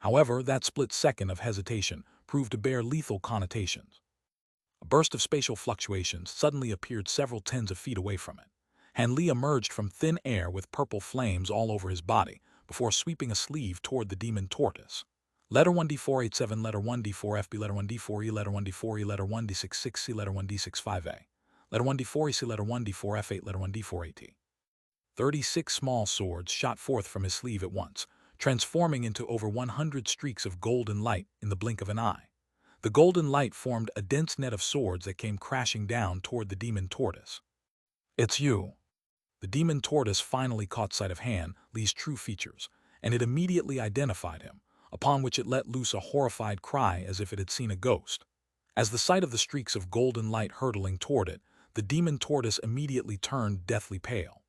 However, that split second of hesitation proved to bear lethal connotations. A burst of spatial fluctuations suddenly appeared several tens of feet away from it. Han Li emerged from thin air with purple flames all over his body before sweeping a sleeve toward the demon tortoise. Letter 1D487, letter 1D4FB, letter 1D4E, letter 1D4E, letter 1D66C, letter 1D65A, letter 1D4EC, letter 1D4F8, letter 1D4AT. 36 small swords shot forth from his sleeve at once, transforming into over 100 streaks of golden light in the blink of an eye. The golden light formed a dense net of swords that came crashing down toward the demon tortoise. "It's you." The demon tortoise finally caught sight of Han Li's true features, and it immediately identified him, upon which it let loose a horrified cry as if it had seen a ghost. As the sight of the streaks of golden light hurtling toward it, the demon tortoise immediately turned deathly pale.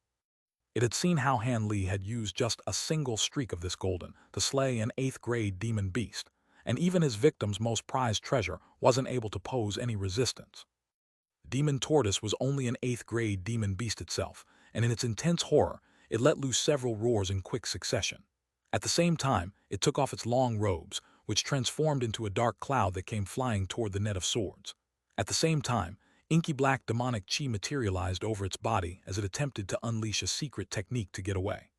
It had seen how Han Li had used just a single streak of this golden to slay an 8th-grade demon beast, and even his victim's most prized treasure wasn't able to pose any resistance. The demon tortoise was only an 8th-grade demon beast itself, and in its intense horror, it let loose several roars in quick succession. At the same time, it took off its long robes, which transformed into a dark cloud that came flying toward the net of swords. At the same time, inky black demonic chi materialized over its body as it attempted to unleash a secret technique to get away.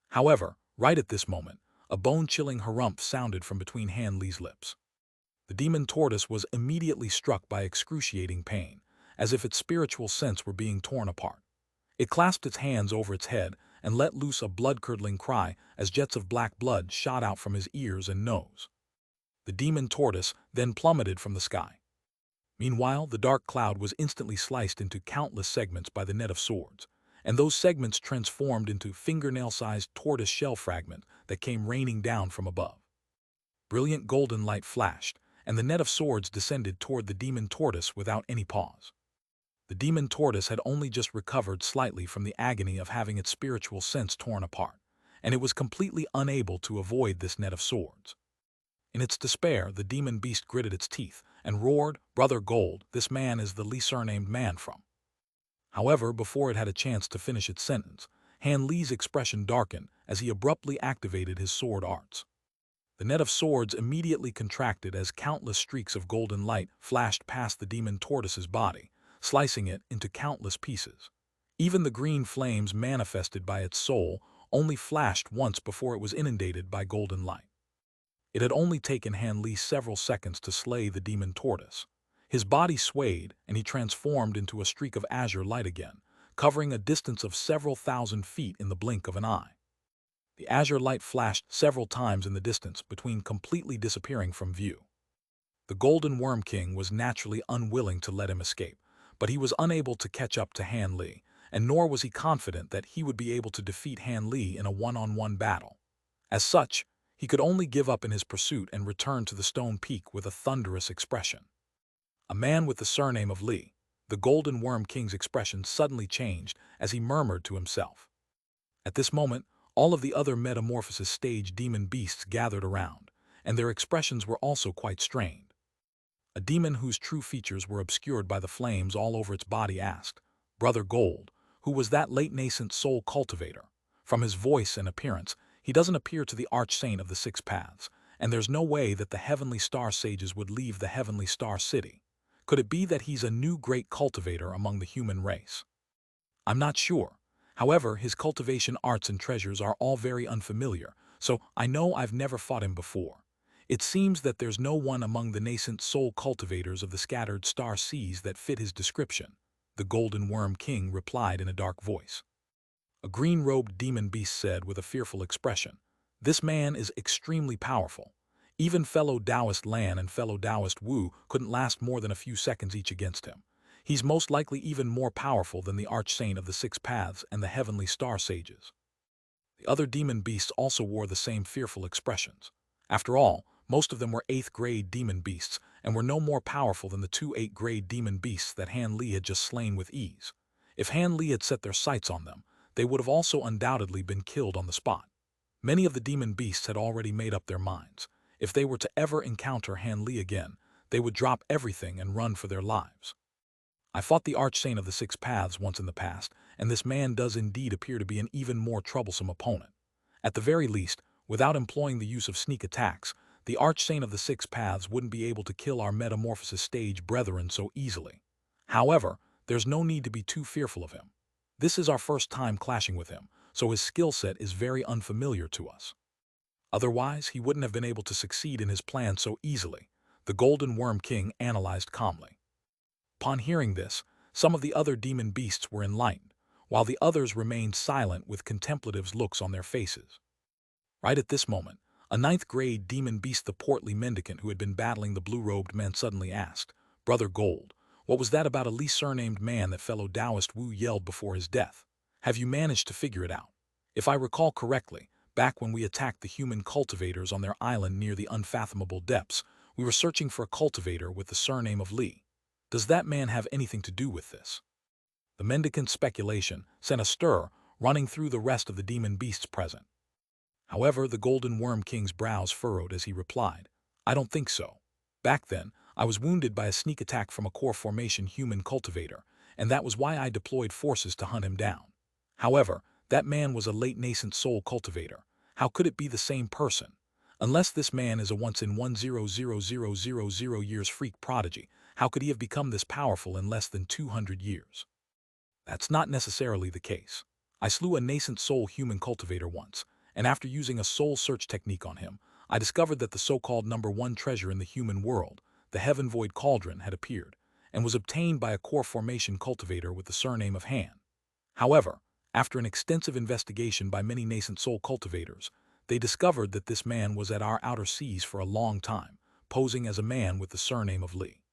However, right at this moment, a bone-chilling harumph sounded from between Han Li's lips. The demon tortoise was immediately struck by excruciating pain, as if its spiritual sense were being torn apart. It clasped its hands over its head and let loose a blood-curdling cry as jets of black blood shot out from his ears and nose. The demon tortoise then plummeted from the sky. Meanwhile, the dark cloud was instantly sliced into countless segments by the net of swords, and those segments transformed into fingernail-sized tortoise shell fragments that came raining down from above. Brilliant golden light flashed, and the net of swords descended toward the demon tortoise without any pause. The demon tortoise had only just recovered slightly from the agony of having its spiritual sense torn apart, and it was completely unable to avoid this net of swords. In its despair, the demon beast gritted its teeth and roared, "Brother Gold, this man is the Li surnamed man from." However, before it had a chance to finish its sentence, Han Li's expression darkened as he abruptly activated his sword arts. The net of swords immediately contracted as countless streaks of golden light flashed past the demon tortoise's body, slicing it into countless pieces. Even the green flames manifested by its soul only flashed once before it was inundated by golden light. It had only taken Han Li several seconds to slay the demon tortoise. His body swayed, and he transformed into a streak of azure light again, covering a distance of several thousand feet in the blink of an eye. The azure light flashed several times in the distance between completely disappearing from view. The Golden Worm King was naturally unwilling to let him escape, but he was unable to catch up to Han Li, and nor was he confident that he would be able to defeat Han Li in a one-on-one battle. As such, he could only give up in his pursuit and return to the stone peak with a thunderous expression. A man with the surname of Li, the Golden Worm King's expression suddenly changed as he murmured to himself. At this moment, all of the other metamorphosis stage demon beasts gathered around, and their expressions were also quite strained. A demon whose true features were obscured by the flames all over its body asked, "Brother Gold, who was that late nascent soul cultivator? From his voice and appearance, he doesn't appear to the arch-saint of the Six Paths, and there's no way that the Heavenly Star Sages would leave the Heavenly Star City. Could it be that he's a new great cultivator among the human race?" "I'm not sure. However, his cultivation arts and treasures are all very unfamiliar, so I know I've never fought him before. It seems that there's no one among the nascent soul cultivators of the scattered star seas that fit his description," the Golden Worm King replied in a dark voice. A green-robed demon beast said with a fearful expression, "This man is extremely powerful. Even fellow Taoist Lan and fellow Taoist Wu couldn't last more than a few seconds each against him. He's most likely even more powerful than the Arch-Saint of the Six Paths and the Heavenly Star Sages." The other demon beasts also wore the same fearful expressions. After all, most of them were 8th-grade demon beasts and were no more powerful than the 2 8th-grade demon beasts that Han Li had just slain with ease. If Han Li had set their sights on them, they would have also undoubtedly been killed on the spot. Many of the demon beasts had already made up their minds. If they were to ever encounter Han Li again, they would drop everything and run for their lives. "I fought the Arch-Saint of the Six Paths once in the past, and this man does indeed appear to be an even more troublesome opponent. At the very least, without employing the use of sneak attacks, the archsaint of the Six Paths wouldn't be able to kill our metamorphosis stage brethren so easily. However, there's no need to be too fearful of him. This is our first time clashing with him, so his skill set is very unfamiliar to us. Otherwise, he wouldn't have been able to succeed in his plan so easily, the Golden Worm King analyzed calmly. Upon hearing this, some of the other demon beasts were enlightened, while the others remained silent with contemplative looks on their faces. Right at this moment, a ninth-grade demon beast, the portly mendicant who had been battling the blue-robed man, suddenly asked, "Brother Gold, what was that about a Li surnamed man that fellow Taoist Wu yelled before his death? Have you managed to figure it out? If I recall correctly, back when we attacked the human cultivators on their island near the unfathomable depths, we were searching for a cultivator with the surname of Li. Does that man have anything to do with this?" The mendicant's speculation sent a stir running through the rest of the demon beasts present. However, the Golden Worm King's brows furrowed as he replied, "I don't think so. Back then, I was wounded by a sneak attack from a core formation human cultivator, and that was why I deployed forces to hunt him down. However, that man was a late nascent soul cultivator. How could it be the same person? Unless this man is a once-in-100,000 years freak prodigy, how could he have become this powerful in less than 200 years? That's not necessarily the case. I slew a nascent soul human cultivator once, and after using a soul search technique on him, I discovered that the so-called #1 treasure in the human world, the heaven-void cauldron, had appeared, and was obtained by a core formation cultivator with the surname of Han. However, after an extensive investigation by many nascent soul cultivators, they discovered that this man was at our outer seas for a long time, posing as a man with the surname of Li.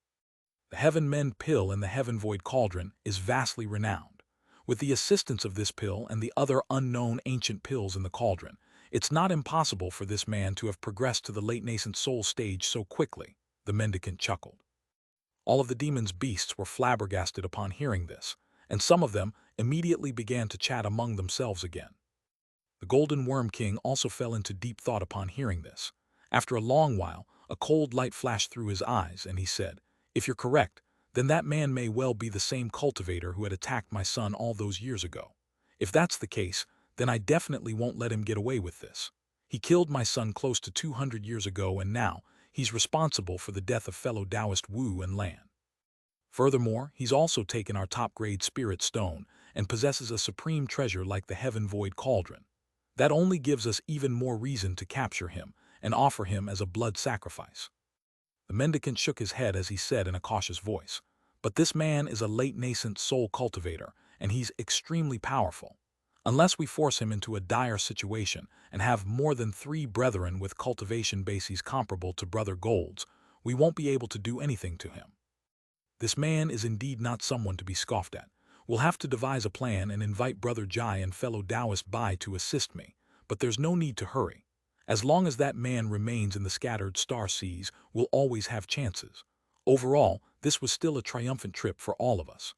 The Heaven Mend pill in the Heaven Void Cauldron is vastly renowned. With the assistance of this pill and the other unknown ancient pills in the cauldron, it's not impossible for this man to have progressed to the late nascent soul stage so quickly, the mendicant chuckled. All of the demon's beasts were flabbergasted upon hearing this, and some of them immediately began to chat among themselves again. The Golden Worm King also fell into deep thought upon hearing this. After a long while, a cold light flashed through his eyes, and he said, "If you're correct, then that man may well be the same cultivator who had attacked my son all those years ago. If that's the case, then I definitely won't let him get away with this. He killed my son close to 200 years ago, and now he's responsible for the death of fellow Taoist Wu and Lan. Furthermore, he's also taken our top-grade spirit stone and possesses a supreme treasure like the Heaven Void Cauldron. That only gives us even more reason to capture him and offer him as a blood sacrifice." The mendicant shook his head as he said in a cautious voice, "But this man is a late nascent soul cultivator, and he's extremely powerful. Unless we force him into a dire situation and have more than 3 brethren with cultivation bases comparable to Brother Gold's, we won't be able to do anything to him. This man is indeed not someone to be scoffed at. We'll have to devise a plan and invite Brother Jai and fellow Taoist Bai to assist me, but there's no need to hurry. As long as that man remains in the scattered star seas, we'll always have chances. Overall, this was still a triumphant trip for all of us.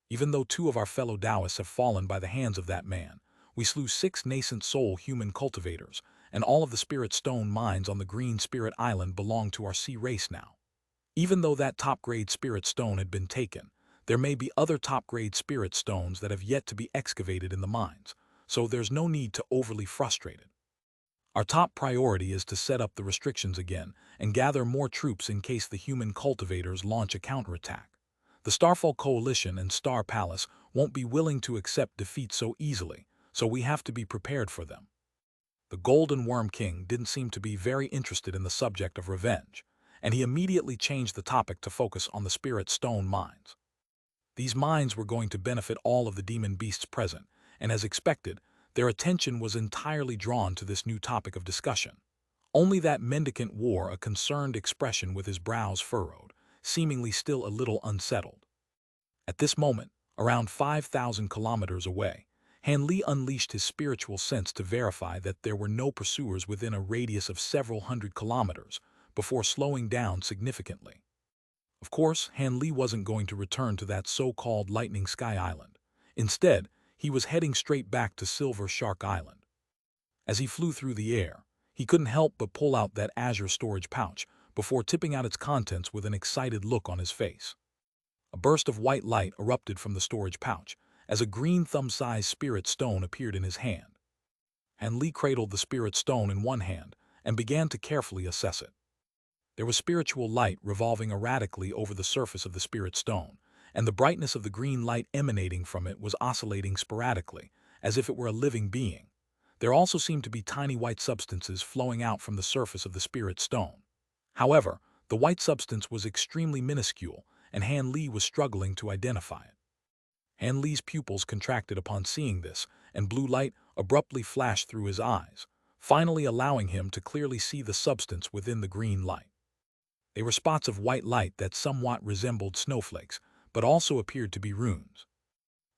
Even though 2 of our fellow Taoists have fallen by the hands of that man, we slew 6 nascent soul human cultivators, and all of the spirit stone mines on the Green Spirit Island belong to our sea race now. Even though that top-grade spirit stone had been taken, there may be other top-grade spirit stones that have yet to be excavated in the mines, so there's no need to overly frustrate it. Our top priority is to set up the restrictions again and gather more troops in case the human cultivators launch a counterattack. The Starfall Coalition and Star Palace won't be willing to accept defeat so easily, so we have to be prepared for them." The Golden Worm King didn't seem to be very interested in the subject of revenge, and he immediately changed the topic to focus on the spirit stone mines. These mines were going to benefit all of the demon beasts present, and as expected, their attention was entirely drawn to this new topic of discussion. Only that mendicant wore a concerned expression with his brows furrowed, seemingly still a little unsettled. At this moment, around 5,000 kilometers away, Han Li unleashed his spiritual sense to verify that there were no pursuers within a radius of several hundred kilometers before slowing down significantly. Of course, Han Li wasn't going to return to that so-called Lightning Sky Island. Instead, he was heading straight back to Silver Shark Island. As he flew through the air, he couldn't help but pull out that azure storage pouch before tipping out its contents with an excited look on his face. A burst of white light erupted from the storage pouch as a green thumb-sized spirit stone appeared in his hand. Han Li cradled the spirit stone in one hand and began to carefully assess it. There was spiritual light revolving erratically over the surface of the spirit stone, and the brightness of the green light emanating from it was oscillating sporadically, as if it were a living being. There also seemed to be tiny white substances flowing out from the surface of the spirit stone. However, the white substance was extremely minuscule, and Han Li was struggling to identify it. Han Li's pupils contracted upon seeing this, and blue light abruptly flashed through his eyes, finally allowing him to clearly see the substance within the green light. They were spots of white light that somewhat resembled snowflakes, but also appeared to be runes.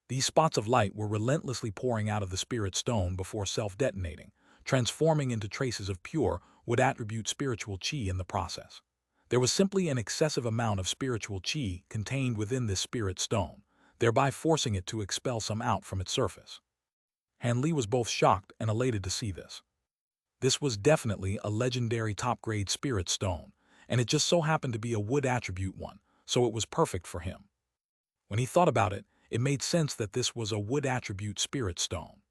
These spots of light were relentlessly pouring out of the spirit stone before self-detonating, transforming into traces of pure, would-attribute spiritual qi in the process. There was simply an excessive amount of spiritual qi contained within this spirit stone, thereby forcing it to expel some out from its surface. Han Li was both shocked and elated to see this. This was definitely a legendary top-grade spirit stone, and it just so happened to be a wood-attribute one, so it was perfect for him. When he thought about it, it made sense that this was a wood-attribute spirit stone.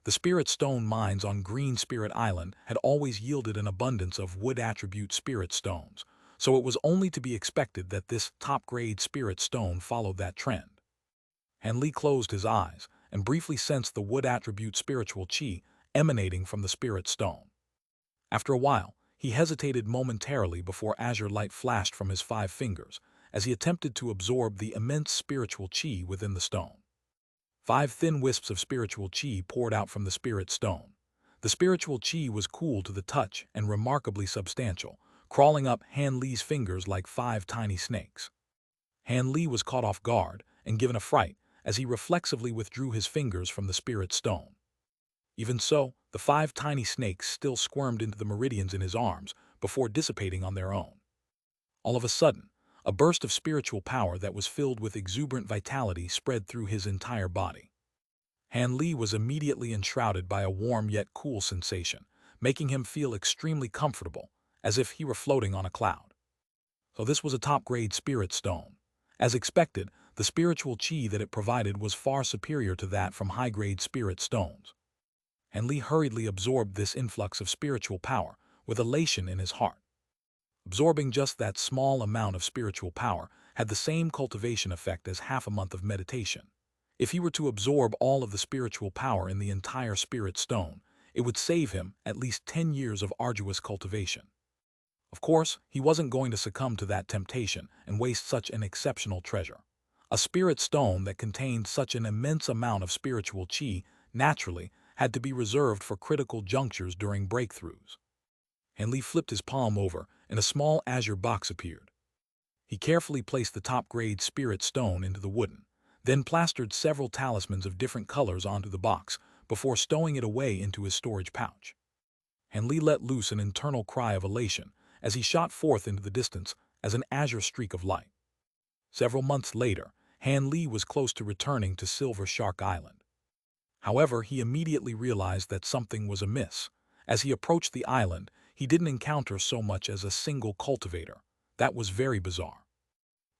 The spirit stone mines on Green Spirit Island had always yielded an abundance of wood-attribute spirit stones, so it was only to be expected that this top-grade spirit stone followed that trend. Han Li closed his eyes and briefly sensed the wood-attribute spiritual qi emanating from the spirit stone. After a while, he hesitated momentarily before azure light flashed from his 5 fingers as he attempted to absorb the immense spiritual qi within the stone. 5 thin wisps of spiritual qi poured out from the spirit stone. The spiritual qi was cool to the touch and remarkably substantial, crawling up Han Li's fingers like 5 tiny snakes. Han Li was caught off guard and given a fright as he reflexively withdrew his fingers from the spirit stone. Even so, the 5 tiny snakes still squirmed into the meridians in his arms before dissipating on their own. All of a sudden, a burst of spiritual power that was filled with exuberant vitality spread through his entire body. Han Li was immediately enshrouded by a warm yet cool sensation, making him feel extremely comfortable, as if he were floating on a cloud. So this was a top-grade spirit stone. As expected, the spiritual qi that it provided was far superior to that from high-grade spirit stones. Han Li hurriedly absorbed this influx of spiritual power with elation in his heart. Absorbing just that small amount of spiritual power had the same cultivation effect as half a month of meditation. If he were to absorb all of the spiritual power in the entire spirit stone, it would save him at least 10 years of arduous cultivation. Of course, he wasn't going to succumb to that temptation and waste such an exceptional treasure. A spirit stone that contained such an immense amount of spiritual qi naturally had to be reserved for critical junctures during breakthroughs. Han Li flipped his palm over, and a small azure box appeared. He carefully placed the top-grade spirit stone into the wooden, then plastered several talismans of different colors onto the box before stowing it away into his storage pouch. Han Li let loose an internal cry of elation as he shot forth into the distance as an azure streak of light. Several months later, Han Li was close to returning to Silver Shark Island. However, he immediately realized that something was amiss. As he approached the island, he didn't encounter so much as a single cultivator. That was very bizarre.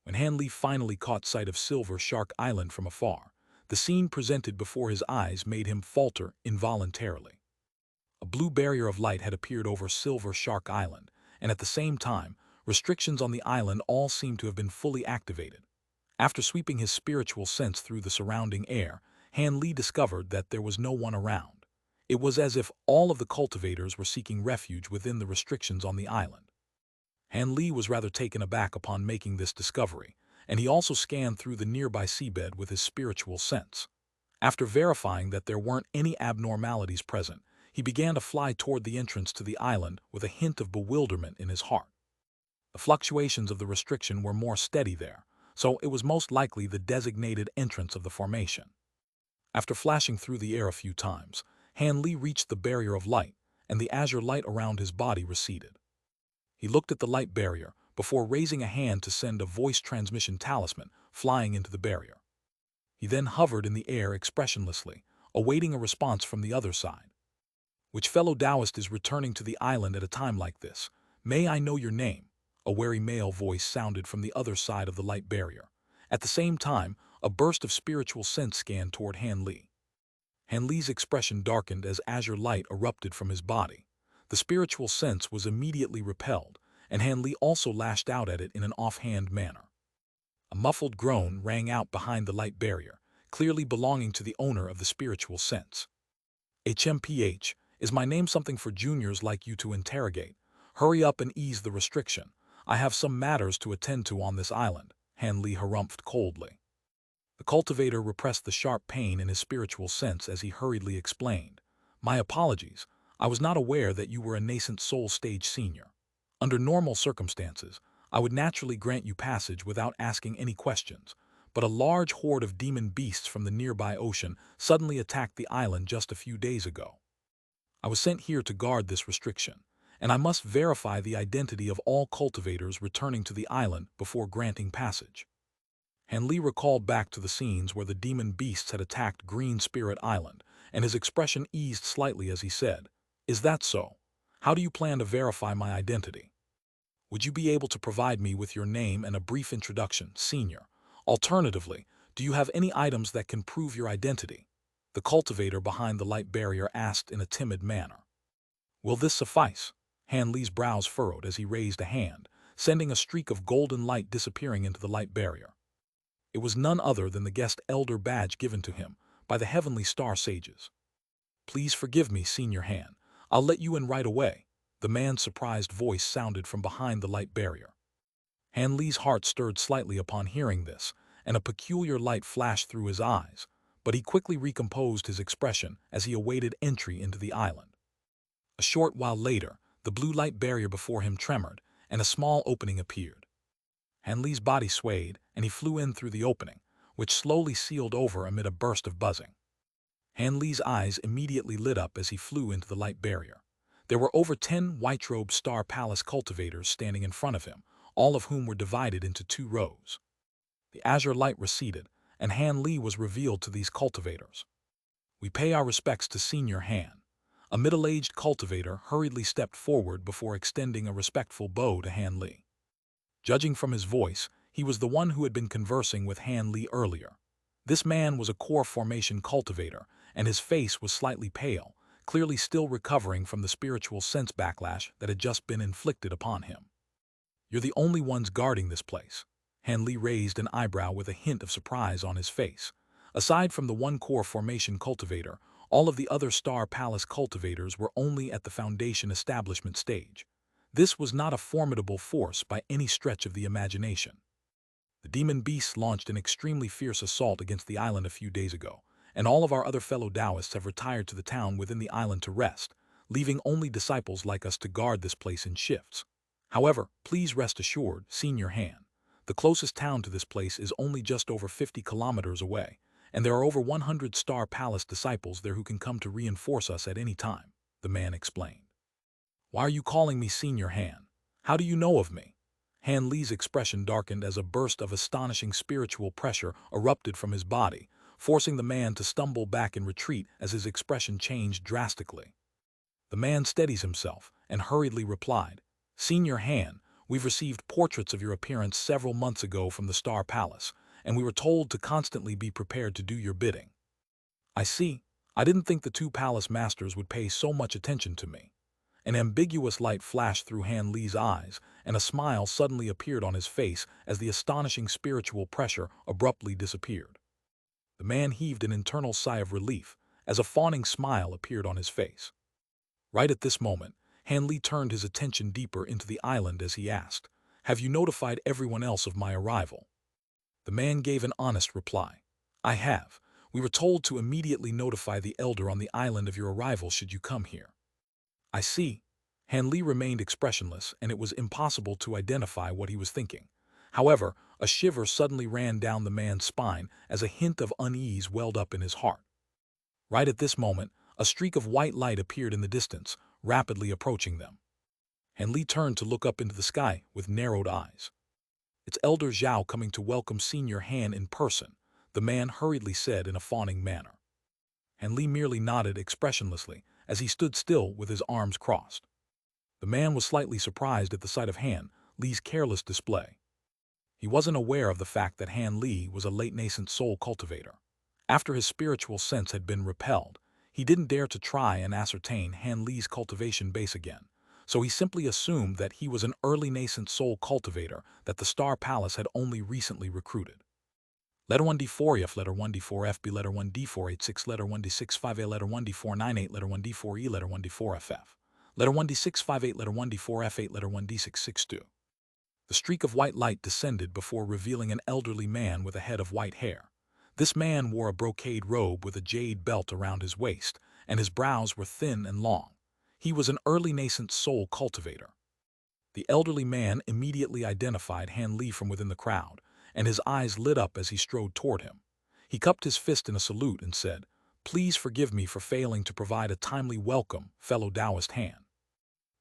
When Han Li finally caught sight of Silver Shark Island from afar, the scene presented before his eyes made him falter involuntarily. A blue barrier of light had appeared over Silver Shark Island, and at the same time, restrictions on the island all seemed to have been fully activated. After sweeping his spiritual sense through the surrounding air, Han Li discovered that there was no one around. It was as if all of the cultivators were seeking refuge within the restrictions on the island. Han Li was rather taken aback upon making this discovery, and he also scanned through the nearby seabed with his spiritual sense. After verifying that there weren't any abnormalities present, he began to fly toward the entrance to the island with a hint of bewilderment in his heart. The fluctuations of the restriction were more steady there, so it was most likely the designated entrance of the formation. After flashing through the air a few times, Han Li reached the barrier of light, and the azure light around his body receded. He looked at the light barrier before raising a hand to send a voice transmission talisman flying into the barrier. He then hovered in the air expressionlessly, awaiting a response from the other side. "Which fellow Taoist is returning to the island at a time like this? May I know your name?" A wary male voice sounded from the other side of the light barrier. At the same time, a burst of spiritual sense scanned toward Han Li. Han Li's expression darkened as azure light erupted from his body. The spiritual sense was immediately repelled, and Han Li also lashed out at it in an offhand manner. A muffled groan rang out behind the light barrier, clearly belonging to the owner of the spiritual sense. HMPH, is my name something for juniors like you to interrogate? Hurry up and ease the restriction. I have some matters to attend to on this island, Han Li harumphed coldly. The cultivator repressed the sharp pain in his spiritual sense as he hurriedly explained. My apologies. I was not aware that you were a nascent soul stage senior. Under normal circumstances, I would naturally grant you passage without asking any questions, but a large horde of demon beasts from the nearby ocean suddenly attacked the island just a few days ago. I was sent here to guard this restriction, and I must verify the identity of all cultivators returning to the island before granting passage. Han Li recalled back to the scenes where the demon beasts had attacked Green Spirit Island, and his expression eased slightly as he said, "Is that so? How do you plan to verify my identity? Would you be able to provide me with your name and a brief introduction, senior? Alternatively, do you have any items that can prove your identity?" The cultivator behind the light barrier asked in a timid manner. Will this suffice? Han Li's brows furrowed as he raised a hand, sending a streak of golden light disappearing into the light barrier. It was none other than the guest elder badge given to him by the heavenly star sages. Please forgive me, Senior Han. I'll let you in right away. The man's surprised voice sounded from behind the light barrier. Han Li's heart stirred slightly upon hearing this, and a peculiar light flashed through his eyes, but he quickly recomposed his expression as he awaited entry into the island. A short while later, the blue light barrier before him trembled, and a small opening appeared. Han Li's body swayed, and he flew in through the opening, which slowly sealed over amid a burst of buzzing. Han Li's eyes immediately lit up as he flew into the light barrier. There were over 10 white-robed Star Palace cultivators standing in front of him, all of whom were divided into 2 rows. The azure light receded, and Han Li was revealed to these cultivators. We pay our respects to Senior Han. A middle-aged cultivator hurriedly stepped forward before extending a respectful bow to Han Li. Judging from his voice, he was the one who had been conversing with Han Li earlier. This man was a core formation cultivator, and his face was slightly pale, clearly still recovering from the spiritual sense backlash that had just been inflicted upon him. You're the only ones guarding this place. Han Li raised an eyebrow with a hint of surprise on his face. Aside from the one core formation cultivator, all of the other Star Palace cultivators were only at the foundation establishment stage. This was not a formidable force by any stretch of the imagination. The demon beasts launched an extremely fierce assault against the island a few days ago, and all of our other fellow Taoists have retired to the town within the island to rest, leaving only disciples like us to guard this place in shifts. However, please rest assured, Senior Han, the closest town to this place is only just over 50 kilometers away, and there are over 100 Star Palace disciples there who can come to reinforce us at any time, the man explained. Why are you calling me Senior Han? How do you know of me? Han Li's expression darkened as a burst of astonishing spiritual pressure erupted from his body, forcing the man to stumble back in retreat as his expression changed drastically. The man steadies himself and hurriedly replied, Senior Han, we've received portraits of your appearance several months ago from the Star Palace, and we were told to constantly be prepared to do your bidding. I see. I didn't think the 2 palace masters would pay so much attention to me. An ambiguous light flashed through Han Li's eyes, and a smile suddenly appeared on his face as the astonishing spiritual pressure abruptly disappeared. The man heaved an internal sigh of relief as a fawning smile appeared on his face. Right at this moment, Han Li turned his attention deeper into the island as he asked, Have you notified everyone else of my arrival? The man gave an honest reply. I have. We were told to immediately notify the elder on the island of your arrival should you come here. I see. Han Li remained expressionless, and it was impossible to identify what he was thinking. However, a shiver suddenly ran down the man's spine as a hint of unease welled up in his heart. Right at this moment, a streak of white light appeared in the distance, rapidly approaching them. Han Li turned to look up into the sky with narrowed eyes. It's Elder Zhao coming to welcome Senior Han in person, the man hurriedly said in a fawning manner. Han Li merely nodded expressionlessly as he stood still with his arms crossed. The man was slightly surprised at the sight of Han Li's careless display. He wasn't aware of the fact that Han Li was a late nascent soul cultivator. After his spiritual sense had been repelled, He didn't dare to try and ascertain Han Li's cultivation base again, so he simply assumed that he was an early nascent soul cultivator that the Star Palace had only recently recruited. Letter 1D4F, letter 1D4FB, letter 1D486, letter 1D658, letter 1D498, letter 1D4E, letter 1D4FF, letter 1D658, letter 1D4F8, letter 1D662. The streak of white light descended before revealing an elderly man with a head of white hair. This man wore a brocade robe with a jade belt around his waist, and his brows were thin and long. He was an early nascent soul cultivator. The elderly man immediately identified Han Li from within the crowd, and his eyes lit up as he strode toward him. He cupped his fist in a salute and said, "Please forgive me for failing to provide a timely welcome, fellow Taoist Han."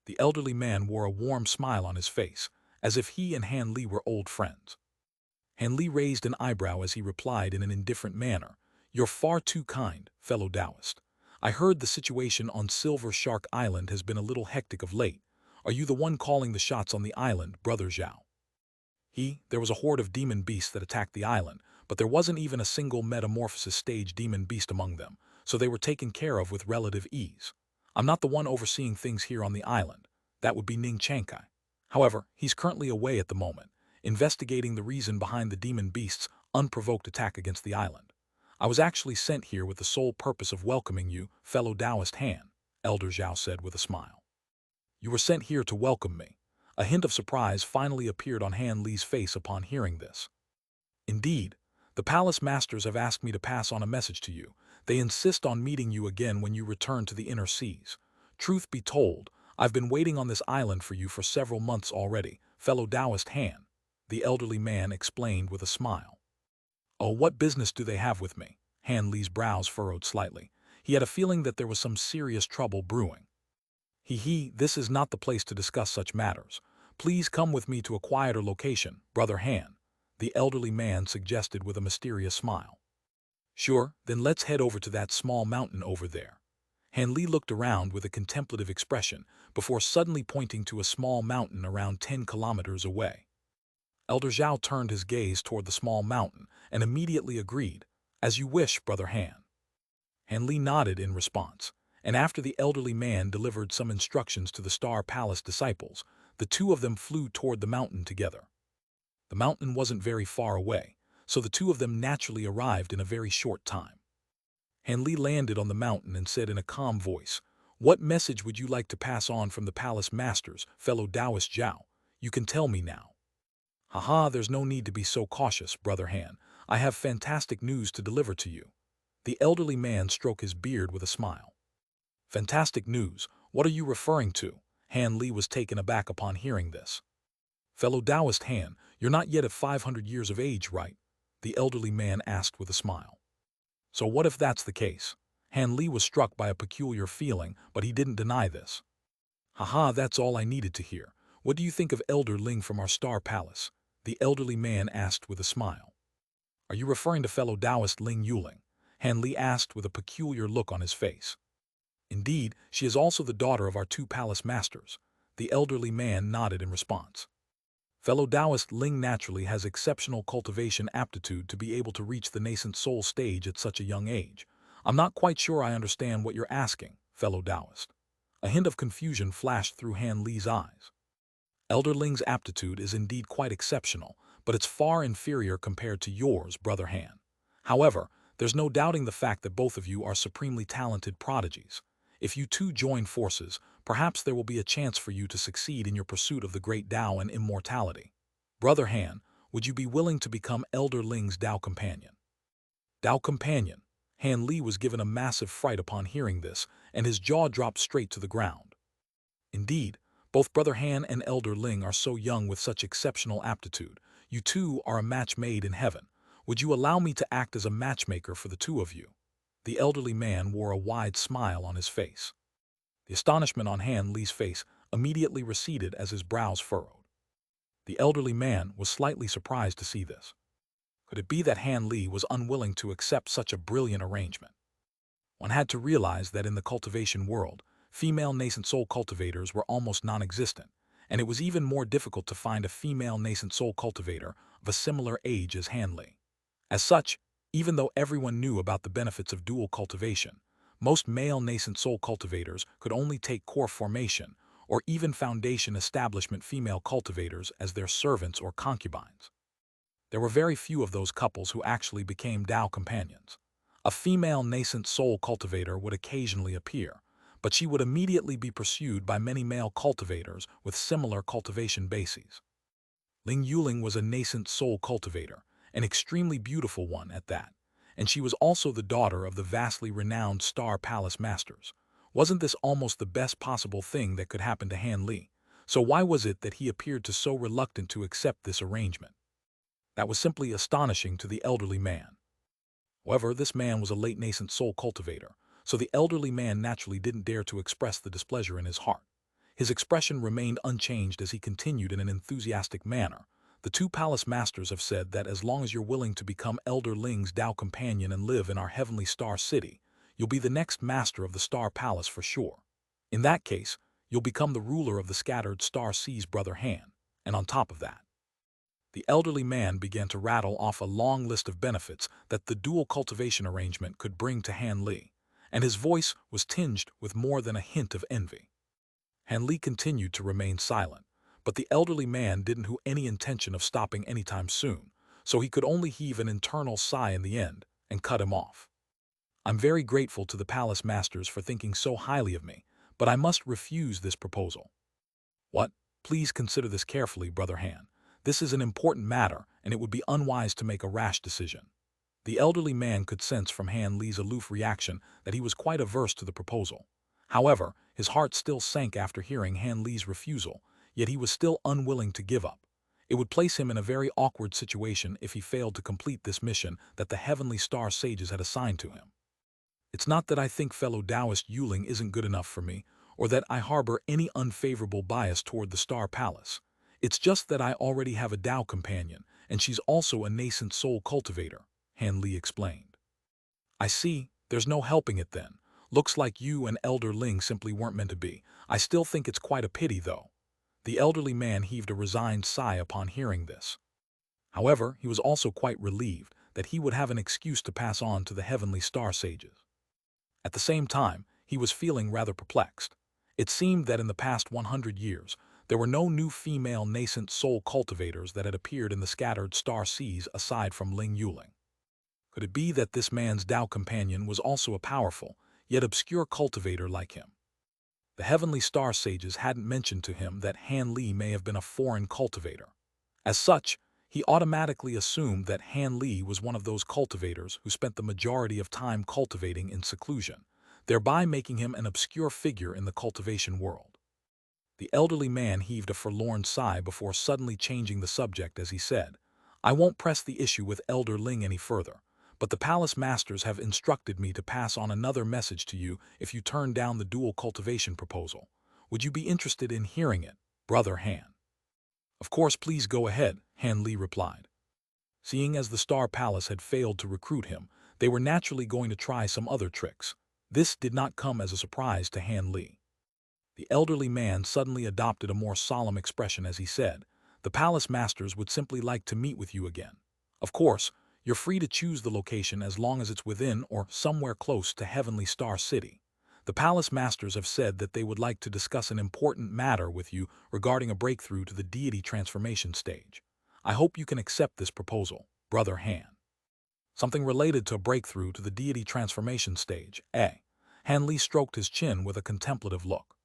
The elderly man wore a warm smile on his face, as if he and Han Li were old friends. Han Li raised an eyebrow as he replied in an indifferent manner, "You're far too kind, fellow Taoist. I heard the situation on Silver Shark Island has been a little hectic of late. Are you the one calling the shots on the island, Brother Zhao?" There was a horde of demon beasts that attacked the island, but there wasn't even a single metamorphosis stage demon beast among them, so they were taken care of with relative ease. I'm not the one overseeing things here on the island. That would be Ning Chankai. However, he's currently away at the moment, investigating the reason behind the demon beast's unprovoked attack against the island. I was actually sent here with the sole purpose of welcoming you, fellow Taoist Han, Elder Zhao said with a smile. You were sent here to welcome me. A hint of surprise finally appeared on Han Li's face upon hearing this. Indeed, the palace masters have asked me to pass on a message to you. They insist on meeting you again when you return to the inner seas. Truth be told, I've been waiting on this island for you for several months already, fellow Taoist Han, the elderly man explained with a smile. Oh, what business do they have with me? Han Li's brows furrowed slightly. He had a feeling that there was some serious trouble brewing. This is not the place to discuss such matters. Please come with me to a quieter location, Brother Han, the elderly man suggested with a mysterious smile. Sure, then let's head over to that small mountain over there. Han Li looked around with a contemplative expression before suddenly pointing to a small mountain around 10 kilometers away. Elder Zhao turned his gaze toward the small mountain and immediately agreed, "As you wish, Brother Han." Han Li nodded in response, and after the elderly man delivered some instructions to the Star Palace disciples, the two of them flew toward the mountain together. The mountain wasn't very far away, so the two of them naturally arrived in a very short time. Han Li landed on the mountain and said in a calm voice, "What message would you like to pass on from the palace masters, fellow Taoist Zhao? You can tell me now." "Haha, there's no need to be so cautious, Brother Han. I have fantastic news to deliver to you." The elderly man stroked his beard with a smile. "Fantastic news? What are you referring to?" Han Li was taken aback upon hearing this. "Fellow Taoist Han, you're not yet at 500 years of age, right?" the elderly man asked with a smile. "So what if that's the case?" Han Li was struck by a peculiar feeling, but he didn't deny this. "Haha, that's all I needed to hear. What do you think of Elder Ling from our Star Palace?" the elderly man asked with a smile. "Are you referring to fellow Taoist Ling Yuling?" Han Li asked with a peculiar look on his face. "Indeed, she is also the daughter of our two palace masters." The elderly man nodded in response. "Fellow Taoist Ling naturally has exceptional cultivation aptitude to be able to reach the nascent soul stage at such a young age. I'm not quite sure I understand what you're asking, fellow Taoist." A hint of confusion flashed through Han Li's eyes. "Elder Ling's aptitude is indeed quite exceptional, but it's far inferior compared to yours, Brother Han. However, there's no doubting the fact that both of you are supremely talented prodigies. If you two join forces, perhaps there will be a chance for you to succeed in your pursuit of the great Tao and immortality. Brother Han, would you be willing to become Elder Ling's Tao companion?" Tao companion? Han Li was given a massive fright upon hearing this, and his jaw dropped straight to the ground. Indeed, both Brother Han and Elder Ling are so young with such exceptional aptitude. You two are a match made in heaven. Would you allow me to act as a matchmaker for the two of you? The elderly man wore a wide smile on his face. The astonishment on Han Li's face immediately receded as his brows furrowed. The elderly man was slightly surprised to see this. Could it be that Han Li was unwilling to accept such a brilliant arrangement? One had to realize that in the cultivation world, female nascent soul cultivators were almost non-existent, and it was even more difficult to find a female nascent soul cultivator of a similar age as Han Li. As such, even though everyone knew about the benefits of dual cultivation, Most male nascent soul cultivators could only take core formation or even foundation establishment female cultivators as their servants or concubines. There were very few of those couples who actually became Tao companions. A female nascent soul cultivator would occasionally appear, but she would immediately be pursued by many male cultivators with similar cultivation bases. Ling Yuling was a nascent soul cultivator, an extremely beautiful one at that, and she was also the daughter of the vastly renowned Star Palace Masters. Wasn't this almost the best possible thing that could happen to Han Li? So why was it that he appeared to so reluctant to accept this arrangement? That was simply astonishing to the elderly man. However, this man was a late nascent soul cultivator, so the elderly man naturally didn't dare to express the displeasure in his heart. His expression remained unchanged as he continued in an enthusiastic manner. The two palace masters have said that as long as you're willing to become Elder Ling's Tao companion and live in our heavenly star city, you'll be the next master of the Star Palace for sure. In that case, you'll become the ruler of the scattered Star Sea's brother Han, and on top of that, the elderly man began to rattle off a long list of benefits that the dual cultivation arrangement could bring to Han Li, and his voice was tinged with more than a hint of envy. Han Li continued to remain silent, but the elderly man didn't have any intention of stopping anytime soon, so he could only heave an internal sigh in the end and cut him off. I'm very grateful to the palace masters for thinking so highly of me, but I must refuse this proposal. What? Please consider this carefully, Brother Han. This is an important matter, and it would be unwise to make a rash decision. The elderly man could sense from Han Li's aloof reaction that he was quite averse to the proposal. However, his heart still sank after hearing Han Li's refusal, yet he was still unwilling to give up. It would place him in a very awkward situation if he failed to complete this mission that the heavenly star sages had assigned to him. It's not that I think fellow Taoist Yuling isn't good enough for me, or that I harbor any unfavorable bias toward the Star Palace. It's just that I already have a Tao companion, and she's also a nascent soul cultivator, Han Li explained. I see, there's no helping it then. Looks like you and Elder Ling simply weren't meant to be. I still think it's quite a pity, though. The elderly man heaved a resigned sigh upon hearing this. However, he was also quite relieved that he would have an excuse to pass on to the heavenly star sages. At the same time, he was feeling rather perplexed. It seemed that in the past 100 years, there were no new female nascent soul cultivators that had appeared in the scattered star seas aside from Ling Yuling. Could it be that this man's Tao companion was also a powerful, yet obscure cultivator like him? The heavenly star sages hadn't mentioned to him that Han Li may have been a foreign cultivator. As such, he automatically assumed that Han Li was one of those cultivators who spent the majority of time cultivating in seclusion, thereby making him an obscure figure in the cultivation world. The elderly man heaved a forlorn sigh before suddenly changing the subject as he said, I won't press the issue with Elder Ling any further, but the palace masters have instructed me to pass on another message to you if you turn down the dual cultivation proposal. Would you be interested in hearing it, Brother Han? Of course, please go ahead, Han Li replied. Seeing as the Star Palace had failed to recruit him, they were naturally going to try some other tricks. This did not come as a surprise to Han Li. The elderly man suddenly adopted a more solemn expression as he said, the palace masters would simply like to meet with you again. Of course, you're free to choose the location as long as it's within or somewhere close to Heavenly Star City. The palace masters have said that they would like to discuss an important matter with you regarding a breakthrough to the deity transformation stage. I hope you can accept this proposal, Brother Han. Something related to a breakthrough to the deity transformation stage, eh? Han Li stroked his chin with a contemplative look.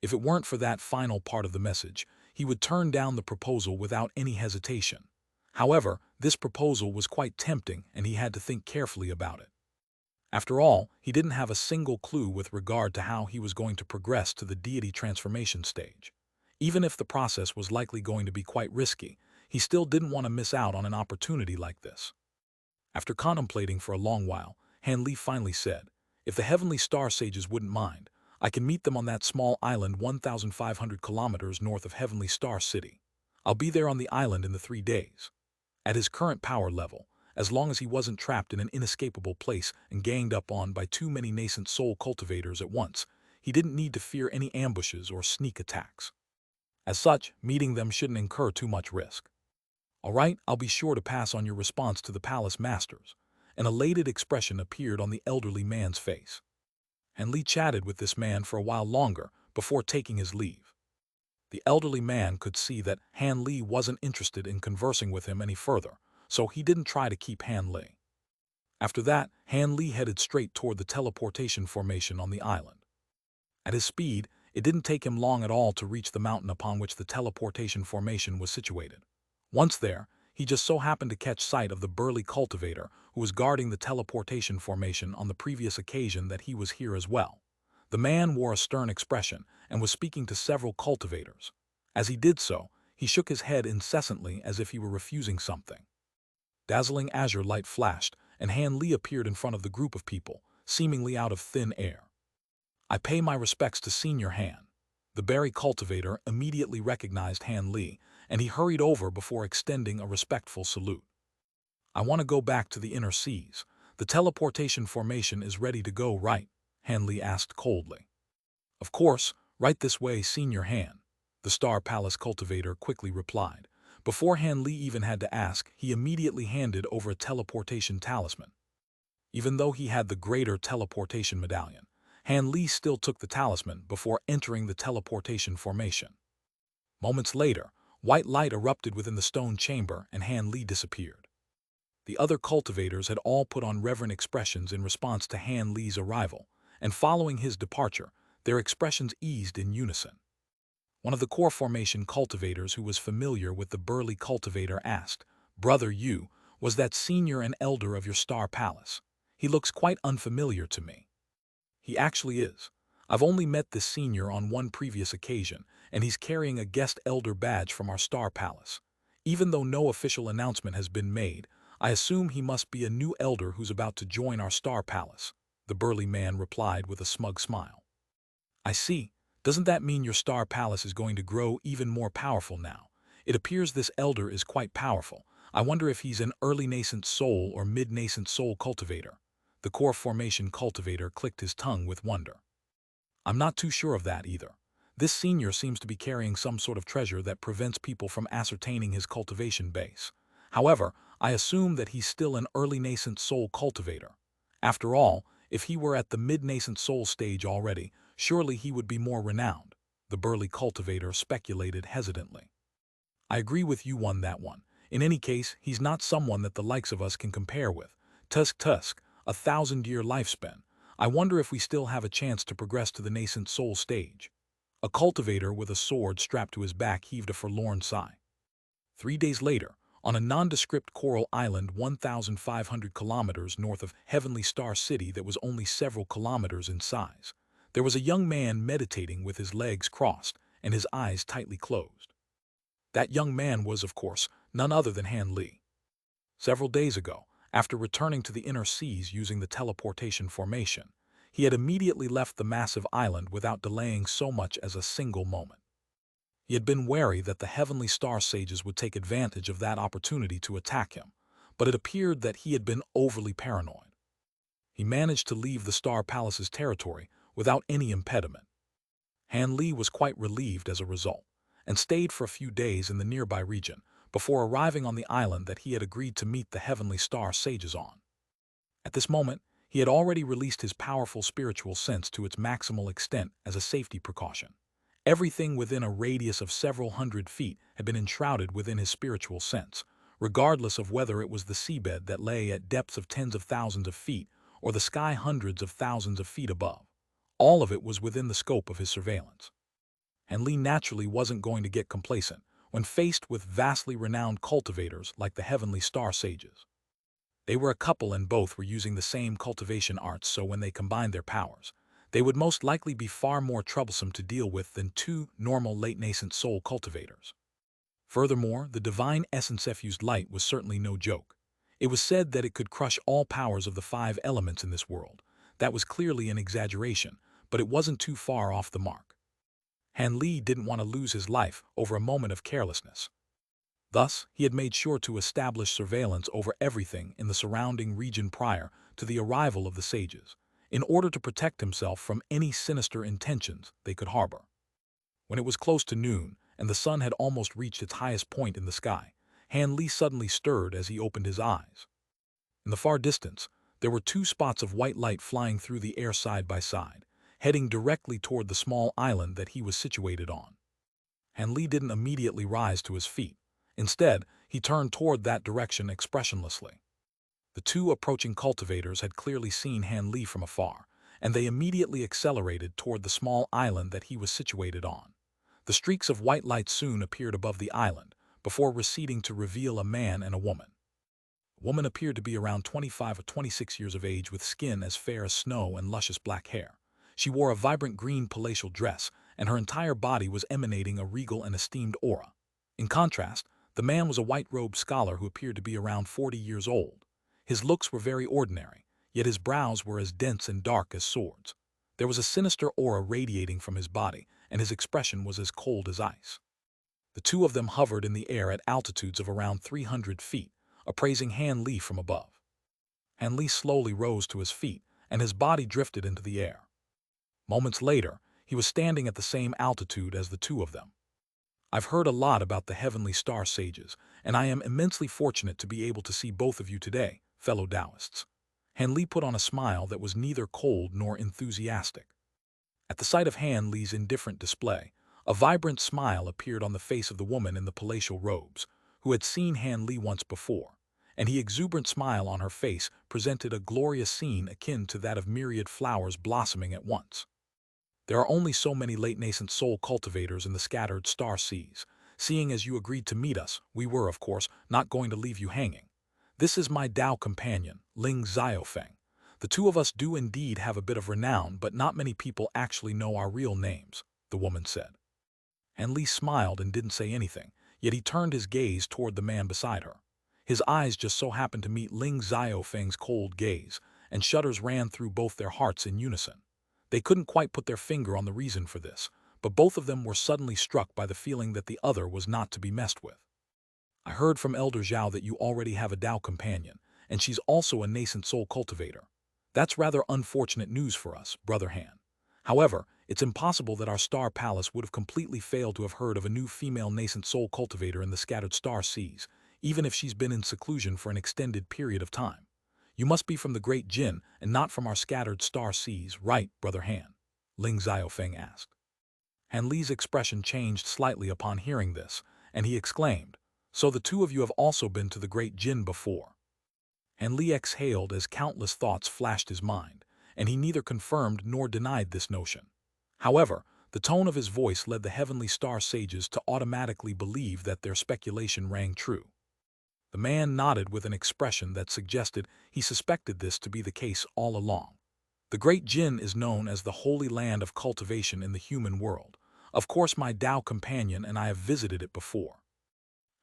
If it weren't for that final part of the message, he would turn down the proposal without any hesitation. However, this proposal was quite tempting and he had to think carefully about it. After all, he didn't have a single clue with regard to how he was going to progress to the deity transformation stage. Even if the process was likely going to be quite risky, he still didn't want to miss out on an opportunity like this. After contemplating for a long while, Han Li finally said, if the heavenly star sages wouldn't mind, I can meet them on that small island 1,500 kilometers north of Heavenly Star City. I'll be there on the island in the 3 days. At his current power level, as long as he wasn't trapped in an inescapable place and ganged up on by too many nascent soul cultivators at once, he didn't need to fear any ambushes or sneak attacks. As such, meeting them shouldn't incur too much risk. All right, I'll be sure to pass on your response to the palace masters. An elated expression appeared on the elderly man's face. Han Li chatted with this man for a while longer before taking his leave. The elderly man could see that Han Li wasn't interested in conversing with him any further, so he didn't try to keep Han Li. After that, Han Li headed straight toward the teleportation formation on the island. At his speed, it didn't take him long at all to reach the mountain upon which the teleportation formation was situated. Once there, he just so happened to catch sight of the burly cultivator who was guarding the teleportation formation on the previous occasion that he was here as well. The man wore a stern expression and was speaking to several cultivators. As he did so, he shook his head incessantly as if he were refusing something. Dazzling azure light flashed, and Han Li appeared in front of the group of people, seemingly out of thin air. I pay my respects to Senior Han. The berry cultivator immediately recognized Han Li, and he hurried over before extending a respectful salute. I want to go back to the inner seas. The teleportation formation is ready to go, right? Han Li asked coldly. Of course, right this way, Senior Han, the Star Palace cultivator quickly replied. Before Han Li even had to ask, he immediately handed over a teleportation talisman. Even though he had the greater teleportation medallion, Han Li still took the talisman before entering the teleportation formation. Moments later, white light erupted within the stone chamber and Han Li disappeared. The other cultivators had all put on reverent expressions in response to Han Li's arrival, and following his departure, their expressions eased in unison. One of the core formation cultivators who was familiar with the burly cultivator asked, "Brother Yu, was that senior and elder of your Star Palace? He looks quite unfamiliar to me." "He actually is. I've only met this senior on one previous occasion, and he's carrying a guest elder badge from our Star Palace. Even though no official announcement has been made, I assume he must be a new elder who's about to join our Star Palace," the burly man replied with a smug smile. "I see. Doesn't that mean your Star Palace is going to grow even more powerful now? It appears this elder is quite powerful. I wonder if he's an early nascent soul or mid-nascent soul cultivator." The core formation cultivator clicked his tongue with wonder. "I'm not too sure of that either. This senior seems to be carrying some sort of treasure that prevents people from ascertaining his cultivation base. However, I assume that he's still an early nascent soul cultivator. After all, if he were at the mid-nascent soul stage already, surely he would be more renowned," the burly cultivator speculated hesitantly. "I agree with you on that one. In any case, he's not someone that the likes of us can compare with. Tusk, 1,000-year lifespan. I wonder if we still have a chance to progress to the nascent soul stage." A cultivator with a sword strapped to his back heaved a forlorn sigh. 3 days later, on a nondescript coral island 1,500 kilometers north of Heavenly Star City that was only several kilometers in size, there was a young man meditating with his legs crossed and his eyes tightly closed. That young man was, of course, none other than Han Li. Several days ago, after returning to the inner seas using the teleportation formation, he had immediately left the massive island without delaying so much as a single moment. He had been wary that the Heavenly Star Sages would take advantage of that opportunity to attack him, but it appeared that he had been overly paranoid. He managed to leave the Star Palace's territory without any impediment. Han Li was quite relieved as a result, and stayed for a few days in the nearby region before arriving on the island that he had agreed to meet the Heavenly Star Sages on. At this moment, he had already released his powerful spiritual sense to its maximal extent as a safety precaution. Everything within a radius of several hundred feet had been enshrouded within his spiritual sense, regardless of whether it was the seabed that lay at depths of tens of thousands of feet or the sky hundreds of thousands of feet above. All of it was within the scope of his surveillance. And Li naturally wasn't going to get complacent when faced with vastly renowned cultivators like the Heavenly Star Sages. They were a couple and both were using the same cultivation arts, so when they combined their powers, they would most likely be far more troublesome to deal with than two normal late-nascent soul cultivators. Furthermore, the divine essence-effused light was certainly no joke. It was said that it could crush all powers of the 5 elements in this world. That was clearly an exaggeration, but it wasn't too far off the mark. Han Li didn't want to lose his life over a moment of carelessness. Thus, he had made sure to establish surveillance over everything in the surrounding region prior to the arrival of the sages, in order to protect himself from any sinister intentions they could harbor. When it was close to noon, and the sun had almost reached its highest point in the sky, Han Li suddenly stirred as he opened his eyes. In the far distance, There were two spots of white light flying through the air side by side, heading directly toward the small island that he was situated on. Han Li didn't immediately rise to his feet. Instead, he turned toward that direction expressionlessly. The two approaching cultivators had clearly seen Han Li from afar, and they immediately accelerated toward the small island that he was situated on. The streaks of white light soon appeared above the island, before receding to reveal a man and a woman. The woman appeared to be around 25 or 26 years of age with skin as fair as snow and luscious black hair. She wore a vibrant green palatial dress, and her entire body was emanating a regal and esteemed aura. In contrast, the man was a white-robed scholar who appeared to be around 40 years old. His looks were very ordinary, yet his brows were as dense and dark as swords. There was a sinister aura radiating from his body, and his expression was as cold as ice. The two of them hovered in the air at altitudes of around 300 feet, appraising Han Li from above. Han Li slowly rose to his feet, and his body drifted into the air. Moments later, he was standing at the same altitude as the two of them. I've heard a lot about the heavenly star sages, and I am immensely fortunate to be able to see both of you today, fellow Taoists. Han Li put on a smile that was neither cold nor enthusiastic. At the sight of Han Li's indifferent display, a vibrant smile appeared on the face of the woman in the palatial robes, who had seen Han Li once before, and the exuberant smile on her face presented a glorious scene akin to that of myriad flowers blossoming at once. There are only so many late-nascent soul cultivators in the scattered star seas. Seeing as you agreed to meet us, we were, of course, not going to leave you hanging. This is my Tao companion, Ling Xiaofeng. The two of us do indeed have a bit of renown, but not many people actually know our real names, the woman said. Han Li smiled and didn't say anything, yet he turned his gaze toward the man beside her. His eyes just so happened to meet Ling Xiaofeng's cold gaze, and shudders ran through both their hearts in unison. They couldn't quite put their finger on the reason for this, but both of them were suddenly struck by the feeling that the other was not to be messed with. I heard from Elder Zhao that you already have a Tao companion, and she's also a nascent soul cultivator. That's rather unfortunate news for us, Brother Han. However, it's impossible that our star palace would have completely failed to have heard of a new female nascent soul cultivator in the scattered star seas, even if she's been in seclusion for an extended period of time. You must be from the Great Jin and not from our scattered star seas, right, Brother Han? Ling Xiaofeng asked. Han Li's expression changed slightly upon hearing this, and he exclaimed, "So the two of you have also been to the Great Jin before?" Han Li exhaled as countless thoughts flashed his mind, and he neither confirmed nor denied this notion. However, the tone of his voice led the heavenly star sages to automatically believe that their speculation rang true. The man nodded with an expression that suggested he suspected this to be the case all along. The Great Jin is known as the holy land of cultivation in the human world. Of course, my Tao companion and I have visited it before.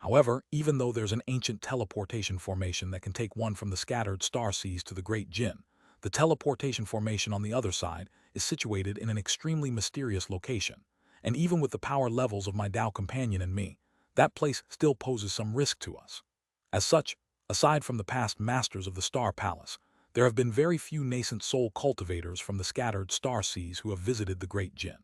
However, even though there's an ancient teleportation formation that can take one from the scattered star seas to the Great Jin, the teleportation formation on the other side is situated in an extremely mysterious location, and even with the power levels of my Tao companion and me, that place still poses some risk to us. As such, aside from the past masters of the Star Palace, there have been very few nascent soul cultivators from the scattered star seas who have visited the Great Jin.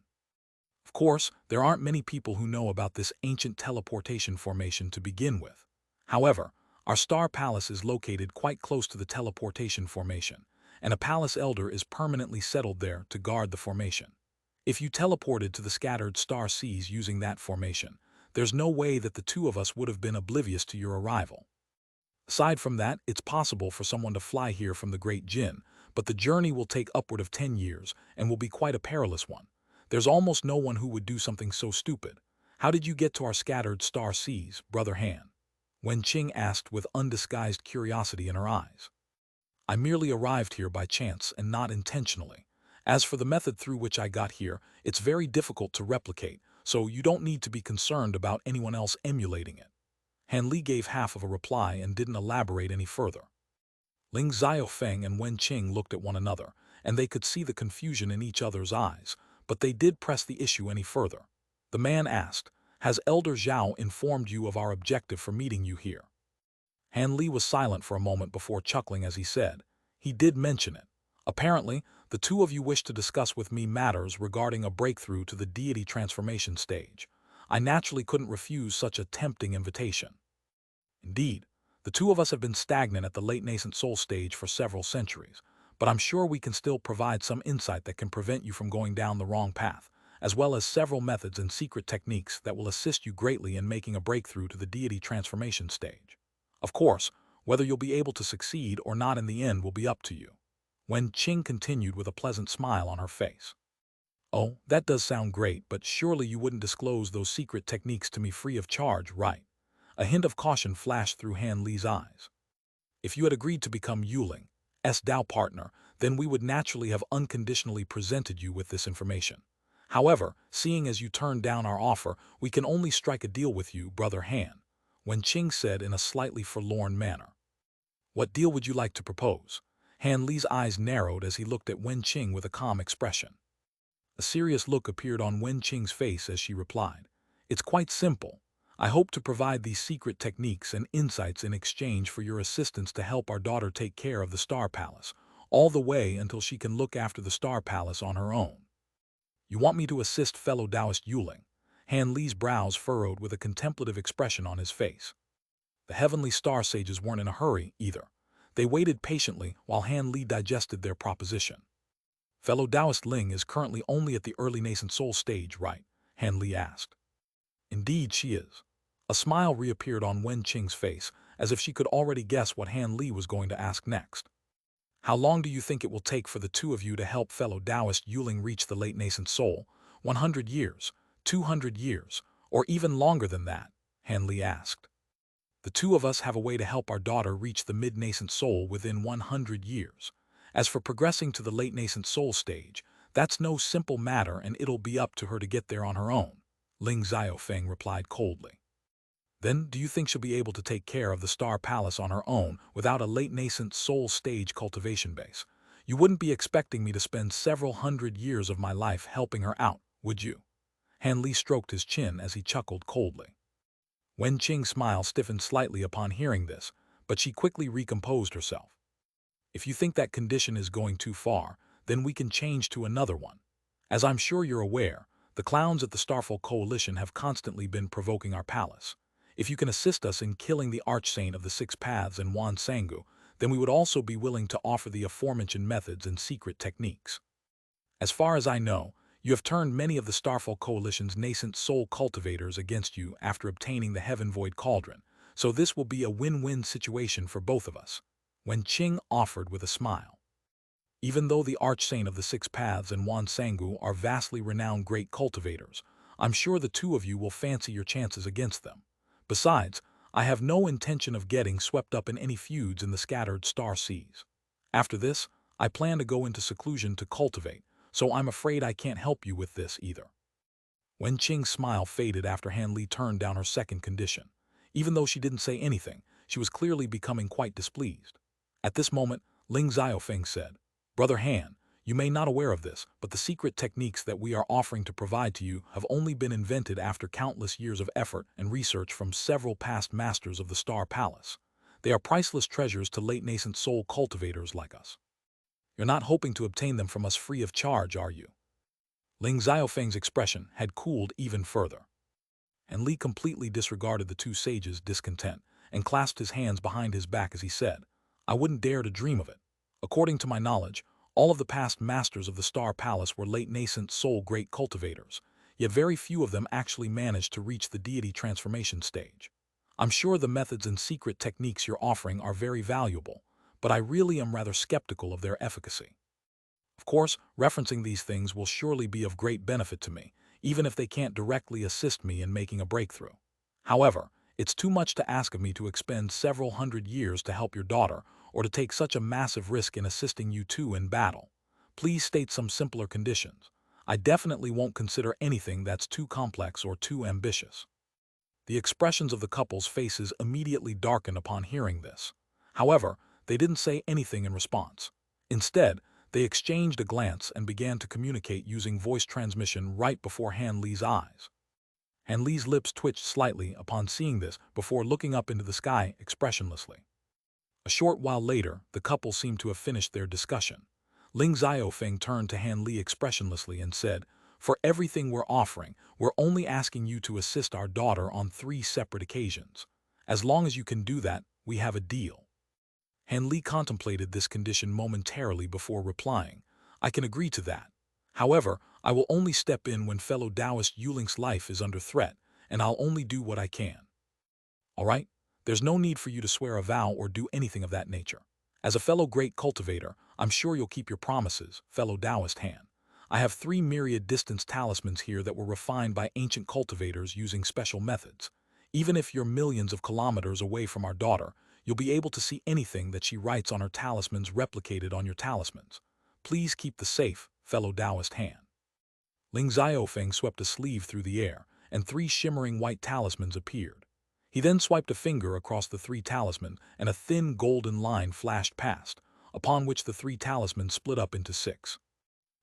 Of course, there aren't many people who know about this ancient teleportation formation to begin with. However, our Star Palace is located quite close to the teleportation formation, and a palace elder is permanently settled there to guard the formation. If you teleported to the scattered star seas using that formation, there's no way that the two of us would have been oblivious to your arrival. Aside from that, it's possible for someone to fly here from the Great Jin, but the journey will take upward of 10 years and will be quite a perilous one. There's almost no one who would do something so stupid. How did you get to our scattered star seas, Brother Han? Wen Qing asked with undisguised curiosity in her eyes. I merely arrived here by chance and not intentionally. As for the method through which I got here, it's very difficult to replicate, so you don't need to be concerned about anyone else emulating it. Han Li gave half of a reply and didn't elaborate any further. Ling Xiaofeng and Wen Qing looked at one another, and they could see the confusion in each other's eyes, but they did press the issue any further. The man asked, "Has Elder Zhao informed you of our objective for meeting you here?" Han Li was silent for a moment before chuckling as he said, "He did mention it. Apparently, the two of you wish to discuss with me matters regarding a breakthrough to the deity transformation stage. I naturally couldn't refuse such a tempting invitation." Indeed, The two of us have been stagnant at the late nascent soul stage for several centuries, but I'm sure we can still provide some insight that can prevent you from going down the wrong path, as well as several methods and secret techniques that will assist you greatly in making a breakthrough to the deity transformation stage. Of course, whether you'll be able to succeed or not in the end will be up to you. Wen Qing continued with a pleasant smile on her face. Oh, that does sound great, but surely you wouldn't disclose those secret techniques to me free of charge, right? A hint of caution flashed through Han Li's eyes. If you had agreed to become Yuling's Dao partner, then we would naturally have unconditionally presented you with this information. However, seeing as you turned down our offer, we can only strike a deal with you, Brother Han, Wen Qing said in a slightly forlorn manner. What deal would you like to propose? Han Li's eyes narrowed as he looked at Wen Qing with a calm expression. A serious look appeared on Wen Qing's face as she replied. It's quite simple. I hope to provide these secret techniques and insights in exchange for your assistance to help our daughter take care of the Star Palace, all the way until she can look after the Star Palace on her own. You want me to assist fellow Taoist Yuling? Han Li's brows furrowed with a contemplative expression on his face. The heavenly star sages weren't in a hurry, either. They waited patiently while Han Li digested their proposition. Fellow Taoist Ling is currently only at the early nascent soul stage, right? Han Li asked. Indeed she is. A smile reappeared on Wen Qing's face, as if she could already guess what Han Li was going to ask next. How long do you think it will take for the two of you to help fellow Taoist Yuling reach the late nascent soul? 100 years, 200 years, or even longer than that? Han Li asked. The two of us have a way to help our daughter reach the mid-nascent soul within 100 years. As for progressing to the late nascent soul stage, that's no simple matter and it'll be up to her to get there on her own, Ling Xiaofeng replied coldly. Then, do you think she'll be able to take care of the Star Palace on her own without a late nascent soul stage cultivation base? You wouldn't be expecting me to spend several hundred years of my life helping her out, would you? Han Li stroked his chin as he chuckled coldly. Wen Qing's smile stiffened slightly upon hearing this, but she quickly recomposed herself. If you think that condition is going too far, then we can change to another one. As I'm sure you're aware, the clowns at the Starfall Coalition have constantly been provoking our palace. If you can assist us in killing the Archsaint of the Six Paths and Wan Sangu, then we would also be willing to offer the aforementioned methods and secret techniques. As far as I know, you have turned many of the Starfall Coalition's nascent soul cultivators against you after obtaining the Heaven Void Cauldron, so this will be a win-win situation for both of us, Wen Qing offered with a smile. Even though the Archsaint of the Six Paths and Wan Sangu are vastly renowned great cultivators, I'm sure the two of you will fancy your chances against them. Besides, I have no intention of getting swept up in any feuds in the scattered star seas. After this, I plan to go into seclusion to cultivate, so I'm afraid I can't help you with this either. Wen Qing's smile faded after Han Li turned down her second condition. Even though she didn't say anything, she was clearly becoming quite displeased. At this moment, Ling Xiaofeng said, Brother Han, you may not aware of this, but the secret techniques that we are offering to provide to you have only been invented after countless years of effort and research from several past masters of the Star Palace. They are priceless treasures to late nascent soul cultivators like us. You're not hoping to obtain them from us free of charge, are you? Ling Xiaofeng's expression had cooled even further. And Li completely disregarded the two sages' discontent and clasped his hands behind his back as he said, I wouldn't dare to dream of it. According to my knowledge, all of the past masters of the Star Palace were late nascent soul great cultivators, yet very few of them actually managed to reach the deity transformation stage. I'm sure the methods and secret techniques you're offering are very valuable, but I really am rather skeptical of their efficacy. Of course, referencing these things will surely be of great benefit to me, even if they can't directly assist me in making a breakthrough. However, it's too much to ask of me to expend several hundred years to help your daughter, or to take such a massive risk in assisting you two in battle. Please state some simpler conditions. I definitely won't consider anything that's too complex or too ambitious. The expressions of the couple's faces immediately darkened upon hearing this. However, they didn't say anything in response. Instead, they exchanged a glance and began to communicate using voice transmission right before Han Li's eyes. Han Li's lips twitched slightly upon seeing this before looking up into the sky expressionlessly. A short while later, the couple seemed to have finished their discussion. Ling Xiaofeng turned to Han Li expressionlessly and said, For everything we're offering, we're only asking you to assist our daughter on 3 separate occasions. As long as you can do that, we have a deal. Han Li contemplated this condition momentarily before replying, I can agree to that. However, I will only step in when fellow Taoist Yuling's life is under threat, and I'll only do what I can. All right? There's no need for you to swear a vow or do anything of that nature. As a fellow great cultivator, I'm sure you'll keep your promises, fellow Taoist Han. I have 3 myriad distance talismans here that were refined by ancient cultivators using special methods. Even if you're millions of kilometers away from our daughter, you'll be able to see anything that she writes on her talismans replicated on your talismans. Please keep the safe, fellow Taoist Han. Ling Xiaofeng swept a sleeve through the air, and 3 shimmering white talismans appeared. He then swiped a finger across the 3 talismans, and a thin golden line flashed past, upon which the 3 talismans split up into 6.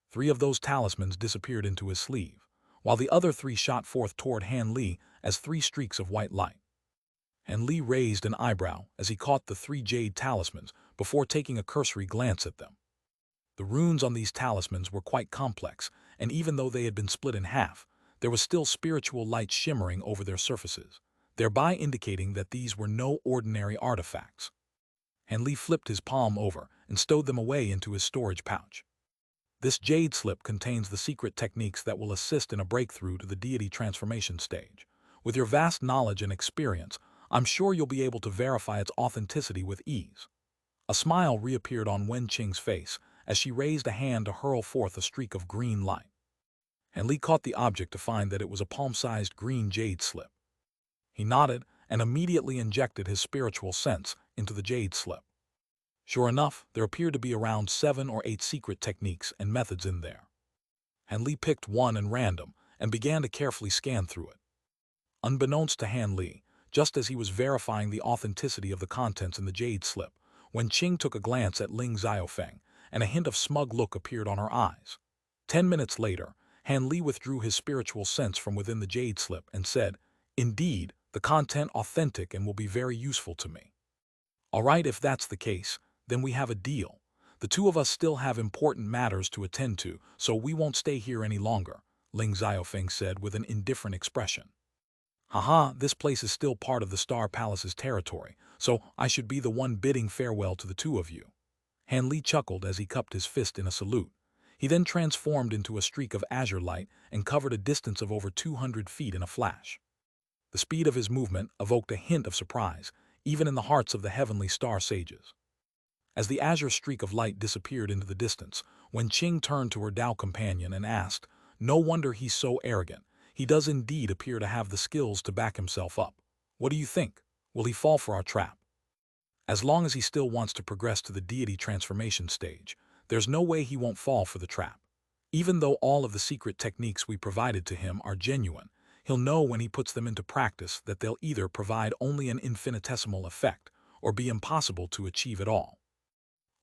3 of those talismans disappeared into his sleeve, while the other 3 shot forth toward Han Li as 3 streaks of white light. Han Li raised an eyebrow as he caught the 3 jade talismans before taking a cursory glance at them. The runes on these talismans were quite complex, and even though they had been split in half, there was still spiritual light shimmering over their surfaces, thereby indicating that these were no ordinary artifacts. Han Li flipped his palm over and stowed them away into his storage pouch. This jade slip contains the secret techniques that will assist in a breakthrough to the deity transformation stage. With your vast knowledge and experience, I'm sure you'll be able to verify its authenticity with ease. A smile reappeared on Wen Qing's face as she raised a hand to hurl forth a streak of green light. Han Li caught the object to find that it was a palm-sized green jade slip. He nodded and immediately injected his spiritual sense into the jade slip. Sure enough, there appeared to be around 7 or 8 secret techniques and methods in there. Han Li picked one at random and began to carefully scan through it. Unbeknownst to Han Li, just as he was verifying the authenticity of the contents in the jade slip, Wen Qing took a glance at Ling Xiaofeng, and a hint of smug look appeared on her eyes. 10 minutes later, Han Li withdrew his spiritual sense from within the jade slip and said, Indeed, the content authentic and will be very useful to me. All right, if that's the case, then we have a deal. The 2 of us still have important matters to attend to, so we won't stay here any longer, Ling Xiaofeng said with an indifferent expression. Haha, this place is still part of the Star Palace's territory, so I should be the one bidding farewell to the 2 of you. Han Li chuckled as he cupped his fist in a salute. He then transformed into a streak of azure light and covered a distance of over 200 feet in a flash. The speed of his movement evoked a hint of surprise, even in the hearts of the heavenly star sages. As the azure streak of light disappeared into the distance, Wen Qing turned to her Dao companion and asked, No wonder he's so arrogant. He does indeed appear to have the skills to back himself up. What do you think? Will he fall for our trap? As long as he still wants to progress to the deity transformation stage, there's no way he won't fall for the trap. Even though all of the secret techniques we provided to him are genuine, he'll know when he puts them into practice that they'll either provide only an infinitesimal effect or be impossible to achieve at all.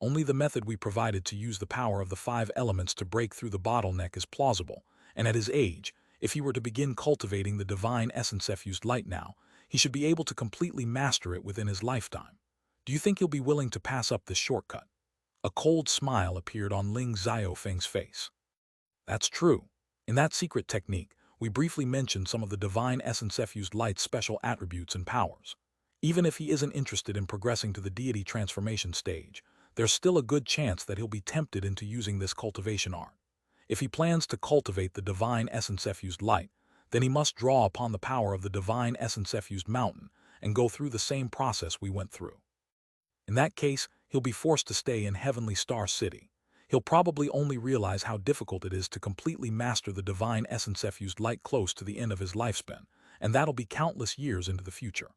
Only the method we provided to use the power of the 5 elements to break through the bottleneck is plausible, and at his age, if he were to begin cultivating the divine essence effused light now, he should be able to completely master it within his lifetime. Do you think he'll be willing to pass up this shortcut? A cold smile appeared on Ling Xiaofeng's face. That's true. In that secret technique, we briefly mentioned some of the divine essence effused light's special attributes and powers. Even if he isn't interested in progressing to the deity transformation stage, there's still a good chance that he'll be tempted into using this cultivation art. If he plans to cultivate the divine essence effused light, then he must draw upon the power of the divine essence effused mountain and go through the same process we went through. In that case, he'll be forced to stay in Heavenly Star City. He'll probably only realize how difficult it is to completely master the divine essence effused light close to the end of his lifespan, and that'll be countless years into the future.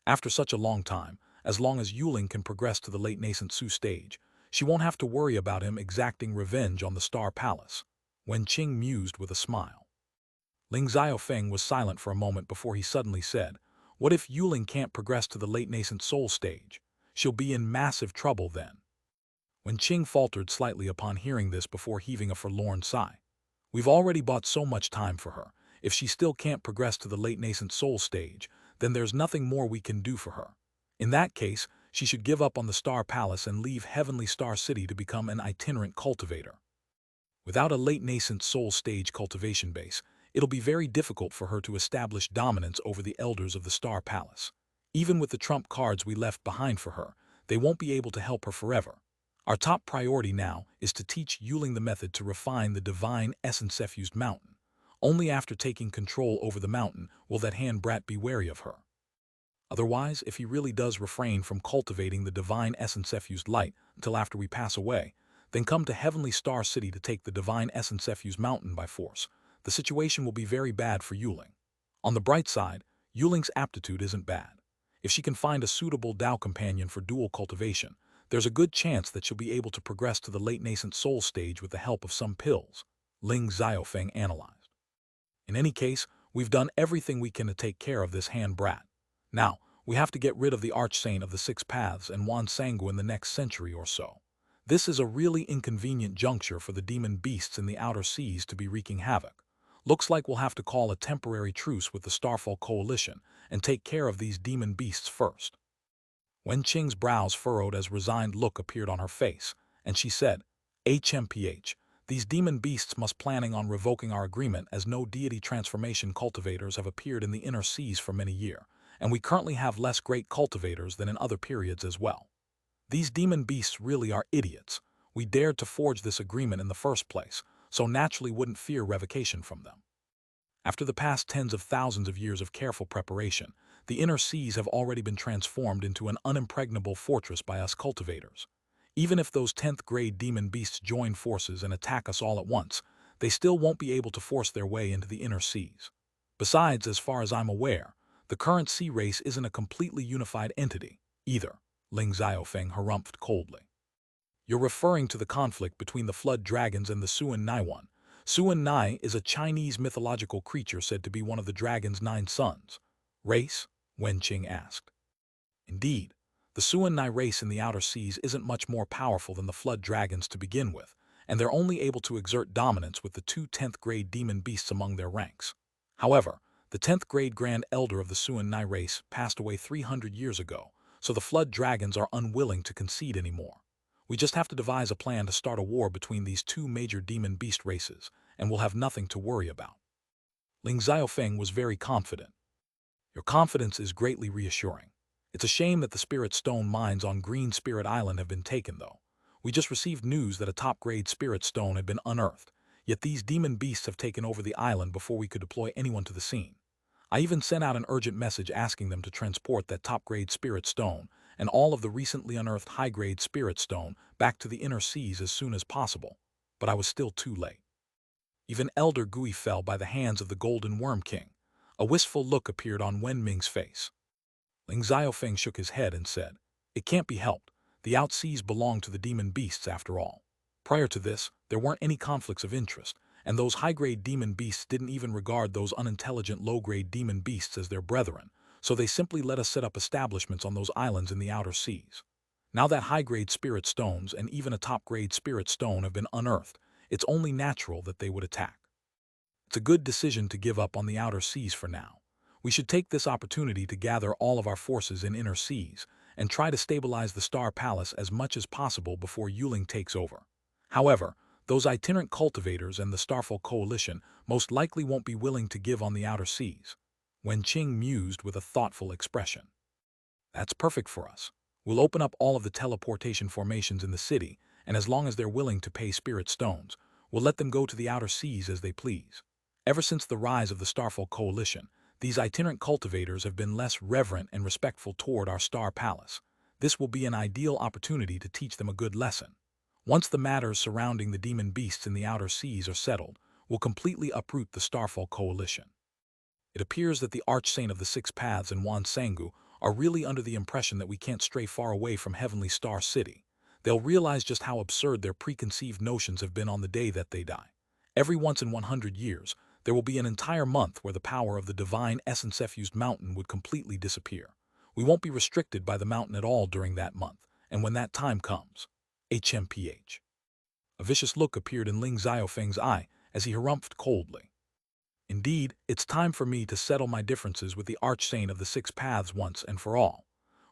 After such a long time, as long as Yuling can progress to the late nascent Su stage, she won't have to worry about him exacting revenge on the Star Palace. Wen Qing mused with a smile. Ling Xiaofeng was silent for a moment before he suddenly said, What if Yuling can't progress to the late nascent soul stage? She'll be in massive trouble then. Wen Qing faltered slightly upon hearing this before heaving a forlorn sigh. We've already bought so much time for her. If she still can't progress to the late nascent soul stage, then there's nothing more we can do for her. In that case, she should give up on the Star Palace and leave Heavenly Star City to become an itinerant cultivator. Without a late nascent soul stage cultivation base, it'll be very difficult for her to establish dominance over the elders of the Star Palace. Even with the trump cards we left behind for her, they won't be able to help her forever. Our top priority now is to teach Yuling the method to refine the divine essence-effused mountain. Only after taking control over the mountain will that hand brat be wary of her. Otherwise, if he really does refrain from cultivating the divine essence-effused light until after we pass away, then come to Heavenly Star City to take the divine essence-effused mountain by force, the situation will be very bad for Yuling. On the bright side, Yuling's aptitude isn't bad. If she can find a suitable Tao companion for dual cultivation, there's a good chance that she'll be able to progress to the late nascent soul stage with the help of some pills, Ling Xiaofeng analyzed. In any case, we've done everything we can to take care of this hand brat. Now, we have to get rid of the archsaint of the Six Paths and Wan Sangu in the next century or so. This is a really inconvenient juncture for the demon beasts in the outer seas to be wreaking havoc. Looks like we'll have to call a temporary truce with the Starfall Coalition and take care of these demon beasts first. Wen Qing's brows furrowed as resigned look appeared on her face, and she said, HMPH, these demon beasts must planning on revoking our agreement as no deity transformation cultivators have appeared in the inner seas for many years, and we currently have less great cultivators than in other periods as well. These demon beasts really are idiots. We dared to forge this agreement in the first place, so naturally wouldn't fear revocation from them. After the past tens of thousands of years of careful preparation, the inner seas have already been transformed into an unimpregnable fortress by us cultivators. Even if those 10th grade demon beasts join forces and attack us all at once, they still won't be able to force their way into the inner seas. Besides, as far as I'm aware, the current sea race isn't a completely unified entity, either, Ling Xiaofeng harumphed coldly. You're referring to the conflict between the flood dragons and the Suan Nai one. Suan Nai is a Chinese mythological creature said to be one of the dragon's 9 sons. Race? Wen Qing asked. Indeed, the Suan Nai race in the outer seas isn't much more powerful than the flood dragons to begin with, and they're only able to exert dominance with the 2 10th grade demon beasts among their ranks. However, the 10th grade Grand Elder of the Suan Nai race passed away 300 years ago, so the flood dragons are unwilling to concede anymore. We just have to devise a plan to start a war between these 2 major demon beast races, and we'll have nothing to worry about. Ling Xiaofeng was very confident. Your confidence is greatly reassuring. It's a shame that the Spirit Stone mines on Green Spirit Island have been taken, though. We just received news that a top-grade Spirit Stone had been unearthed, yet these demon beasts have taken over the island before we could deploy anyone to the scene. I even sent out an urgent message asking them to transport that top-grade Spirit Stone and all of the recently unearthed high-grade Spirit Stone back to the inner seas as soon as possible, but I was still too late. Even Elder Gui fell by the hands of the Golden Worm King. A wistful look appeared on Wen Ming's face. Ling Xiaofeng shook his head and said, It can't be helped. The outseas belong to the demon beasts after all. Prior to this, there weren't any conflicts of interest, and those high-grade demon beasts didn't even regard those unintelligent low-grade demon beasts as their brethren, so they simply let us set up establishments on those islands in the outer seas. Now that high-grade spirit stones and even a top-grade spirit stone have been unearthed, it's only natural that they would attack. It's a good decision to give up on the outer seas for now. We should take this opportunity to gather all of our forces in inner seas and try to stabilize the Star Palace as much as possible before Yuling takes over. However, those itinerant cultivators and the Starfall Coalition most likely won't be willing to give on the outer seas. Wen Qing mused with a thoughtful expression. That's perfect for us. We'll open up all of the teleportation formations in the city, and as long as they're willing to pay spirit stones, we'll let them go to the outer seas as they please. Ever since the rise of the Starfall Coalition, these itinerant cultivators have been less reverent and respectful toward our Star Palace. This will be an ideal opportunity to teach them a good lesson. Once the matters surrounding the demon beasts in the outer seas are settled, we'll completely uproot the Starfall Coalition. It appears that the Archsaint of the Six Paths and Wan Sangu are really under the impression that we can't stray far away from Heavenly Star City. They'll realize just how absurd their preconceived notions have been on the day that they die. Every once in 100 years, there will be an entire month where the power of the divine essence-effused mountain would completely disappear. We won't be restricted by the mountain at all during that month, and when that time comes, HMPH. A vicious look appeared in Ling Xiaofeng's eye as he harumphed coldly. Indeed, it's time for me to settle my differences with the Archsaint of the Six Paths once and for all.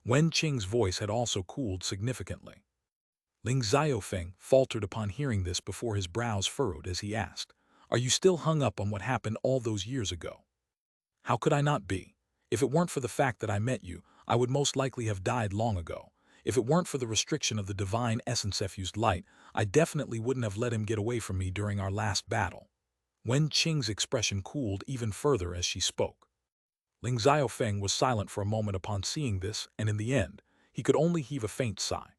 Wen Qing's voice had also cooled significantly. Ling Xiaofeng faltered upon hearing this before his brows furrowed as he asked, Are you still hung up on what happened all those years ago? How could I not be? If it weren't for the fact that I met you, I would most likely have died long ago. If it weren't for the restriction of the divine essence effused light, I definitely wouldn't have let him get away from me during our last battle. Wen Qing's expression cooled even further as she spoke. Ling Xiaofeng was silent for a moment upon seeing this, and in the end, he could only heave a faint sigh.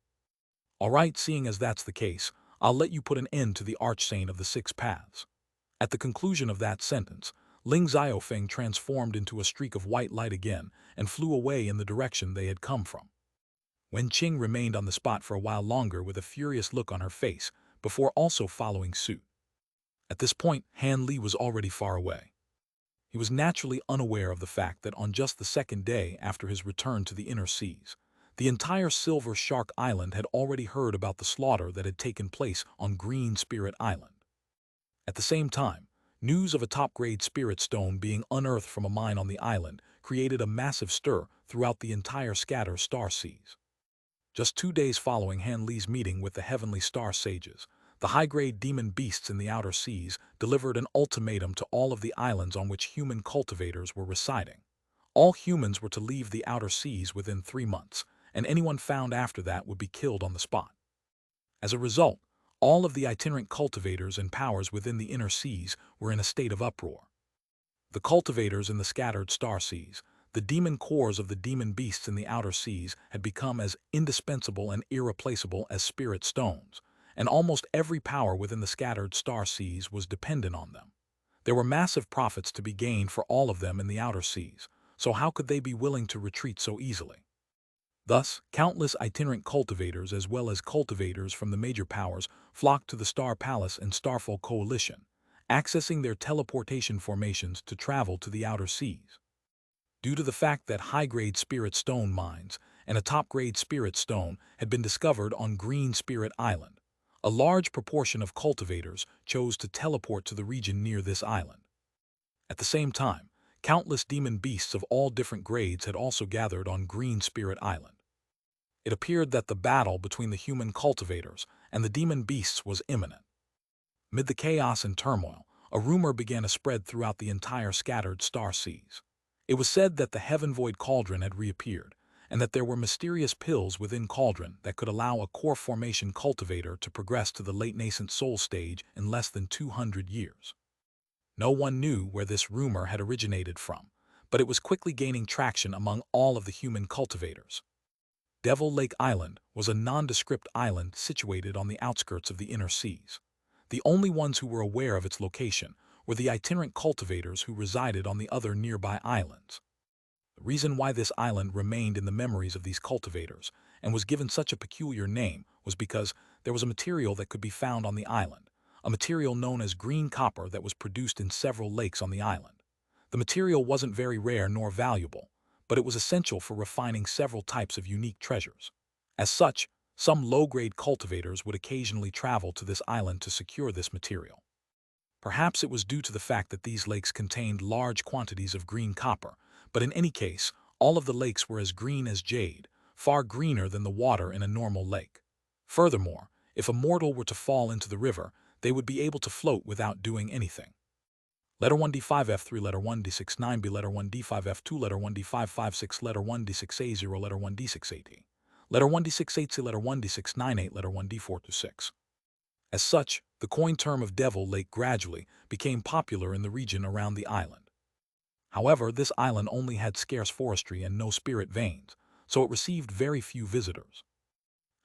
All right, seeing as that's the case, I'll let you put an end to the archsaint of the six paths. At the conclusion of that sentence, Ling Xiaofeng transformed into a streak of white light again and flew away in the direction they had come from. Wen Qing remained on the spot for a while longer with a furious look on her face, before also following suit. At this point, Han Li was already far away. He was naturally unaware of the fact that on just the second day after his return to the inner seas, the entire Silver Shark Island had already heard about the slaughter that had taken place on Green Spirit Island. At the same time, news of a top-grade spirit stone being unearthed from a mine on the island created a massive stir throughout the entire Scatter Star Seas. Just 2 days following Han Li's meeting with the Heavenly Star Sages, the high-grade demon beasts in the outer seas delivered an ultimatum to all of the islands on which human cultivators were residing. All humans were to leave the outer seas within 3 months, and anyone found after that would be killed on the spot. As a result, all of the itinerant cultivators and powers within the inner seas were in a state of uproar. The cultivators in the scattered star seas, the demon cores of the demon beasts in the outer seas, had become as indispensable and irreplaceable as spirit stones, and almost every power within the scattered star seas was dependent on them. There were massive profits to be gained for all of them in the outer seas, so how could they be willing to retreat so easily? Thus, countless itinerant cultivators as well as cultivators from the major powers flocked to the Star Palace and Starfall Coalition, accessing their teleportation formations to travel to the outer seas. Due to the fact that high-grade spirit stone mines and a top-grade spirit stone had been discovered on Green Spirit Island, a large proportion of cultivators chose to teleport to the region near this island. At the same time, countless demon beasts of all different grades had also gathered on Green Spirit Island. It appeared that the battle between the human cultivators and the demon beasts was imminent. Amid the chaos and turmoil, a rumor began to spread throughout the entire scattered star seas. It was said that the Heaven Void Cauldron had reappeared, and that there were mysterious pills within Cauldron that could allow a core formation cultivator to progress to the late nascent soul stage in less than 200 years. No one knew where this rumor had originated from, but it was quickly gaining traction among all of the human cultivators. Devil Lake Island was a nondescript island situated on the outskirts of the inner seas. The only ones who were aware of its location were the itinerant cultivators who resided on the other nearby islands. The reason why this island remained in the memories of these cultivators and was given such a peculiar name was because there was a material that could be found on the island, a material known as green copper that was produced in several lakes on the island. The material wasn't very rare nor valuable, but it was essential for refining several types of unique treasures. As such, some low-grade cultivators would occasionally travel to this island to secure this material. Perhaps it was due to the fact that these lakes contained large quantities of green copper, but in any case, all of the lakes were as green as jade, far greener than the water in a normal lake. Furthermore, if a mortal were to fall into the river, they would be able to float without doing anything. Letter 1D5F3, letter 1D69B, letter 1D5F2, letter 1D556, letter 1D6A0, letter 1D68E, letter 1D68C, letter 1D698, letter 1D426. As such, the coin term of Devil Lake gradually became popular in the region around the island. However, this island only had scarce forestry and no spirit veins, so it received very few visitors.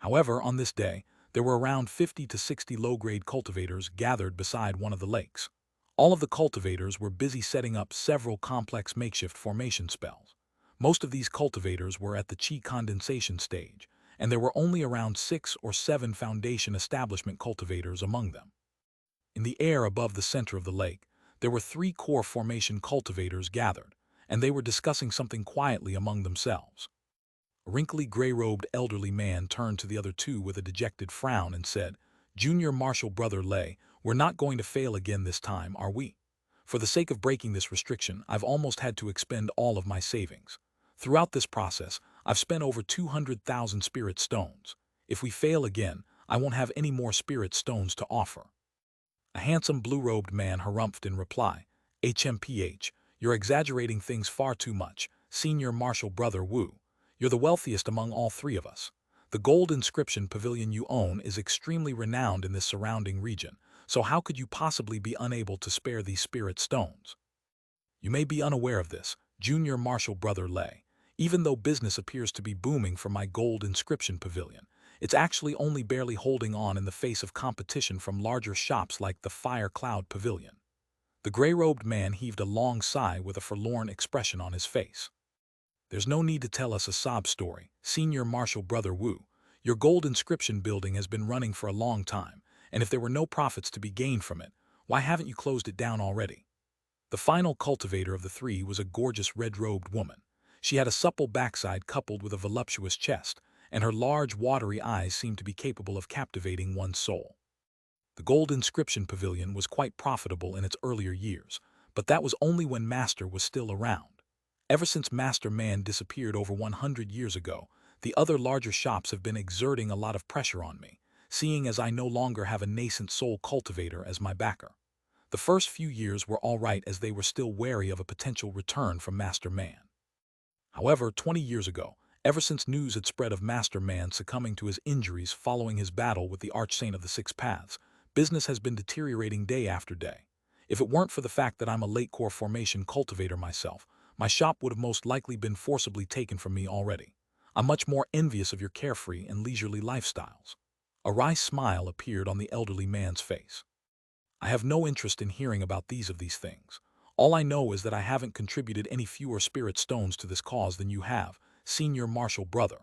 However, on this day, there were around 50 to 60 low-grade cultivators gathered beside one of the lakes. All of the cultivators were busy setting up several complex makeshift formation spells. Most of these cultivators were at the chi condensation stage, and there were only around 6 or 7 foundation establishment cultivators among them. In the air above the center of the lake, there were 3 core formation cultivators gathered, and they were discussing something quietly among themselves. A wrinkly gray-robed elderly man turned to the other 2 with a dejected frown and said, "Junior Marshal Brother Lei, we're not going to fail again this time, are we? For the sake of breaking this restriction, I've almost had to expend all of my savings. Throughout this process, I've spent over 200,000 spirit stones. If we fail again, I won't have any more spirit stones to offer." A handsome blue-robed man harumphed in reply, "HMPH, you're exaggerating things far too much, Senior Marshal Brother Wu. You're the wealthiest among all three of us. The gold inscription pavilion you own is extremely renowned in this surrounding region, so how could you possibly be unable to spare these spirit stones? You may be unaware of this, Junior Marshal Brother Lay. Even though business appears to be booming for my gold inscription pavilion, it's actually only barely holding on in the face of competition from larger shops like the Fire Cloud Pavilion. The gray-robed man heaved a long sigh with a forlorn expression on his face. There's no need to tell us a sob story, Senior Marshal Brother Wu. Your gold inscription building has been running for a long time, and if there were no profits to be gained from it, why haven't you closed it down already? The final cultivator of the three was a gorgeous red-robed woman. She had a supple backside coupled with a voluptuous chest, and her large, watery eyes seemed to be capable of captivating one's soul. The gold inscription pavilion was quite profitable in its earlier years, but that was only when Master was still around. Ever since Master Man disappeared over 100 years ago, the other larger shops have been exerting a lot of pressure on me, seeing as I no longer have a nascent soul cultivator as my backer. The first few years were all right as they were still wary of a potential return from Master Man. However, 20 years ago, ever since news had spread of Master Man succumbing to his injuries following his battle with the Archsaint of the Six Paths, business has been deteriorating day after day. If it weren't for the fact that I'm a late core formation cultivator myself, my shop would have most likely been forcibly taken from me already. I'm much more envious of your carefree and leisurely lifestyles. A wry smile appeared on the elderly man's face. I have no interest in hearing about these things. All I know is that I haven't contributed any fewer spirit stones to this cause than you have, Senior Marshal Brother.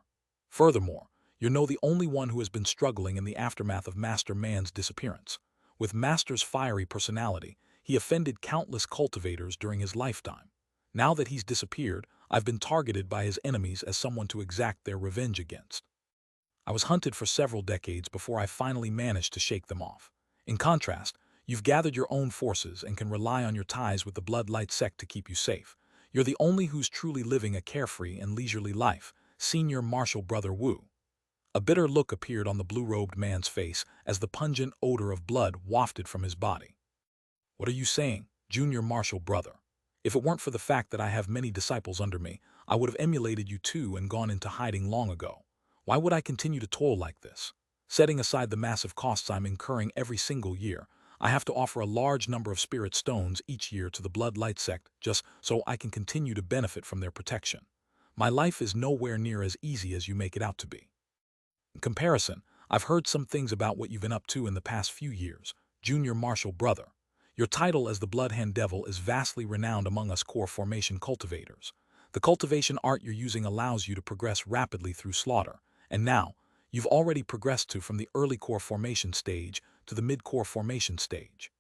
Furthermore, you're the only one who has been struggling in the aftermath of Master Man's disappearance. With Master's fiery personality, he offended countless cultivators during his lifetime. Now that he's disappeared, I've been targeted by his enemies as someone to exact their revenge against. I was hunted for several decades before I finally managed to shake them off. In contrast, you've gathered your own forces and can rely on your ties with the Bloodlight Sect to keep you safe. You're the only who's truly living a carefree and leisurely life, Senior Marshal Brother Wu. A bitter look appeared on the blue-robed man's face as the pungent odor of blood wafted from his body. What are you saying, Junior Marshal Brother? If it weren't for the fact that I have many disciples under me, I would have emulated you too and gone into hiding long ago. Why would I continue to toil like this? Setting aside the massive costs I'm incurring every single year, I have to offer a large number of spirit stones each year to the Bloodlight Sect just so I can continue to benefit from their protection. My life is nowhere near as easy as you make it out to be. In comparison, I've heard some things about what you've been up to in the past few years, Junior Marshal Brother. Your title as the Bloodhand Devil is vastly renowned among us core formation cultivators. The cultivation art you're using allows you to progress rapidly through slaughter, and now, you've already progressed from the early core formation stage to the mid-core formation stage.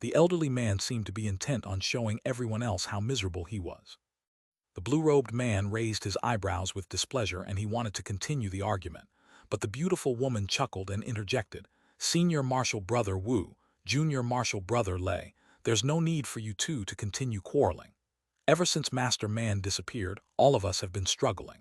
The elderly man seemed to be intent on showing everyone else how miserable he was. The blue-robed man raised his eyebrows with displeasure and he wanted to continue the argument, but the beautiful woman chuckled and interjected, Senior Marshal Brother Wu, Junior Marshal Brother Lei, there's no need for you two to continue quarreling. Ever since Master Man disappeared, all of us have been struggling.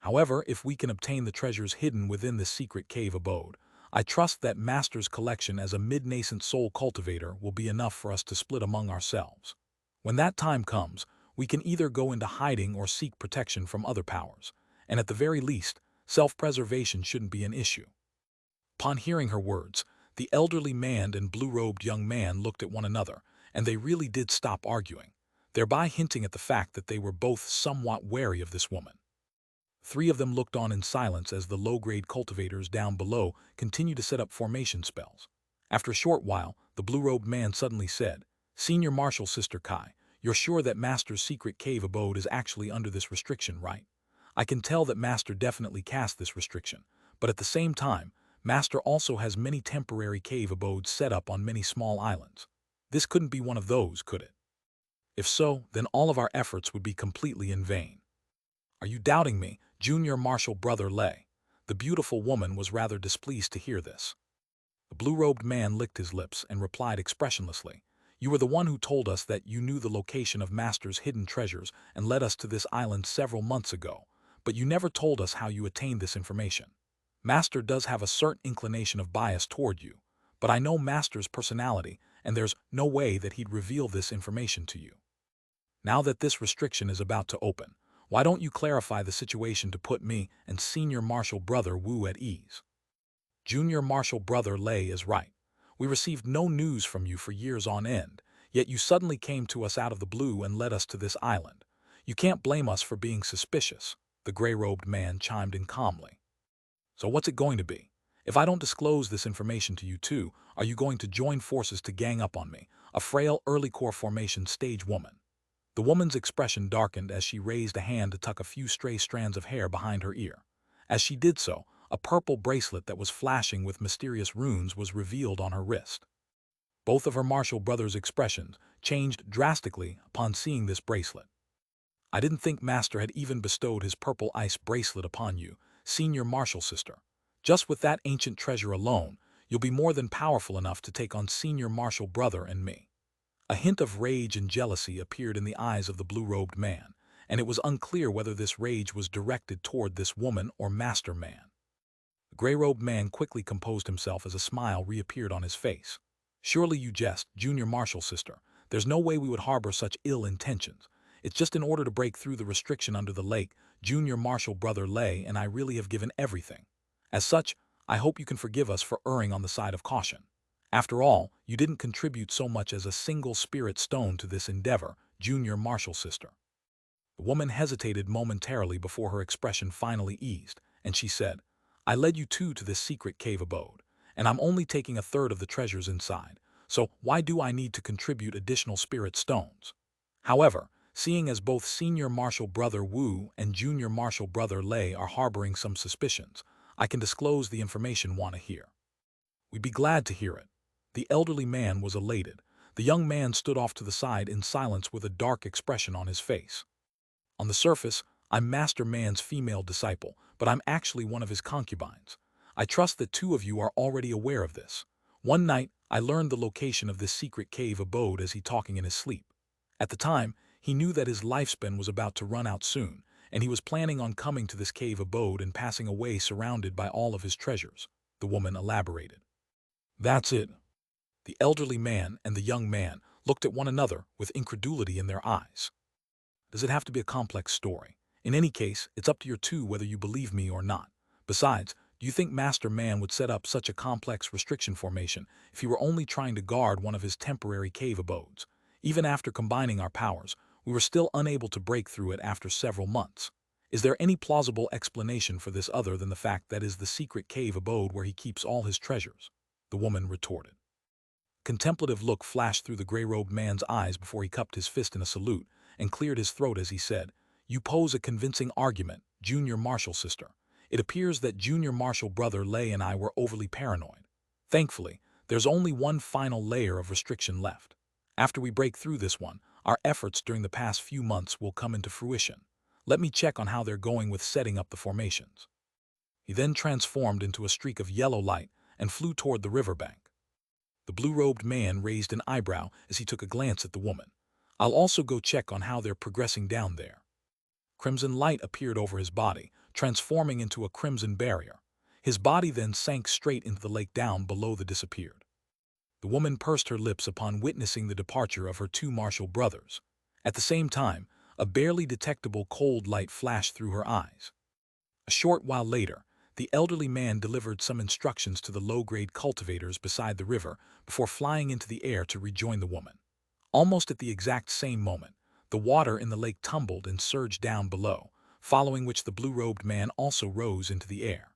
However, if we can obtain the treasures hidden within this secret cave abode, I trust that Master's collection as a mid-nascent soul cultivator will be enough for us to split among ourselves. When that time comes, we can either go into hiding or seek protection from other powers, and at the very least, self-preservation shouldn't be an issue. Upon hearing her words, the elderly man and blue-robed young man looked at one another, and they really did stop arguing, thereby hinting at the fact that they were both somewhat wary of this woman. Three of them looked on in silence as the low-grade cultivators down below continued to set up formation spells. After a short while, the blue-robed man suddenly said, Senior Marshal Sister Kai, you're sure that Master's secret cave abode is actually under this restriction, right? I can tell that Master definitely cast this restriction, but at the same time, Master also has many temporary cave abodes set up on many small islands. This couldn't be one of those, could it? If so, then all of our efforts would be completely in vain. Are you doubting me, Junior Marshal Brother Lei? The beautiful woman was rather displeased to hear this. The blue-robed man licked his lips and replied expressionlessly, You were the one who told us that you knew the location of Master's hidden treasures and led us to this island several months ago, but you never told us how you attained this information. Master does have a certain inclination of bias toward you, but I know Master's personality, and there's no way that he'd reveal this information to you. Now that this restriction is about to open, Why don't you clarify the situation to put me and Senior Marshal Brother Wu at ease? Junior Marshal Brother Lei is right. We received no news from you for years on end, yet you suddenly came to us out of the blue and led us to this island. You can't blame us for being suspicious, the gray-robed man chimed in calmly. So what's it going to be? If I don't disclose this information to you too, are you going to join forces to gang up on me, a frail early core formation stage woman? The woman's expression darkened as she raised a hand to tuck a few stray strands of hair behind her ear. As she did so, a purple bracelet that was flashing with mysterious runes was revealed on her wrist. Both of her martial brothers' expressions changed drastically upon seeing this bracelet. I didn't think Master had even bestowed his purple ice bracelet upon you, Senior Marshal Sister. Just with that ancient treasure alone, you'll be more than powerful enough to take on Senior Marshal Brother and me. A hint of rage and jealousy appeared in the eyes of the blue-robed man, and it was unclear whether this rage was directed toward this woman or Master Man. The gray-robed man quickly composed himself as a smile reappeared on his face. Surely you jest, Junior Marshal Sister. There's no way we would harbor such ill intentions. It's just in order to break through the restriction under the lake, Junior Marshal Brother Lei and I really have given everything. As such, I hope you can forgive us for erring on the side of caution. After all, you didn't contribute so much as a single spirit stone to this endeavor, Junior Marshal Sister. The woman hesitated momentarily before her expression finally eased, and she said, I led you two to this secret cave abode, and I'm only taking a third of the treasures inside, so why do I need to contribute additional spirit stones? However, seeing as both Senior Marshal Brother Wu and Junior Marshal Brother Lei are harboring some suspicions, I can disclose the information want to hear. We'd be glad to hear it. The elderly man was elated. The young man stood off to the side in silence with a dark expression on his face. On the surface, I'm Master Man's female disciple, but I'm actually one of his concubines. I trust that two of you are already aware of this. One night, I learned the location of this secret cave abode as he talking in his sleep. At the time, he knew that his lifespan was about to run out soon, and he was planning on coming to this cave abode and passing away surrounded by all of his treasures, the woman elaborated. That's it. The elderly man and the young man looked at one another with incredulity in their eyes. Does it have to be a complex story? In any case, it's up to your two whether you believe me or not. Besides, do you think Master Man would set up such a complex restriction formation if he were only trying to guard one of his temporary cave abodes? Even after combining our powers, we were still unable to break through it after several months. Is there any plausible explanation for this other than the fact that it is the secret cave abode where he keeps all his treasures? The woman retorted. Contemplative look flashed through the gray-robed man's eyes before he cupped his fist in a salute and cleared his throat as he said, You pose a convincing argument, Junior Marshal Sister. It appears that Junior Marshal Brother Lei and I were overly paranoid. Thankfully, there's only one final layer of restriction left. After we break through this one, our efforts during the past few months will come into fruition. Let me check on how they're going with setting up the formations. He then transformed into a streak of yellow light and flew toward the riverbank. The blue-robed man raised an eyebrow as he took a glance at the woman. I'll also go check on how they're progressing down there. Crimson light appeared over his body, transforming into a crimson barrier. His body then sank straight into the lake down below the disappeared. The woman pursed her lips upon witnessing the departure of her two martial brothers. At the same time, a barely detectable cold light flashed through her eyes. A short while later, the elderly man delivered some instructions to the low-grade cultivators beside the river before flying into the air to rejoin the woman. Almost at the exact same moment, the water in the lake tumbled and surged down below, following which the blue-robed man also rose into the air.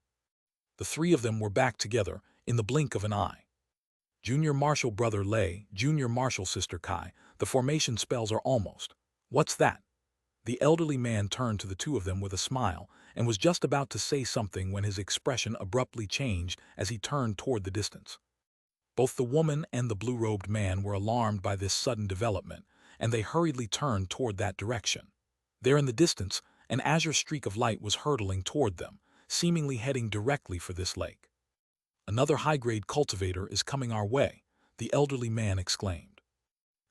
The three of them were back together in the blink of an eye. Junior Marshal Brother Lei, Junior Marshal Sister Kai, the formation spells are almost. What's that? The elderly man turned to the two of them with a smile and was just about to say something when his expression abruptly changed as he turned toward the distance. Both the woman and the blue-robed man were alarmed by this sudden development, and they hurriedly turned toward that direction. There in the distance, an azure streak of light was hurtling toward them, seemingly heading directly for this lake. Another high-grade cultivator is coming our way, the elderly man exclaimed.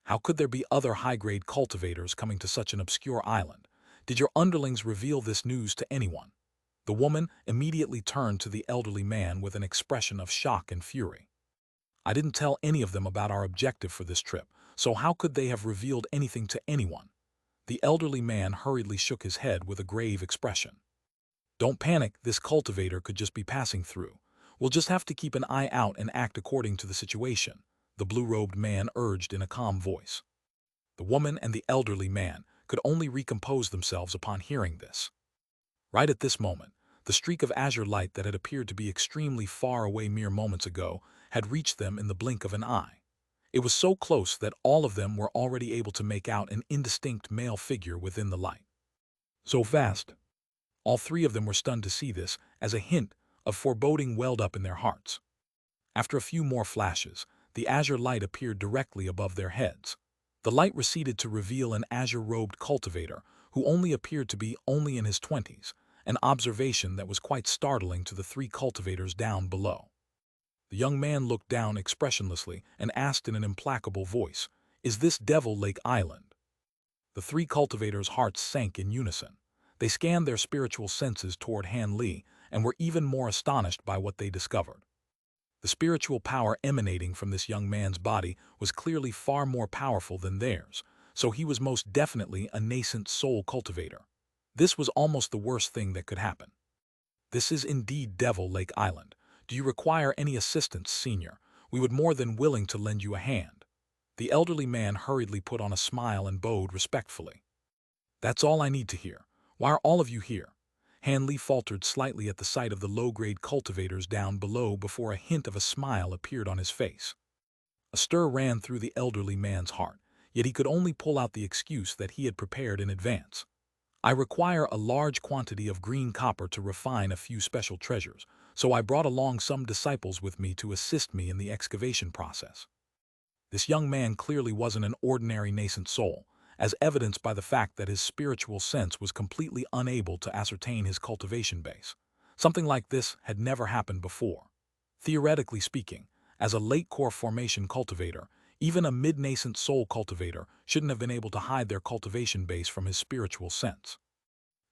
How could there be other high-grade cultivators coming to such an obscure island? Did your underlings reveal this news to anyone? The woman immediately turned to the elderly man with an expression of shock and fury. I didn't tell any of them about our objective for this trip, so how could they have revealed anything to anyone? The elderly man hurriedly shook his head with a grave expression. "Don't panic, this cultivator could just be passing through. We'll just have to keep an eye out and act according to the situation," the blue-robed man urged in a calm voice. The woman and the elderly man could only recompose themselves upon hearing this. Right at this moment, the streak of azure light that had appeared to be extremely far away mere moments ago had reached them in the blink of an eye. It was so close that all of them were already able to make out an indistinct male figure within the light. So fast. All three of them were stunned to see this, as a hint of foreboding welled up in their hearts. After a few more flashes, the azure light appeared directly above their heads. The light receded to reveal an azure-robed cultivator who only appeared to be only in his 20s, an observation that was quite startling to the three cultivators down below. The young man looked down expressionlessly and asked in an implacable voice, "Is this Devil Lake Island?" The three cultivators' hearts sank in unison. They scanned their spiritual senses toward Han Li and were even more astonished by what they discovered. The spiritual power emanating from this young man's body was clearly far more powerful than theirs, so he was most definitely a nascent soul cultivator. This was almost the worst thing that could happen. "This is indeed Devil Lake Island. Do you require any assistance, Senior? We would more than willing to lend you a hand." The elderly man hurriedly put on a smile and bowed respectfully. "That's all I need to hear. Why are all of you here?" Han Li faltered slightly at the sight of the low-grade cultivators down below before a hint of a smile appeared on his face. A stir ran through the elderly man's heart, yet he could only pull out the excuse that he had prepared in advance. "I require a large quantity of green copper to refine a few special treasures, so I brought along some disciples with me to assist me in the excavation process." This young man clearly wasn't an ordinary nascent soul, as evidenced by the fact that his spiritual sense was completely unable to ascertain his cultivation base. Something like this had never happened before. Theoretically speaking, as a late-core formation cultivator, even a mid-nascent soul cultivator shouldn't have been able to hide their cultivation base from his spiritual sense.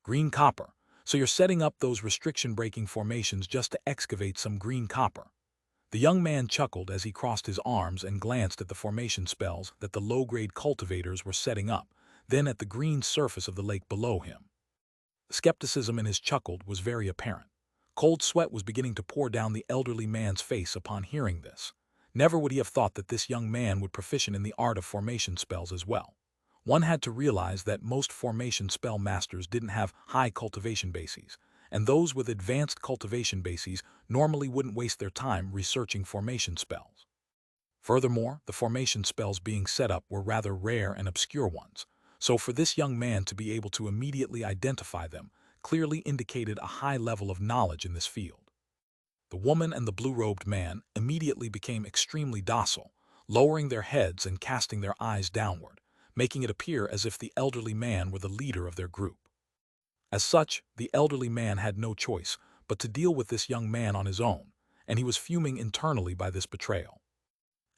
Green copper. So you're setting up those restriction-breaking formations just to excavate some green copper. The young man chuckled as he crossed his arms and glanced at the formation spells that the low-grade cultivators were setting up, then at the green surface of the lake below him. The skepticism in his chuckle was very apparent. Cold sweat was beginning to pour down the elderly man's face upon hearing this. Never would he have thought that this young man would proficient in the art of formation spells as well. One had to realize that most formation spell masters didn't have high cultivation bases, and those with advanced cultivation bases normally wouldn't waste their time researching formation spells. Furthermore, the formation spells being set up were rather rare and obscure ones, so for this young man to be able to immediately identify them clearly indicated a high level of knowledge in this field. The woman and the blue-robed man immediately became extremely docile, lowering their heads and casting their eyes downward, making it appear as if the elderly man were the leader of their group. As such, the elderly man had no choice but to deal with this young man on his own, and he was fuming internally by this betrayal.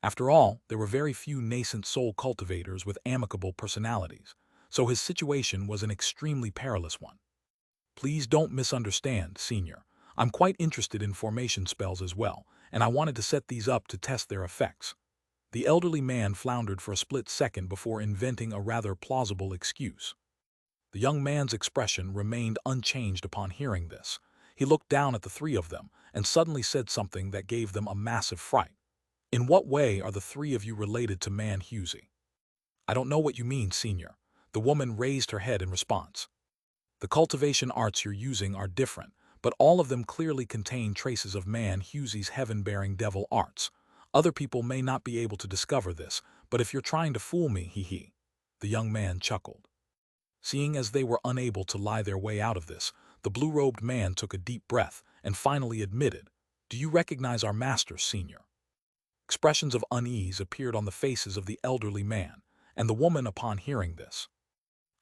After all, there were very few nascent soul cultivators with amicable personalities, so his situation was an extremely perilous one. "Please don't misunderstand, Senior. I'm quite interested in formation spells as well, and I wanted to set these up to test their effects." The elderly man floundered for a split second before inventing a rather plausible excuse. The young man's expression remained unchanged upon hearing this. He looked down at the three of them and suddenly said something that gave them a massive fright. "In what way are the three of you related to Man Husey?" "I don't know what you mean, Senior." The woman raised her head in response. "The cultivation arts you're using are different, but all of them clearly contain traces of Man Husey's heaven-bearing devil arts. Other people may not be able to discover this, but if you're trying to fool me, hee." The young man chuckled. Seeing as they were unable to lie their way out of this, the blue-robed man took a deep breath and finally admitted, "Do you recognize our master, Senior?" Expressions of unease appeared on the faces of the elderly man and the woman upon hearing this.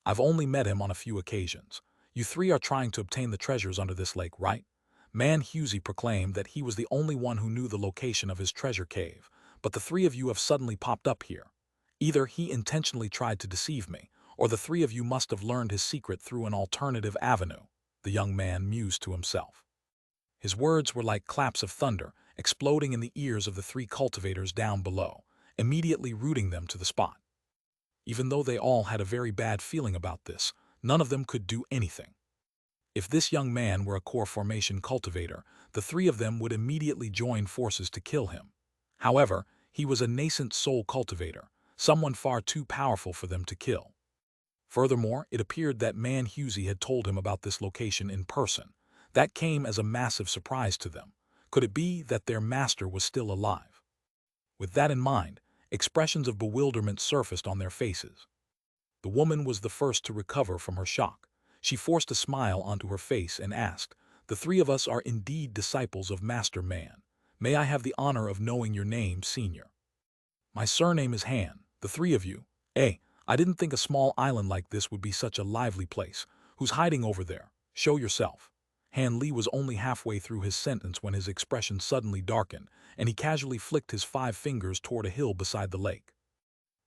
"I've only met him on a few occasions. You three are trying to obtain the treasures under this lake, right?" Man Husey proclaimed that he was the only one who knew the location of his treasure cave, but the three of you have suddenly popped up here. Either he intentionally tried to deceive me, or the three of you must have learned his secret through an alternative avenue, the young man mused to himself. His words were like claps of thunder, exploding in the ears of the three cultivators down below, immediately rooting them to the spot. Even though they all had a very bad feeling about this, none of them could do anything. If this young man were a core formation cultivator, the three of them would immediately join forces to kill him. However, he was a nascent soul cultivator, someone far too powerful for them to kill. Furthermore, it appeared that Man Husey had told him about this location in person. That came as a massive surprise to them. Could it be that their master was still alive? With that in mind, expressions of bewilderment surfaced on their faces. The woman was the first to recover from her shock. She forced a smile onto her face and asked, "The three of us are indeed disciples of Master Man. May I have the honor of knowing your name, Senior?" "My surname is Han. The three of you. I didn't think a small island like this would be such a lively place. Who's hiding over there? Show yourself." Han Li was only halfway through his sentence when his expression suddenly darkened, and he casually flicked his 5 fingers toward a hill beside the lake.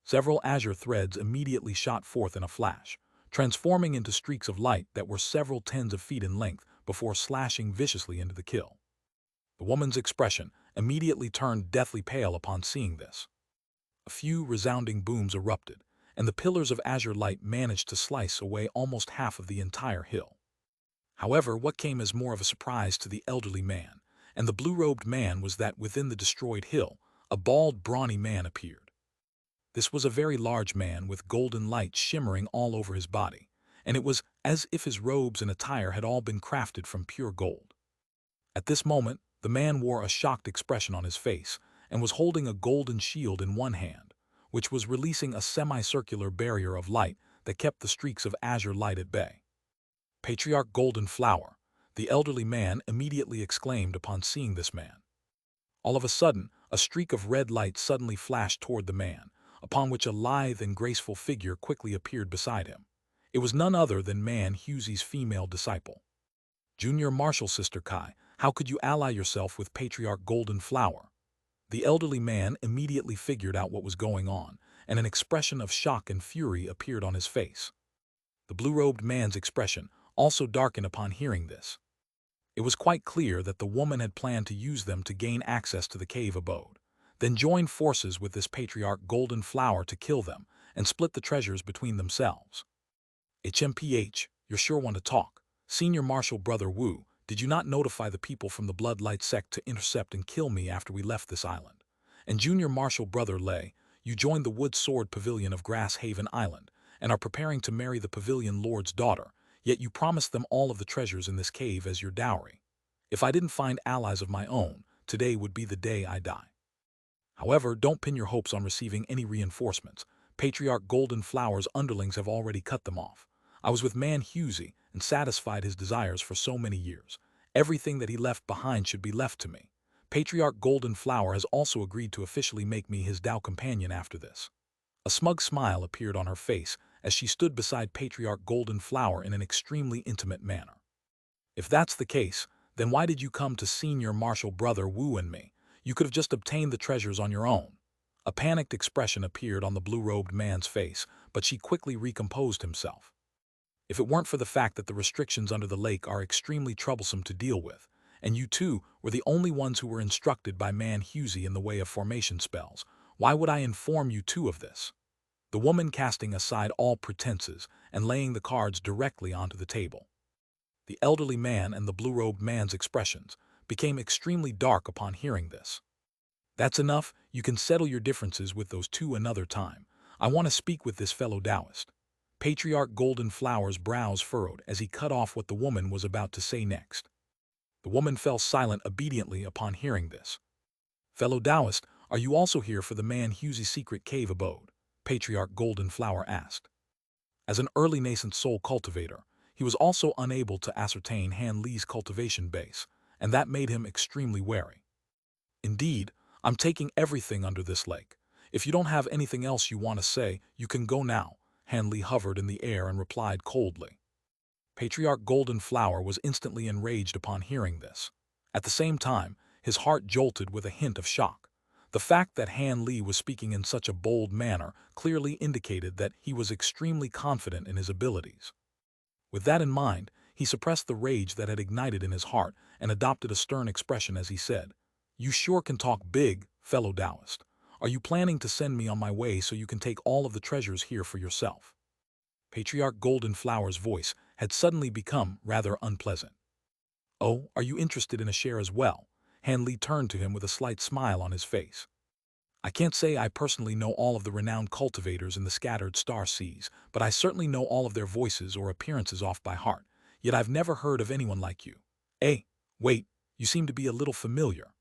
Several azure threads immediately shot forth in a flash, transforming into streaks of light that were several tens of feet in length before slashing viciously into the kill. The woman's expression immediately turned deathly pale upon seeing this. A few resounding booms erupted, and the pillars of azure light managed to slice away almost half of the entire hill. However, what came as more of a surprise to the elderly man and the blue-robed man was that within the destroyed hill, a bald, brawny man appeared. This was a very large man with golden light shimmering all over his body, and it was as if his robes and attire had all been crafted from pure gold. At this moment, the man wore a shocked expression on his face and was holding a golden shield in one hand, which was releasing a semicircular barrier of light that kept the streaks of azure light at bay. "Patriarch Golden Flower," the elderly man immediately exclaimed upon seeing this man. All of a sudden, a streak of red light suddenly flashed toward the man, upon which a lithe and graceful figure quickly appeared beside him. It was none other than Man Husey's female disciple. "Junior Marshal Sister Kai, how could you ally yourself with Patriarch Golden Flower?" The elderly man immediately figured out what was going on, and an expression of shock and fury appeared on his face. The blue-robed man's expression also darkened upon hearing this. It was quite clear that the woman had planned to use them to gain access to the cave abode, then join forces with this Patriarch Golden Flower to kill them and split the treasures between themselves. "HMPH, you're sure one to talk. Senior Marshal Brother Wu, did you not notify the people from the Bloodlight Sect to intercept and kill me after we left this island? And Junior Marshal Brother Lei, you joined the Wood Sword Pavilion of Grass Haven Island and are preparing to marry the Pavilion Lord's daughter, yet you promised them all of the treasures in this cave as your dowry. If I didn't find allies of my own, today would be the day I die. However, don't pin your hopes on receiving any reinforcements. Patriarch Golden Flower's underlings have already cut them off. I was with Man Husey and satisfied his desires for so many years. Everything that he left behind should be left to me. Patriarch Golden Flower has also agreed to officially make me his Dao companion after this." A smug smile appeared on her face as she stood beside Patriarch Golden Flower in an extremely intimate manner. "If that's the case, then why did you come to Senior Marshal Brother Wu and me? You could have just obtained the treasures on your own." A panicked expression appeared on the blue-robed man's face, but she quickly recomposed himself. "If it weren't for the fact that the restrictions under the lake are extremely troublesome to deal with, and you two were the only ones who were instructed by Man Husey in the way of formation spells, why would I inform you two of this?" The woman casting aside all pretenses and laying the cards directly onto the table. The elderly man and the blue-robed man's expressions became extremely dark upon hearing this. "That's enough. You can settle your differences with those two another time. I want to speak with this fellow Taoist." Patriarch Golden Flower's brows furrowed as he cut off what the woman was about to say next. The woman fell silent obediently upon hearing this. "Fellow Taoist, are you also here for the Man Husey's secret cave abode?" Patriarch Golden Flower asked. As an early nascent soul cultivator, he was also unable to ascertain Han Li's cultivation base, and that made him extremely wary. "Indeed, I'm taking everything under this lake. If you don't have anything else you want to say, you can go now." Han Li hovered in the air and replied coldly. Patriarch Golden Flower was instantly enraged upon hearing this. At the same time, his heart jolted with a hint of shock. The fact that Han Li was speaking in such a bold manner clearly indicated that he was extremely confident in his abilities. With that in mind, he suppressed the rage that had ignited in his heart and adopted a stern expression as he said, "You sure can talk big, fellow Taoist. Are you planning to send me on my way so you can take all of the treasures here for yourself? Patriarch Golden Flower's voice had suddenly become rather unpleasant. Oh, are you interested in a share as well? Han Li turned to him with a slight smile on his face. I can't say I personally know all of the renowned cultivators in the scattered star seas, but I certainly know all of their voices or appearances off by heart, yet I've never heard of anyone like you. Wait, you seem to be a little familiar.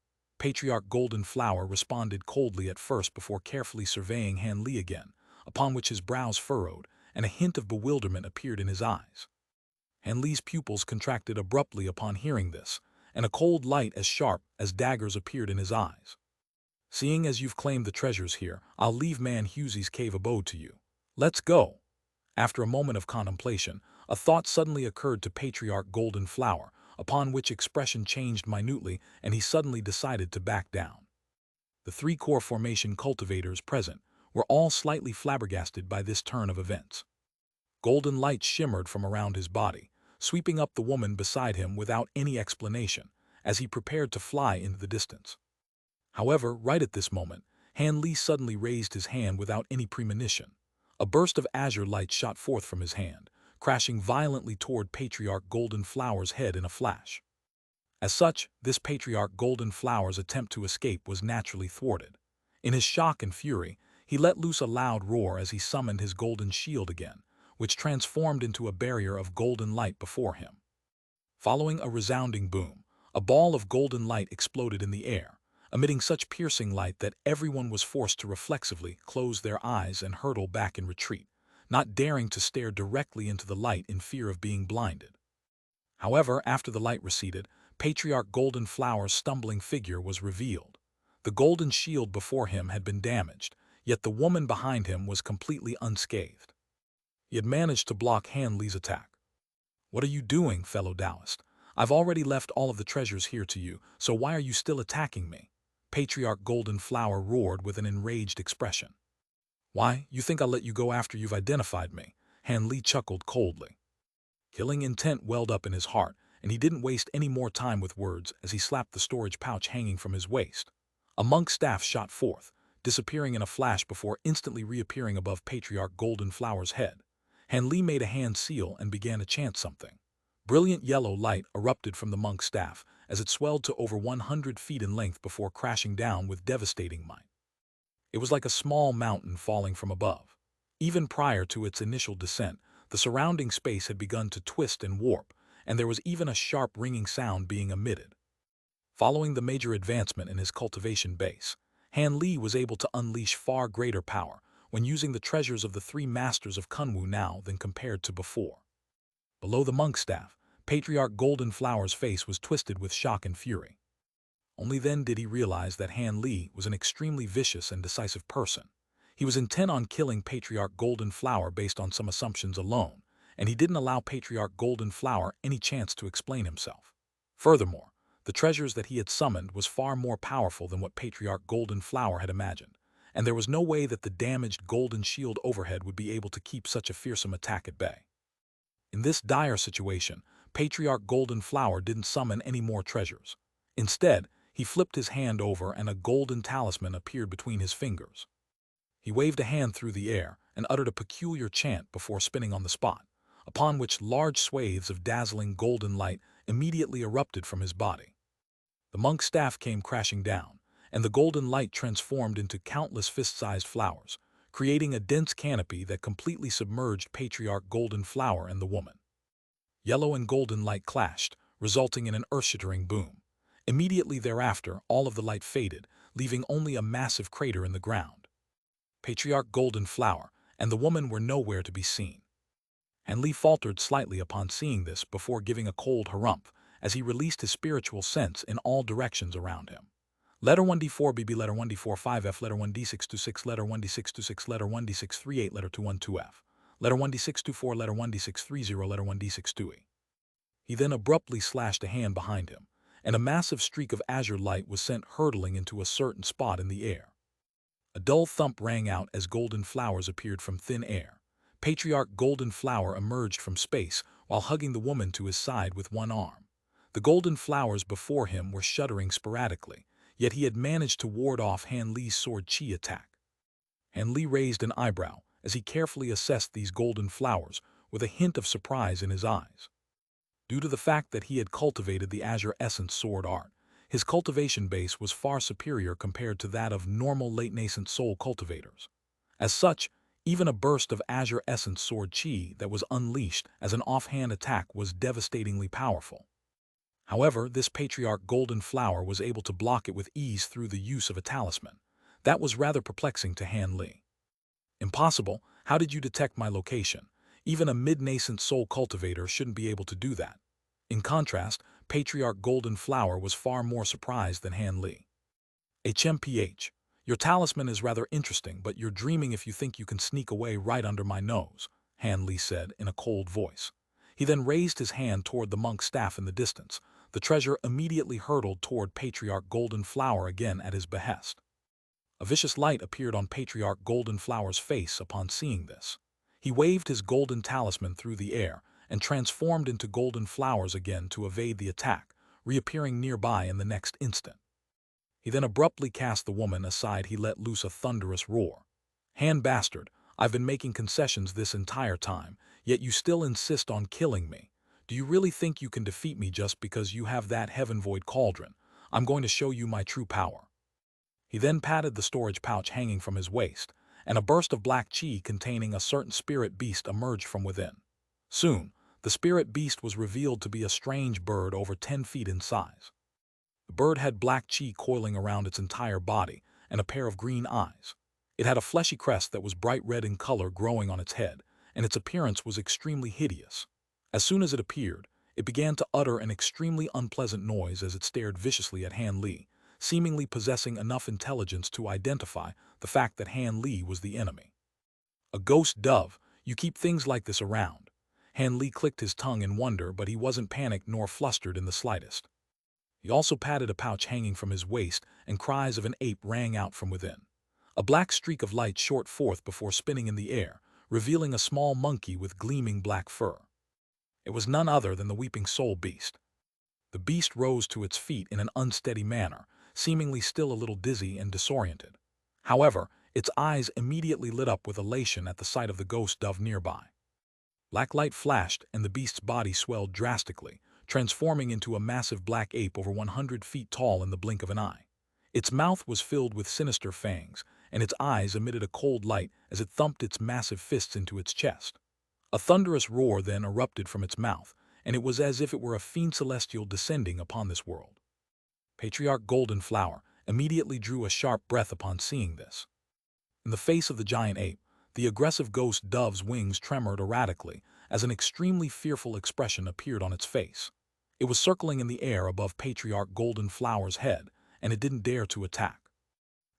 Patriarch Golden Flower responded coldly at first before carefully surveying Han Li again, upon which his brows furrowed, and a hint of bewilderment appeared in his eyes. Han Li's pupils contracted abruptly upon hearing this, and a cold light as sharp as daggers appeared in his eyes. Seeing as you've claimed the treasures here, I'll leave Man Husey's cave abode to you. Let's go. After a moment of contemplation, a thought suddenly occurred to Patriarch Golden Flower, upon which expression changed minutely and he suddenly decided to back down. The three core formation cultivators present were all slightly flabbergasted by this turn of events. Golden light shimmered from around his body, sweeping up the woman beside him without any explanation, as he prepared to fly into the distance. However, right at this moment, Han Li suddenly raised his hand without any premonition. A burst of azure light shot forth from his hand, crashing violently toward Patriarch Golden Flower's head in a flash. As such, this Patriarch Golden Flower's attempt to escape was naturally thwarted. In his shock and fury, he let loose a loud roar as he summoned his golden shield again, which transformed into a barrier of golden light before him. Following a resounding boom, a ball of golden light exploded in the air, emitting such piercing light that everyone was forced to reflexively close their eyes and hurtle back in retreat, not daring to stare directly into the light in fear of being blinded. However, after the light receded, Patriarch Golden Flower's stumbling figure was revealed. The golden shield before him had been damaged, yet the woman behind him was completely unscathed. He had managed to block Han Li's attack. What are you doing, fellow Taoist? I've already left all of the treasures here to you, so why are you still attacking me? Patriarch Golden Flower roared with an enraged expression. Why, you think I'll let you go after you've identified me? Han Li chuckled coldly. Killing intent welled up in his heart, and he didn't waste any more time with words as he slapped the storage pouch hanging from his waist. A monk's staff shot forth, disappearing in a flash before instantly reappearing above Patriarch Golden Flower's head. Han Li made a hand seal and began to chant something. Brilliant yellow light erupted from the monk's staff as it swelled to over 100 feet in length before crashing down with devastating might. It was like a small mountain falling from above. Even prior to its initial descent, the surrounding space had begun to twist and warp, and there was even a sharp ringing sound being emitted. Following the major advancement in his cultivation base, Han Li was able to unleash far greater power when using the treasures of the three masters of Kunwu now than compared to before. Below the monk's staff, Patriarch Golden Flower's face was twisted with shock and fury. Only then did he realize that Han Li was an extremely vicious and decisive person. He was intent on killing Patriarch Golden Flower based on some assumptions alone, and he didn't allow Patriarch Golden Flower any chance to explain himself. Furthermore, the treasures that he had summoned was far more powerful than what Patriarch Golden Flower had imagined, and there was no way that the damaged golden shield overhead would be able to keep such a fearsome attack at bay. In this dire situation, Patriarch Golden Flower didn't summon any more treasures. Instead, he flipped his hand over and a golden talisman appeared between his fingers. He waved a hand through the air and uttered a peculiar chant before spinning on the spot, upon which large swathes of dazzling golden light immediately erupted from his body. The monk's staff came crashing down, and the golden light transformed into countless fist-sized flowers, creating a dense canopy that completely submerged Patriarch Golden Flower and the woman. Yellow and golden light clashed, resulting in an earth-shattering boom. Immediately thereafter, all of the light faded, leaving only a massive crater in the ground. Patriarch Golden Flower and the woman were nowhere to be seen. Han Li faltered slightly upon seeing this before giving a cold harumph as he released his spiritual sense in all directions around him. Letter 1D4 BB, letter 1D4 5F, letter 1D626, letter 1D626, letter 1D638, letter 212F, letter 1D624, letter 1D630, letter 1D628. He then abruptly slashed a hand behind him, and a massive streak of azure light was sent hurtling into a certain spot in the air. A dull thump rang out as golden flowers appeared from thin air. Patriarch Golden Flower emerged from space while hugging the woman to his side with one arm. The golden flowers before him were shuddering sporadically, yet he had managed to ward off Han Li's sword chi attack. Han Li raised an eyebrow as he carefully assessed these golden flowers with a hint of surprise in his eyes. Due to the fact that he had cultivated the Azure Essence sword art, his cultivation base was far superior compared to that of normal late-nascent soul cultivators. As such, even a burst of Azure Essence sword chi that was unleashed as an offhand attack was devastatingly powerful. However, this Patriarch Golden Flower was able to block it with ease through the use of a talisman. That was rather perplexing to Han Li. Impossible, how did you detect my location? Even a mid-nascent soul cultivator shouldn't be able to do that. In contrast, Patriarch Golden Flower was far more surprised than Han Li. HMPH, your talisman is rather interesting, but you're dreaming if you think you can sneak away right under my nose, Han Li said in a cold voice. He then raised his hand toward the monk's staff in the distance. The treasure immediately hurtled toward Patriarch Golden Flower again at his behest. A vicious light appeared on Patriarch Golden Flower's face upon seeing this. He waved his golden talisman through the air and transformed into golden flowers again to evade the attack, reappearing nearby in the next instant. He then abruptly cast the woman aside. He let loose a thunderous roar. "Han bastard, I've been making concessions this entire time, yet you still insist on killing me. Do you really think you can defeat me just because you have that heaven void cauldron? I'm going to show you my true power." He then patted the storage pouch hanging from his waist, and a burst of black chi containing a certain spirit beast emerged from within. Soon, the spirit beast was revealed to be a strange bird over 10 feet in size. The bird had black chi coiling around its entire body and a pair of green eyes. It had a fleshy crest that was bright red in color growing on its head, and its appearance was extremely hideous. As soon as it appeared, it began to utter an extremely unpleasant noise as it stared viciously at Han Li, seemingly possessing enough intelligence to identify the fact that Han Li was the enemy. "A ghost dove, you keep things like this around." Han Li clicked his tongue in wonder, but he wasn't panicked nor flustered in the slightest. He also patted a pouch hanging from his waist, and cries of an ape rang out from within. A black streak of light shot forth before spinning in the air, revealing a small monkey with gleaming black fur. It was none other than the Weeping Soul Beast. The beast rose to its feet in an unsteady manner, seemingly still a little dizzy and disoriented. However, its eyes immediately lit up with elation at the sight of the ghost dove nearby. Black light flashed, and the beast's body swelled drastically, transforming into a massive black ape over 100 feet tall in the blink of an eye. Its mouth was filled with sinister fangs, and its eyes emitted a cold light as it thumped its massive fists into its chest. A thunderous roar then erupted from its mouth, and it was as if it were a fiend celestial descending upon this world. Patriarch Golden Flower immediately drew a sharp breath upon seeing this. In the face of the giant ape, the aggressive ghost dove's wings tremored erratically as an extremely fearful expression appeared on its face. It was circling in the air above Patriarch Golden Flower's head, and it didn't dare to attack.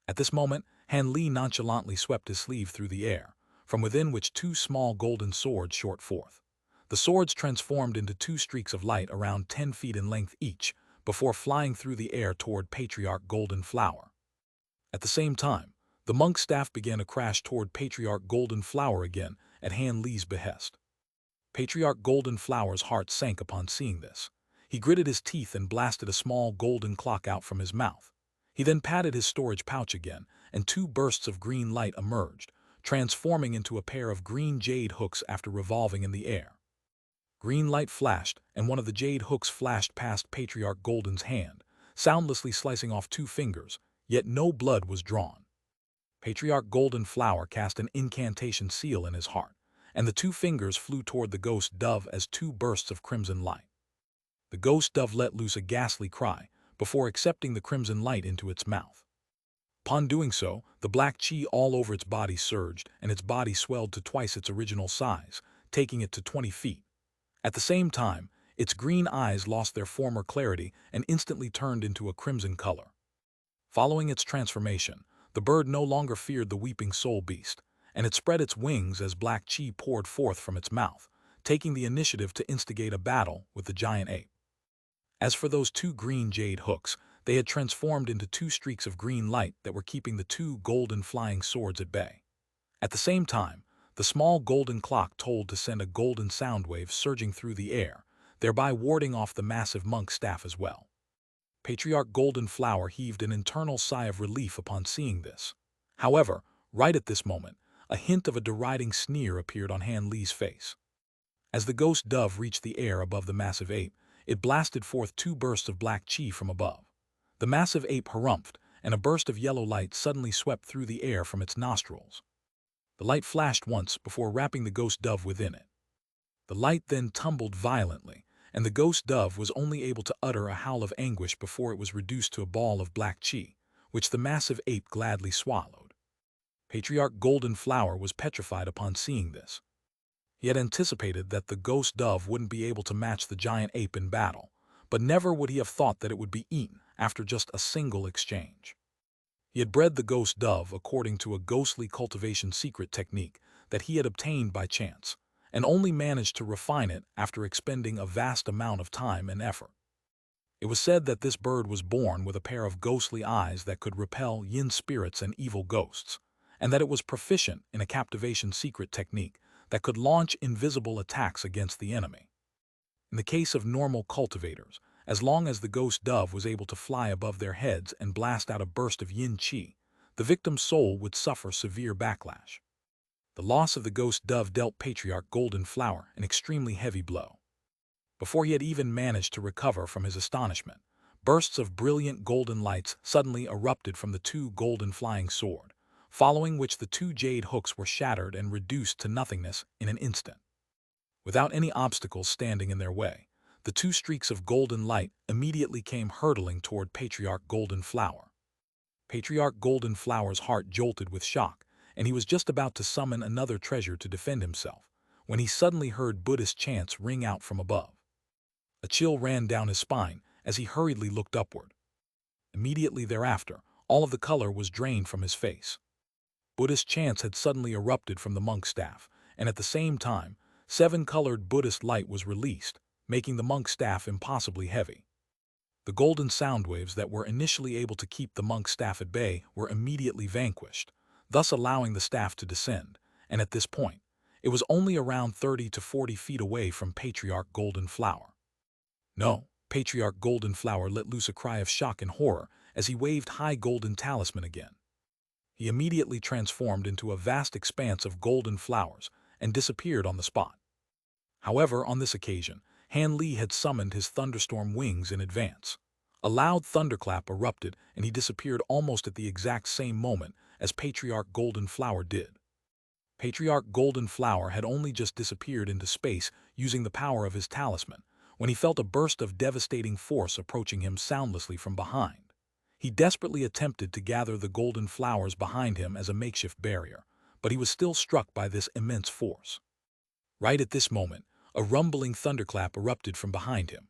At this moment, Han Li nonchalantly swept his sleeve through the air, from within which two small golden swords shot forth. The swords transformed into two streaks of light around 10 feet in length each, before flying through the air toward Patriarch Golden Flower. At the same time, the monk's staff began to crash toward Patriarch Golden Flower again at Han Li's behest. Patriarch Golden Flower's heart sank upon seeing this. He gritted his teeth and blasted a small golden clock out from his mouth. He then patted his storage pouch again, and two bursts of green light emerged, transforming into a pair of green jade hooks after revolving in the air. Green light flashed, and one of the jade hooks flashed past Patriarch Golden's hand, soundlessly slicing off 2 fingers, yet no blood was drawn. Patriarch Golden Flower cast an incantation seal in his heart, and the 2 fingers flew toward the ghost dove as 2 bursts of crimson light. The ghost dove let loose a ghastly cry before accepting the crimson light into its mouth. Upon doing so, the black chi all over its body surged, and its body swelled to twice its original size, taking it to 20 feet. At the same time, its green eyes lost their former clarity and instantly turned into a crimson color. Following its transformation, the bird no longer feared the Weeping Soul Beast, and it spread its wings as black chi poured forth from its mouth, taking the initiative to instigate a battle with the giant ape. As for those 2 green jade hooks, they had transformed into 2 streaks of green light that were keeping the 2 golden flying swords at bay. At the same time, the small golden clock tolled to send a golden sound wave surging through the air, thereby warding off the massive monk's staff as well. Patriarch Golden Flower heaved an internal sigh of relief upon seeing this. However, right at this moment, a hint of a deriding sneer appeared on Han Li's face. As the ghost dove reached the air above the massive ape, it blasted forth two bursts of black chi from above. The massive ape harumphed, and a burst of yellow light suddenly swept through the air from its nostrils. The light flashed once before wrapping the ghost dove within it. The light then tumbled violently, and the ghost dove was only able to utter a howl of anguish before it was reduced to a ball of black chi, which the massive ape gladly swallowed. Patriarch Golden Flower was petrified upon seeing this. He had anticipated that the ghost dove wouldn't be able to match the giant ape in battle, but never would he have thought that it would be eaten after just a single exchange. He had bred the ghost dove according to a ghostly cultivation secret technique that he had obtained by chance, and only managed to refine it after expending a vast amount of time and effort. It was said that this bird was born with a pair of ghostly eyes that could repel yin spirits and evil ghosts, and that it was proficient in a captivation secret technique that could launch invisible attacks against the enemy. In the case of normal cultivators, as long as the ghost dove was able to fly above their heads and blast out a burst of yin chi, the victim's soul would suffer severe backlash. The loss of the ghost dove dealt Patriarch Golden Flower an extremely heavy blow. Before he had even managed to recover from his astonishment, bursts of brilliant golden lights suddenly erupted from the two golden flying sword, following which the two jade hooks were shattered and reduced to nothingness in an instant. Without any obstacles standing in their way, the two streaks of golden light immediately came hurtling toward Patriarch Golden Flower. Patriarch Golden Flower's heart jolted with shock, and he was just about to summon another treasure to defend himself, when he suddenly heard Buddhist chants ring out from above. A chill ran down his spine as he hurriedly looked upward. Immediately thereafter, all of the color was drained from his face. Buddhist chants had suddenly erupted from the monk's staff, and at the same time, 7-colored Buddhist light was released, making the monk's staff impossibly heavy. The golden sound waves that were initially able to keep the monk's staff at bay were immediately vanquished, thus allowing the staff to descend, and at this point, it was only around 30 to 40 feet away from Patriarch Golden Flower. No, Patriarch Golden Flower let loose a cry of shock and horror as he waved high golden talisman again. He immediately transformed into a vast expanse of golden flowers and disappeared on the spot. However, on this occasion, Han Li had summoned his thunderstorm wings in advance. A loud thunderclap erupted and he disappeared almost at the exact same moment as Patriarch Golden Flower did. Patriarch Golden Flower had only just disappeared into space using the power of his talisman when he felt a burst of devastating force approaching him soundlessly from behind. He desperately attempted to gather the golden flowers behind him as a makeshift barrier, but he was still struck by this immense force. Right at this moment, a rumbling thunderclap erupted from behind him.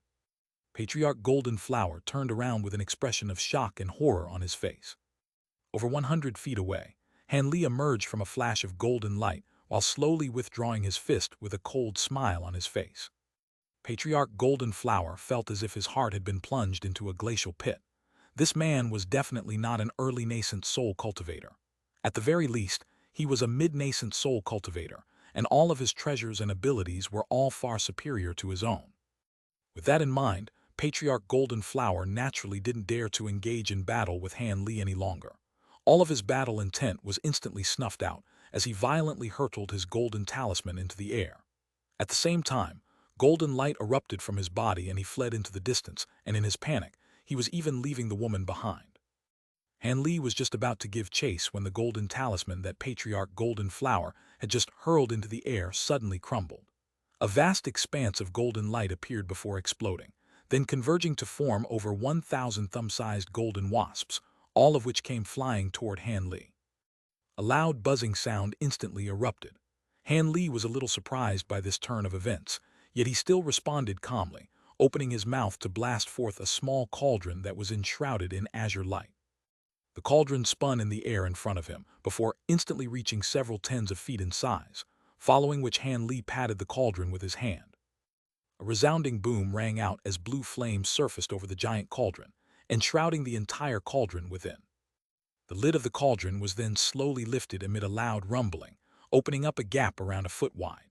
Patriarch Golden Flower turned around with an expression of shock and horror on his face. Over 100 feet away, Han Li emerged from a flash of golden light while slowly withdrawing his fist with a cold smile on his face. Patriarch Golden Flower felt as if his heart had been plunged into a glacial pit. This man was definitely not an early nascent soul cultivator. At the very least, he was a mid-nascent soul cultivator, and all of his treasures and abilities were all far superior to his own. With that in mind, Patriarch Golden Flower naturally didn't dare to engage in battle with Han Li any longer. All of his battle intent was instantly snuffed out as he violently hurtled his golden talisman into the air. At the same time, golden light erupted from his body and he fled into the distance, and in his panic, he was even leaving the woman behind. Han Li was just about to give chase when the golden talisman that Patriarch Golden Flower had just hurled into the air suddenly crumbled. A vast expanse of golden light appeared before exploding, then converging to form over 1,000 thumb-sized golden wasps, all of which came flying toward Han Li. A loud buzzing sound instantly erupted. Han Li was a little surprised by this turn of events, yet he still responded calmly, opening his mouth to blast forth a small cauldron that was enshrouded in azure light. The cauldron spun in the air in front of him, before instantly reaching several tens of feet in size, following which Han Li patted the cauldron with his hand. A resounding boom rang out as blue flames surfaced over the giant cauldron, enshrouding the entire cauldron within. The lid of the cauldron was then slowly lifted amid a loud rumbling, opening up a gap around a foot wide.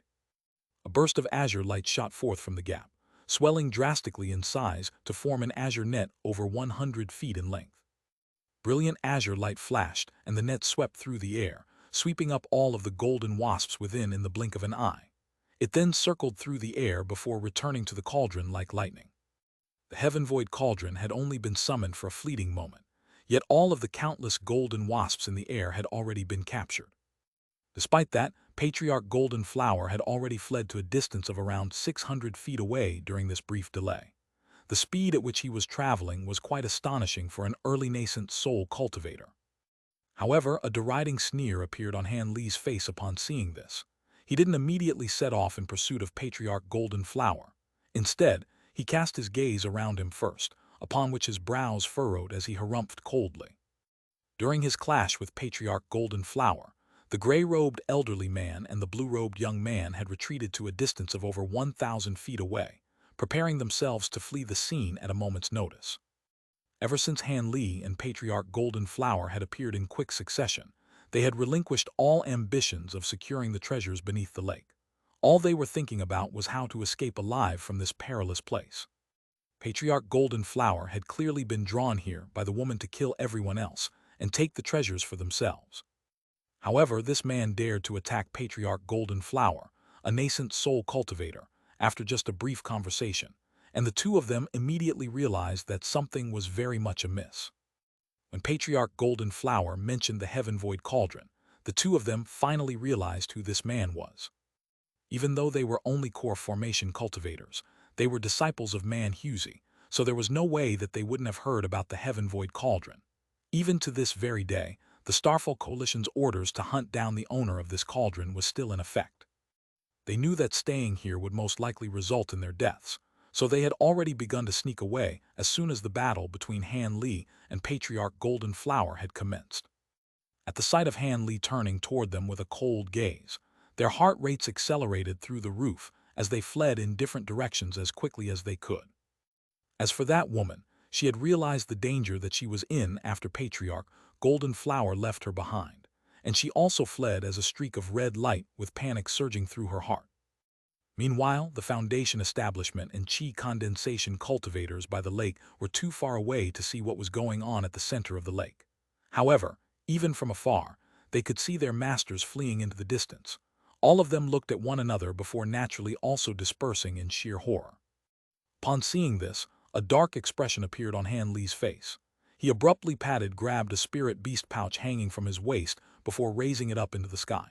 A burst of azure light shot forth from the gap, swelling drastically in size to form an azure net over 100 feet in length. Brilliant azure light flashed, and the net swept through the air, sweeping up all of the golden wasps within in the blink of an eye. It then circled through the air before returning to the cauldron like lightning. The heaven-void cauldron had only been summoned for a fleeting moment, yet all of the countless golden wasps in the air had already been captured. Despite that, Patriarch Golden Flower had already fled to a distance of around 600 feet away during this brief delay. The speed at which he was traveling was quite astonishing for an early nascent soul cultivator. However, a deriding sneer appeared on Han Li's face upon seeing this. He didn't immediately set off in pursuit of Patriarch Golden Flower. Instead, he cast his gaze around him first, upon which his brows furrowed as he harumphed coldly. During his clash with Patriarch Golden Flower, the gray-robed elderly man and the blue-robed young man had retreated to a distance of over 1,000 feet away, preparing themselves to flee the scene at a moment's notice. Ever since Han Li and Patriarch Golden Flower had appeared in quick succession, they had relinquished all ambitions of securing the treasures beneath the lake. All they were thinking about was how to escape alive from this perilous place. Patriarch Golden Flower had clearly been drawn here by the woman to kill everyone else and take the treasures for themselves. However, this man dared to attack Patriarch Golden Flower, a nascent soul cultivator, after just a brief conversation, and the two of them immediately realized that something was very much amiss. When Patriarch Golden Flower mentioned the heaven-void cauldron, the two of them finally realized who this man was. Even though they were only core formation cultivators, they were disciples of Man Husey, so there was no way that they wouldn't have heard about the heaven-void cauldron. Even to this very day, the Starfall Coalition's orders to hunt down the owner of this cauldron was still in effect. They knew that staying here would most likely result in their deaths, so they had already begun to sneak away as soon as the battle between Han Li and Patriarch Golden Flower had commenced. At the sight of Han Li turning toward them with a cold gaze, their heart rates accelerated through the roof as they fled in different directions as quickly as they could. As for that woman, she had realized the danger that she was in after Patriarch Golden Flower left her behind, and she also fled as a streak of red light with panic surging through her heart. Meanwhile, the Foundation establishment and chi condensation cultivators by the lake were too far away to see what was going on at the center of the lake. However, even from afar, they could see their masters fleeing into the distance. All of them looked at one another before naturally also dispersing in sheer horror. Upon seeing this, a dark expression appeared on Han Li's face. He abruptly grabbed a spirit beast pouch hanging from his waist before raising it up into the sky.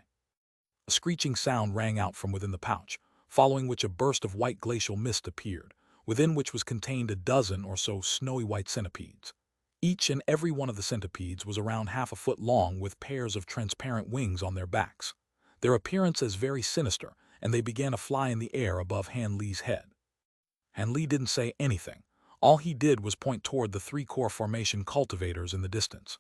A screeching sound rang out from within the pouch, following which a burst of white glacial mist appeared, within which was contained a dozen or so snowy white centipedes. Each and every one of the centipedes was around half a foot long with pairs of transparent wings on their backs. Their appearance is very sinister, and they began to fly in the air above Han Li's head. Han Li didn't say anything. All he did was point toward the three core formation cultivators in the distance.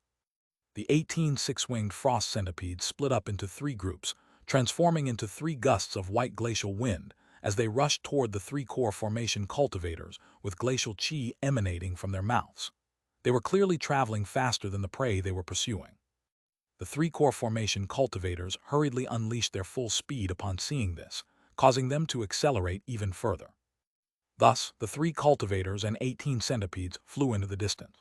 The 18 six-winged frost centipedes split up into three groups, transforming into three gusts of white glacial wind as they rushed toward the three core formation cultivators with glacial chi emanating from their mouths. They were clearly traveling faster than the prey they were pursuing. The three core formation cultivators hurriedly unleashed their full speed upon seeing this, causing them to accelerate even further. Thus, the three cultivators and 18 centipedes flew into the distance.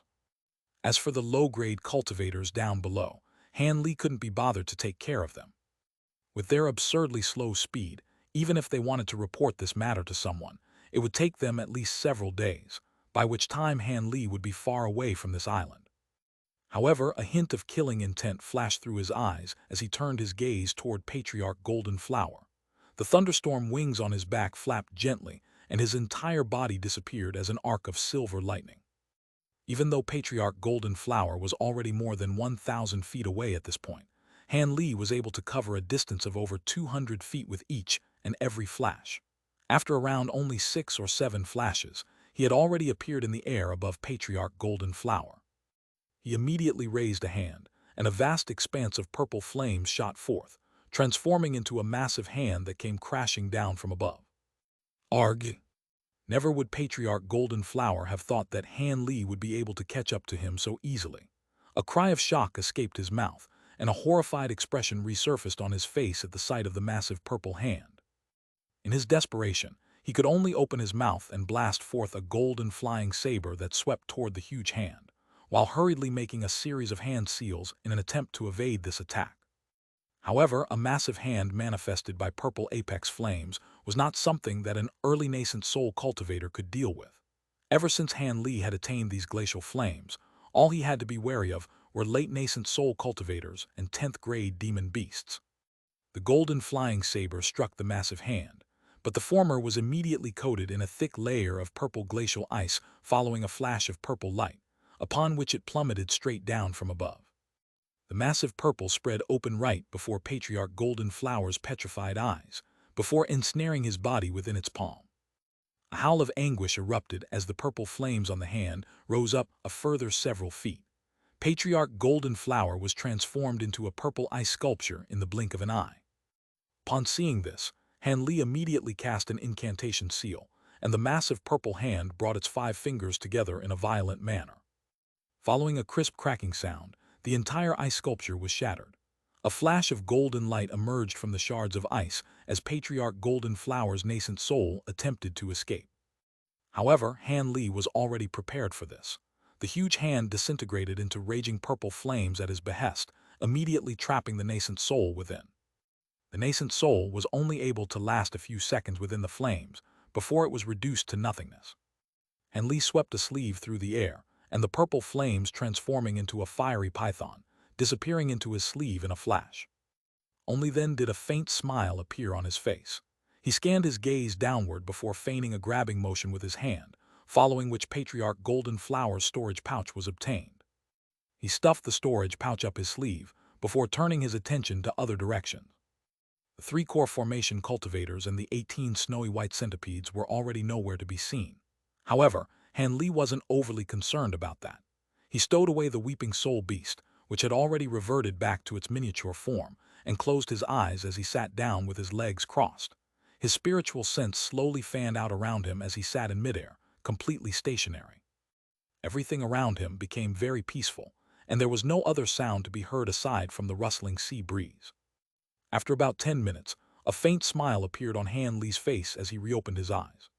As for the low-grade cultivators down below, Han Li couldn't be bothered to take care of them. With their absurdly slow speed, even if they wanted to report this matter to someone, it would take them at least several days, by which time Han Li would be far away from this island. However, a hint of killing intent flashed through his eyes as he turned his gaze toward Patriarch Golden Flower. The thunderstorm wings on his back flapped gently, and his entire body disappeared as an arc of silver lightning. Even though Patriarch Golden Flower was already more than 1,000 feet away at this point, Han Li was able to cover a distance of over 200 feet with each and every flash. After around only 6 or 7 flashes, he had already appeared in the air above Patriarch Golden Flower. He immediately raised a hand, and a vast expanse of purple flames shot forth, transforming into a massive hand that came crashing down from above. Arg! Never would Patriarch Golden Flower have thought that Han Li would be able to catch up to him so easily. A cry of shock escaped his mouth, and a horrified expression resurfaced on his face at the sight of the massive purple hand. In his desperation, He could only open his mouth and blast forth a golden flying saber that swept toward the huge hand, while hurriedly making a series of hand seals in an attempt to evade this attack. However, a massive hand manifested by purple apex flames was not something that an early nascent soul cultivator could deal with. Ever since Han Li had attained these glacial flames, all he had to be wary of were late nascent soul cultivators and 10th grade demon beasts. The golden flying saber struck the massive hand, but the former was immediately coated in a thick layer of purple glacial ice following a flash of purple light, upon which it plummeted straight down from above. The massive purple spread open right before Patriarch Golden Flower's petrified eyes, before ensnaring his body within its palm. A howl of anguish erupted as the purple flames on the hand rose up a further several feet. Patriarch Golden Flower was transformed into a purple ice sculpture in the blink of an eye. Upon seeing this, Han Li immediately cast an incantation seal, and the massive purple hand brought its 5 fingers together in a violent manner. Following a crisp cracking sound, the entire ice sculpture was shattered. A flash of golden light emerged from the shards of ice as Patriarch Golden Flower's nascent soul attempted to escape. However, Han Li was already prepared for this. The huge hand disintegrated into raging purple flames at his behest, immediately trapping the nascent soul within. The nascent soul was only able to last a few seconds within the flames before it was reduced to nothingness. Han Li swept a sleeve through the air, and the purple flames transforming into a fiery python, disappearing into his sleeve in a flash. Only then did a faint smile appear on his face. He scanned his gaze downward before feigning a grabbing motion with his hand, following which Patriarch Golden Flower's storage pouch was obtained. He stuffed the storage pouch up his sleeve before turning his attention to other directions. The 3 core formation cultivators and the 18 snowy white centipedes were already nowhere to be seen. However, Han Li wasn't overly concerned about that. He stowed away the weeping soul beast, which had already reverted back to its miniature form, and closed his eyes as he sat down with his legs crossed. His spiritual sense slowly fanned out around him as he sat in midair, completely stationary. Everything around him became very peaceful, and there was no other sound to be heard aside from the rustling sea breeze. After about 10 minutes, a faint smile appeared on Han Li's face as he reopened his eyes.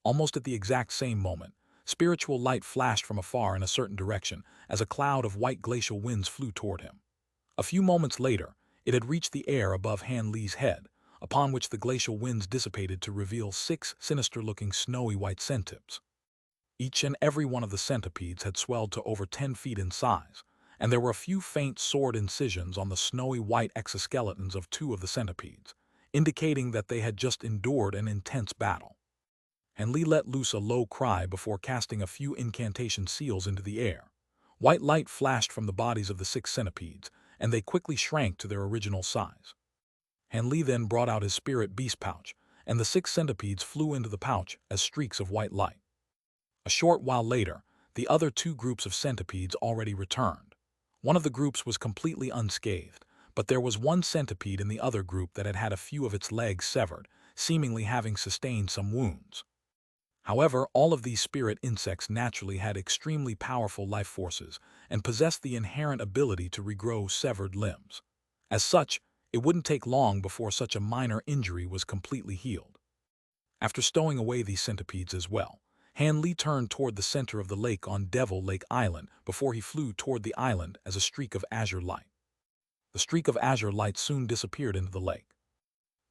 Almost at the exact same moment, spiritual light flashed from afar in a certain direction as a cloud of white glacial winds flew toward him. A few moments later, it had reached the air above Han Li's head, upon which the glacial winds dissipated to reveal 6 sinister-looking snowy white centipedes. Each and every one of the centipedes had swelled to over 10 feet in size, and there were a few faint sword incisions on the snowy white exoskeletons of 2 of the centipedes, indicating that they had just endured an intense battle. Han Li let loose a low cry before casting a few incantation seals into the air. White light flashed from the bodies of the 6 centipedes, and they quickly shrank to their original size. Han Li then brought out his spirit beast pouch, and the 6 centipedes flew into the pouch as streaks of white light. A short while later, the other 2 groups of centipedes already returned. One of the groups was completely unscathed, but there was 1 centipede in the other group that had had a few of its legs severed, seemingly having sustained some wounds. However, all of these spirit insects naturally had extremely powerful life forces and possessed the inherent ability to regrow severed limbs. As such, it wouldn't take long before such a minor injury was completely healed. After stowing away these centipedes as well, Han Li turned toward the center of the lake on Devil Lake Island before he flew toward the island as a streak of azure light. The streak of azure light soon disappeared into the lake.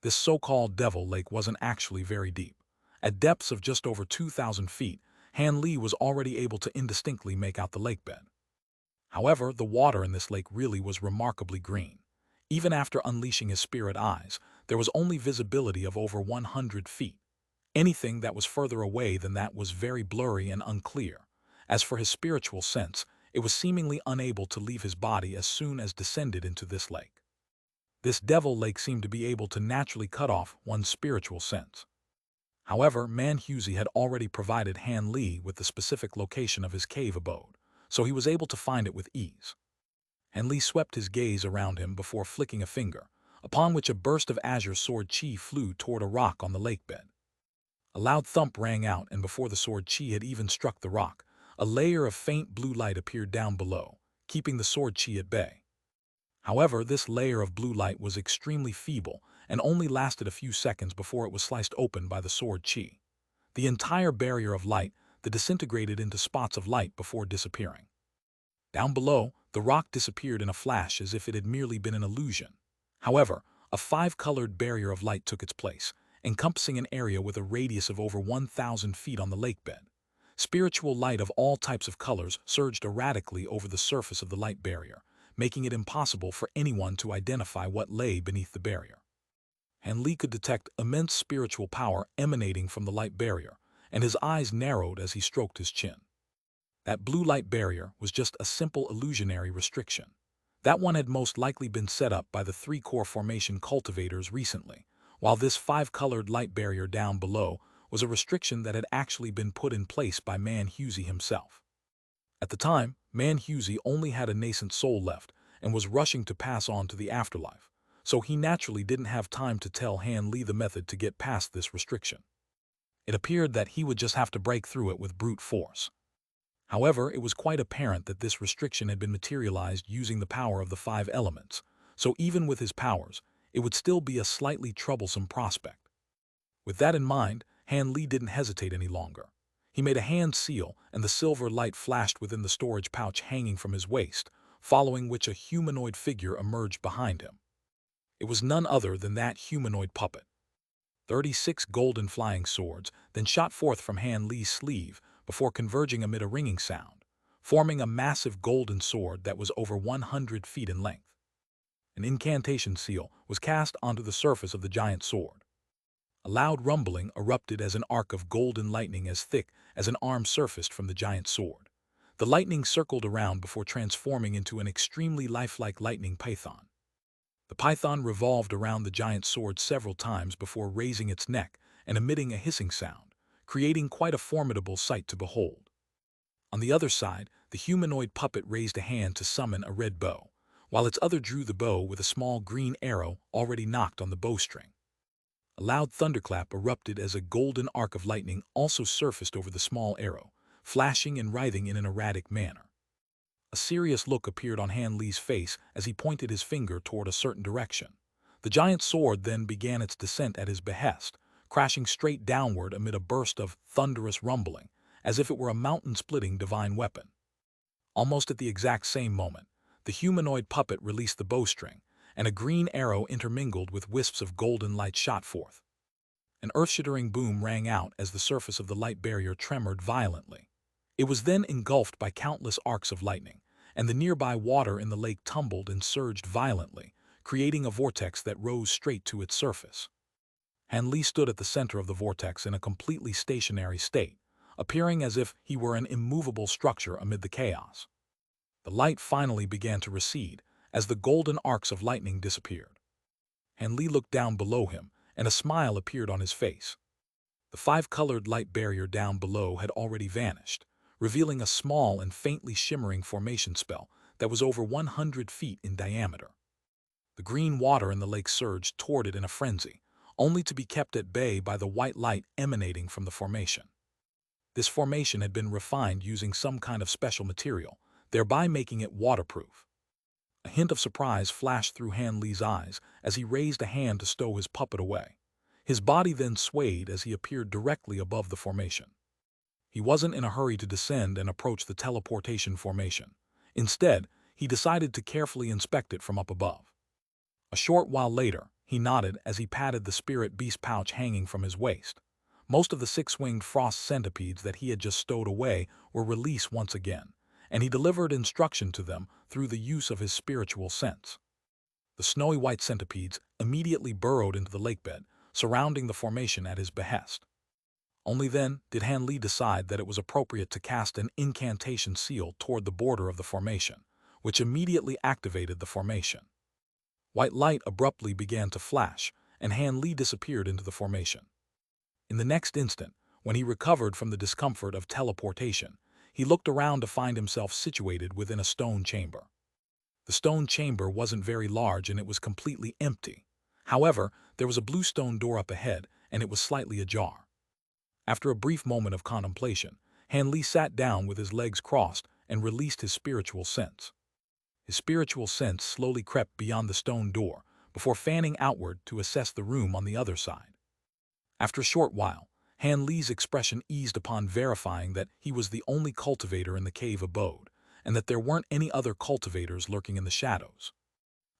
This so-called Devil Lake wasn't actually very deep. At depths of just over 2,000 feet, Han Li was already able to indistinctly make out the lake bed. However, the water in this lake really was remarkably green. Even after unleashing his spirit eyes, there was only visibility of over 100 feet. Anything that was further away than that was very blurry and unclear. As for his spiritual sense, it was seemingly unable to leave his body as soon as descended into this lake. This Devil Lake seemed to be able to naturally cut off one's spiritual sense. However, Manhusi had already provided Han Li with the specific location of his cave abode, so he was able to find it with ease. Han Li swept his gaze around him before flicking a finger, upon which a burst of azure sword chi flew toward a rock on the lake bed. A loud thump rang out, and before the sword chi had even struck the rock, a layer of faint blue light appeared down below, keeping the sword chi at bay. However, this layer of blue light was extremely feeble and only lasted a few seconds before it was sliced open by the sword Qi. The entire barrier of light that disintegrated into spots of light before disappearing. Down below, the rock disappeared in a flash as if it had merely been an illusion. However, a five-colored barrier of light took its place, encompassing an area with a radius of over 1,000 feet on the lakebed. Spiritual light of all types of colors surged erratically over the surface of the light barrier, making it impossible for anyone to identify what lay beneath the barrier. Han Li could detect immense spiritual power emanating from the light barrier, and his eyes narrowed as he stroked his chin. That blue light barrier was just a simple illusionary restriction. That one had most likely been set up by the three-core formation cultivators recently, while this five-colored light barrier down below was a restriction that had actually been put in place by Man Husey himself. At the time, Man Husey only had a nascent soul left and was rushing to pass on to the afterlife, so he naturally didn't have time to tell Han Li the method to get past this restriction. It appeared that he would just have to break through it with brute force. However, it was quite apparent that this restriction had been materialized using the power of the five elements, so even with his powers, it would still be a slightly troublesome prospect. With that in mind, Han Li didn't hesitate any longer. He made a hand seal, and the silver light flashed within the storage pouch hanging from his waist, following which a humanoid figure emerged behind him. It was none other than that humanoid puppet. 36 golden flying swords then shot forth from Han Li's sleeve before converging amid a ringing sound, forming a massive golden sword that was over 100 feet in length. An incantation seal was cast onto the surface of the giant sword. A loud rumbling erupted as an arc of golden lightning as thick as an arm surfaced from the giant sword. The lightning circled around before transforming into an extremely lifelike lightning python. The python revolved around the giant sword several times before raising its neck and emitting a hissing sound, creating quite a formidable sight to behold. On the other side, the humanoid puppet raised a hand to summon a red bow, while its other drew the bow with a small green arrow already nocked on the bowstring. A loud thunderclap erupted as a golden arc of lightning also surfaced over the small arrow, flashing and writhing in an erratic manner. A serious look appeared on Han Li's face as he pointed his finger toward a certain direction. The giant sword then began its descent at his behest, crashing straight downward amid a burst of thunderous rumbling, as if it were a mountain-splitting divine weapon. Almost at the exact same moment, the humanoid puppet released the bowstring, and a green arrow intermingled with wisps of golden light shot forth. An earth-shattering boom rang out as the surface of the light barrier tremored violently. It was then engulfed by countless arcs of lightning, and the nearby water in the lake tumbled and surged violently, creating a vortex that rose straight to its surface. Han Li stood at the center of the vortex in a completely stationary state, appearing as if he were an immovable structure amid the chaos. The light finally began to recede as the golden arcs of lightning disappeared. Han Li looked down below him, and a smile appeared on his face. The five-colored light barrier down below had already vanished, revealing a small and faintly shimmering formation spell that was over 100 feet in diameter. The green water in the lake surged toward it in a frenzy, only to be kept at bay by the white light emanating from the formation. This formation had been refined using some kind of special material, thereby making it waterproof. A hint of surprise flashed through Han Li's eyes as he raised a hand to stow his puppet away. His body then swayed as he appeared directly above the formation. He wasn't in a hurry to descend and approach the teleportation formation. Instead, he decided to carefully inspect it from up above. A short while later, he nodded as he patted the spirit beast pouch hanging from his waist. Most of the six-winged frost centipedes that he had just stowed away were released once again, and he delivered instruction to them through the use of his spiritual sense. The snowy white centipedes immediately burrowed into the lakebed, surrounding the formation at his behest. Only then did Han Li decide that it was appropriate to cast an incantation seal toward the border of the formation, which immediately activated the formation. White light abruptly began to flash, and Han Li disappeared into the formation. In the next instant, when he recovered from the discomfort of teleportation, he looked around to find himself situated within a stone chamber. The stone chamber wasn't very large and it was completely empty. However, there was a blue stone door up ahead, and it was slightly ajar. After a brief moment of contemplation, Han Li sat down with his legs crossed and released his spiritual sense. His spiritual sense slowly crept beyond the stone door, before fanning outward to assess the room on the other side. After a short while, Han Li's expression eased upon verifying that he was the only cultivator in the cave abode, and that there weren't any other cultivators lurking in the shadows.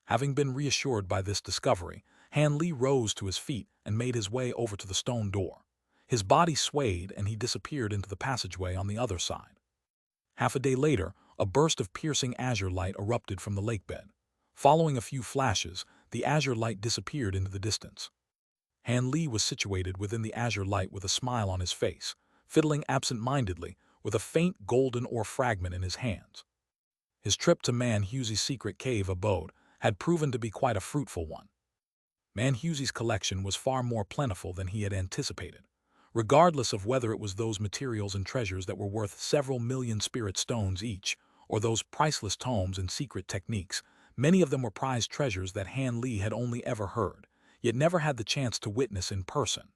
Having been reassured by this discovery, Han Li rose to his feet and made his way over to the stone door. His body swayed and he disappeared into the passageway on the other side. Half a day later, a burst of piercing azure light erupted from the lakebed. Following a few flashes, the azure light disappeared into the distance. Han Li was situated within the azure light with a smile on his face, fiddling absent-mindedly with a faint golden ore fragment in his hands. His trip to Man Hughes's secret cave abode had proven to be quite a fruitful one. Man Hughes's collection was far more plentiful than he had anticipated. Regardless of whether it was those materials and treasures that were worth several million spirit stones each, or those priceless tomes and secret techniques, many of them were prized treasures that Han Li had only ever heard, yet never had the chance to witness in person.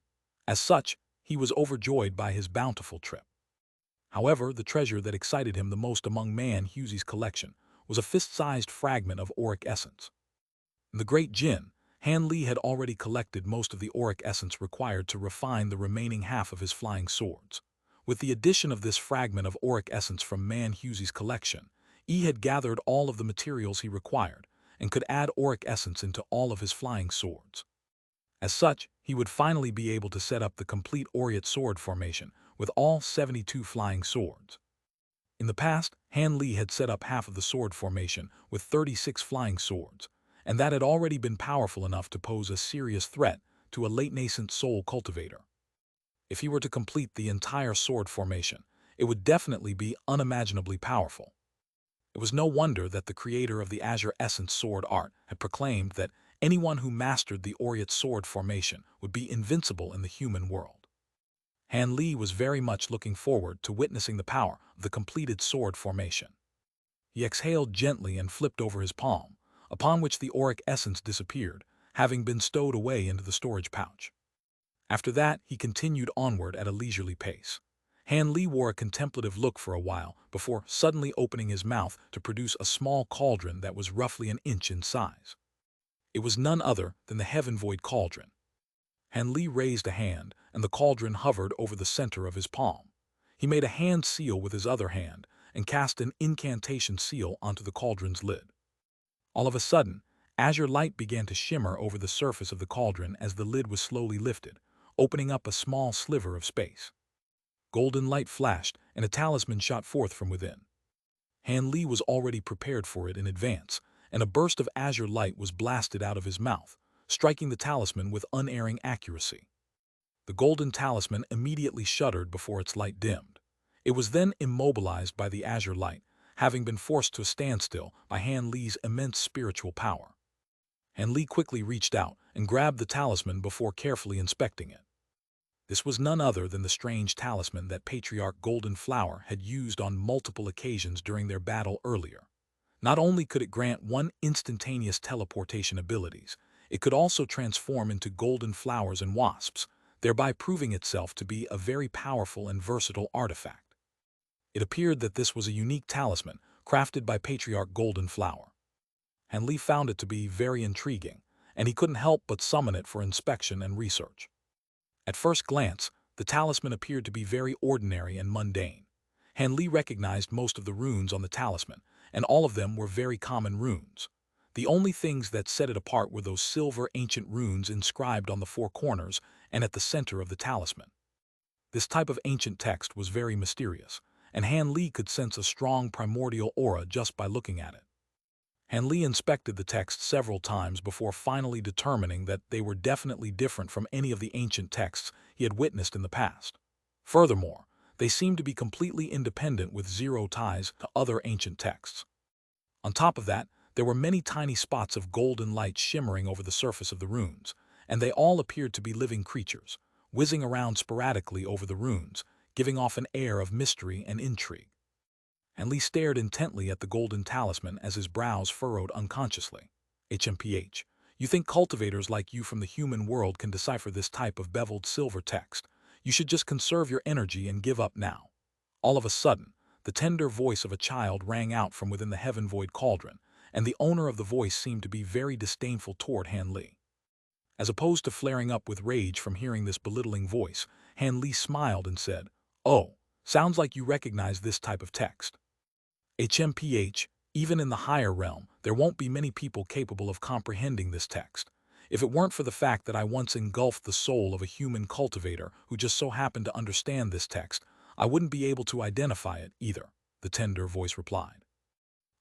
As such, he was overjoyed by his bountiful trip. However, the treasure that excited him the most among Man Hughes's collection was a fist-sized fragment of auric essence. In the Great Jinn, Han Li had already collected most of the auric essence required to refine the remaining half of his flying swords. With the addition of this fragment of auric essence from Man Hughes's collection, he had gathered all of the materials he required and could add auric essence into all of his flying swords. As such, he would finally be able to set up the complete aureate sword formation with all 72 flying swords. In the past, Han Li had set up half of the sword formation with 36 flying swords, and that had already been powerful enough to pose a serious threat to a late-nascent soul cultivator. If he were to complete the entire sword formation, it would definitely be unimaginably powerful. It was no wonder that the creator of the Azure Essence sword art had proclaimed that anyone who mastered the aureate sword formation would be invincible in the human world. Han Li was very much looking forward to witnessing the power of the completed sword formation. He exhaled gently and flipped over his palm, upon which the auric essence disappeared, having been stowed away into the storage pouch. After that, he continued onward at a leisurely pace. Han Li wore a contemplative look for a while before suddenly opening his mouth to produce a small cauldron that was roughly an inch in size. It was none other than the heaven-void cauldron. Han Li raised a hand, and the cauldron hovered over the center of his palm. He made a hand seal with his other hand and cast an incantation seal onto the cauldron's lid. All of a sudden, azure light began to shimmer over the surface of the cauldron as the lid was slowly lifted, opening up a small sliver of space. Golden light flashed, and a talisman shot forth from within. Han Li was already prepared for it in advance, and a burst of azure light was blasted out of his mouth, striking the talisman with unerring accuracy. The golden talisman immediately shuddered before its light dimmed. It was then immobilized by the azure light, having been forced to a standstill by Han Li's immense spiritual power. Han Li quickly reached out and grabbed the talisman before carefully inspecting it. This was none other than the strange talisman that Patriarch Golden Flower had used on multiple occasions during their battle earlier. Not only could it grant one instantaneous teleportation abilities, it could also transform into golden flowers and wasps, thereby proving itself to be a very powerful and versatile artifact. It appeared that this was a unique talisman crafted by Patriarch Golden Flower. Han Li found it to be very intriguing, and he couldn't help but summon it for inspection and research. At first glance, the talisman appeared to be very ordinary and mundane. Han Li recognized most of the runes on the talisman, and all of them were very common runes. The only things that set it apart were those silver ancient runes inscribed on the four corners and at the center of the talisman. This type of ancient text was very mysterious, and Han Li could sense a strong primordial aura just by looking at it. Han Li inspected the text several times before finally determining that they were definitely different from any of the ancient texts he had witnessed in the past. Furthermore, they seemed to be completely independent with zero ties to other ancient texts. On top of that, there were many tiny spots of golden light shimmering over the surface of the runes, and they all appeared to be living creatures, whizzing around sporadically over the runes, giving off an air of mystery and intrigue. Han Li stared intently at the golden talisman as his brows furrowed unconsciously. HMPH, you think cultivators like you from the human world can decipher this type of beveled silver text? You should just conserve your energy and give up now. All of a sudden, the tender voice of a child rang out from within the heaven-void cauldron, and the owner of the voice seemed to be very disdainful toward Han Li. As opposed to flaring up with rage from hearing this belittling voice, Han Li smiled and said, "Oh, sounds like you recognize this type of text. HMPH, even in the higher realm, there won't be many people capable of comprehending this text. If it weren't for the fact that I once engulfed the soul of a human cultivator who just so happened to understand this text, I wouldn't be able to identify it either," the tender voice replied.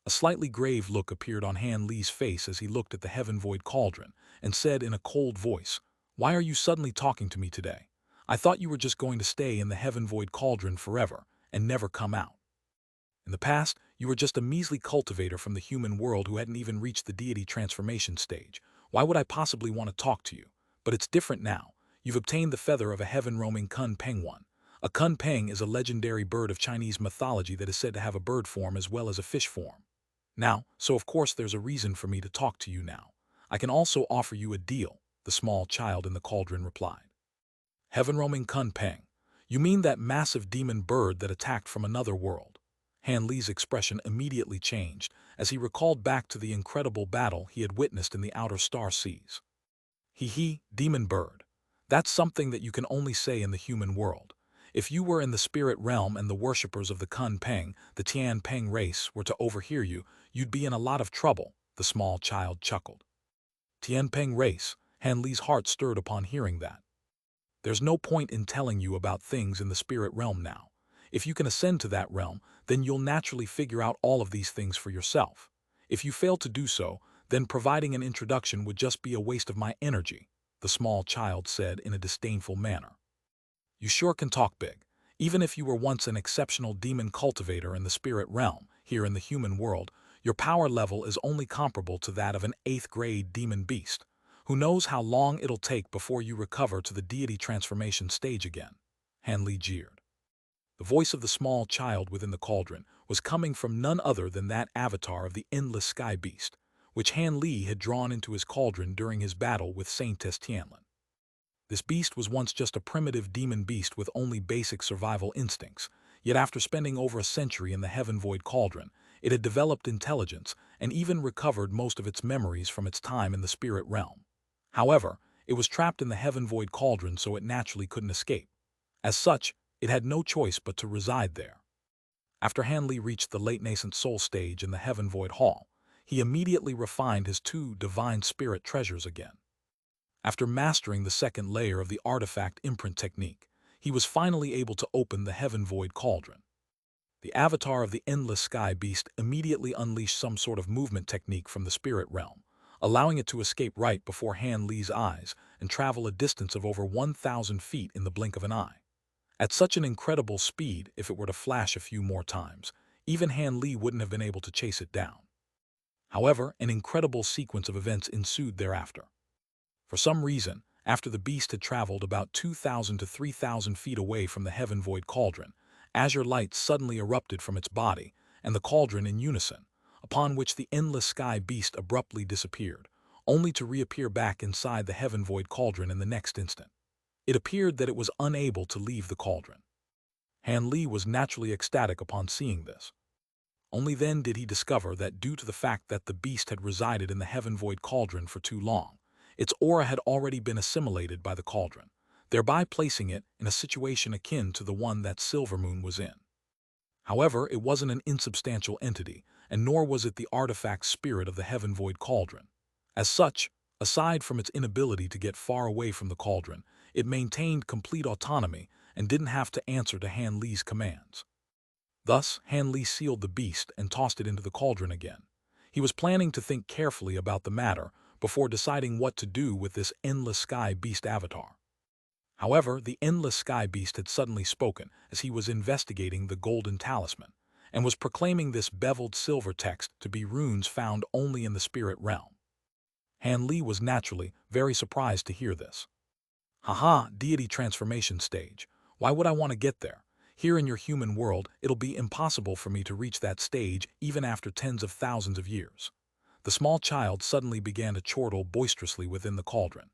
A slightly grave look appeared on Han Li's face as he looked at the heaven-void cauldron and said in a cold voice, "Why are you suddenly talking to me today? I thought you were just going to stay in the heaven-void cauldron forever and never come out. In the past, you were just a measly cultivator from the human world who hadn't even reached the deity transformation stage. Why would I possibly want to talk to you? But it's different now. You've obtained the feather of a heaven-roaming Kun Peng one. A Kun Peng is a legendary bird of Chinese mythology that is said to have a bird form as well as a fish form. Now, so of course there's a reason for me to talk to you now. I can also offer you a deal," the small child in the cauldron replied. "Heaven-roaming Kun Peng? You mean that massive demon bird that attacked from another world?" Han Li's expression immediately changed as he recalled back to the incredible battle he had witnessed in the outer star seas. Demon bird. That's something that you can only say in the human world. If you were in the spirit realm and the worshippers of the Kun Peng, the Tian Peng race, were to overhear you, you'd be in a lot of trouble," the small child chuckled. Tian Peng race, Han Li's heart stirred upon hearing that. "There's no point in telling you about things in the spirit realm now. If you can ascend to that realm, then you'll naturally figure out all of these things for yourself. If you fail to do so, then providing an introduction would just be a waste of my energy," the small child said in a disdainful manner. "You sure can talk big. Even if you were once an exceptional demon cultivator in the spirit realm, here in the human world, your power level is only comparable to that of an 8th-grade demon beast. Who knows how long it'll take before you recover to the deity transformation stage again," Han Li jeered. The voice of the small child within the cauldron was coming from none other than that avatar of the endless sky beast, which Han Li had drawn into his cauldron during his battle with Saintess Tianlin. This beast was once just a primitive demon beast with only basic survival instincts, yet after spending over a century in the heaven-void cauldron, it had developed intelligence and even recovered most of its memories from its time in the spirit realm. However, it was trapped in the heaven-void cauldron, so it naturally couldn't escape. As such, it had no choice but to reside there. After Han Li reached the late nascent soul stage in the heaven-void hall, he immediately refined his 2 divine spirit treasures again. After mastering the second layer of the artifact imprint technique, he was finally able to open the heaven-void cauldron. The avatar of the endless sky beast immediately unleashed some sort of movement technique from the spirit realm, allowing it to escape right before Han Li's eyes and travel a distance of over 1,000 feet in the blink of an eye. At such an incredible speed, if it were to flash a few more times, even Han Li wouldn't have been able to chase it down. However, an incredible sequence of events ensued thereafter. For some reason, after the beast had traveled about 2,000 to 3,000 feet away from the heaven-void cauldron, azure light suddenly erupted from its body and the cauldron in unison, upon which the endless sky beast abruptly disappeared, only to reappear back inside the heaven-void cauldron in the next instant. It appeared that it was unable to leave the cauldron. Han Li was naturally ecstatic upon seeing this. Only then did he discover that due to the fact that the beast had resided in the heaven-void cauldron for too long, its aura had already been assimilated by the cauldron, thereby placing it in a situation akin to the one that Silvermoon was in. However, it wasn't an insubstantial entity, and nor was it the artifact spirit of the heaven-void cauldron. As such, aside from its inability to get far away from the cauldron, it maintained complete autonomy and didn't have to answer to Han Li's commands. Thus, Han Li sealed the beast and tossed it into the cauldron again. He was planning to think carefully about the matter before deciding what to do with this endless sky beast avatar. However, the endless sky beast had suddenly spoken as he was investigating the golden talisman, and was proclaiming this beveled silver text to be runes found only in the spirit realm. Han Li was naturally very surprised to hear this. "Haha, deity transformation stage. Why would I want to get there? Here in your human world, it'll be impossible for me to reach that stage even after tens of thousands of years." The small child suddenly began to chortle boisterously within the cauldron.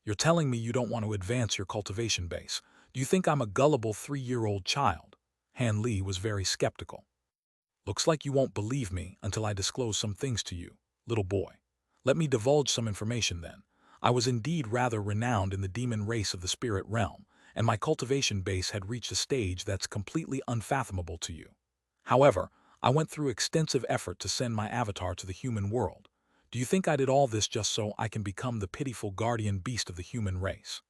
"You're telling me you don't want to advance your cultivation base? Do you think I'm a gullible 3-year-old child?" Han Li was very skeptical. Looks like you won't believe me until I disclose some things to you, little boy. Let me divulge some information then. I was indeed rather renowned in the demon race of the spirit realm, and my cultivation base had reached a stage that's completely unfathomable to you. However, I went through extensive effort to send my avatar to the human world. Do you think I did all this just so I can become the pitiful guardian beast of the human race?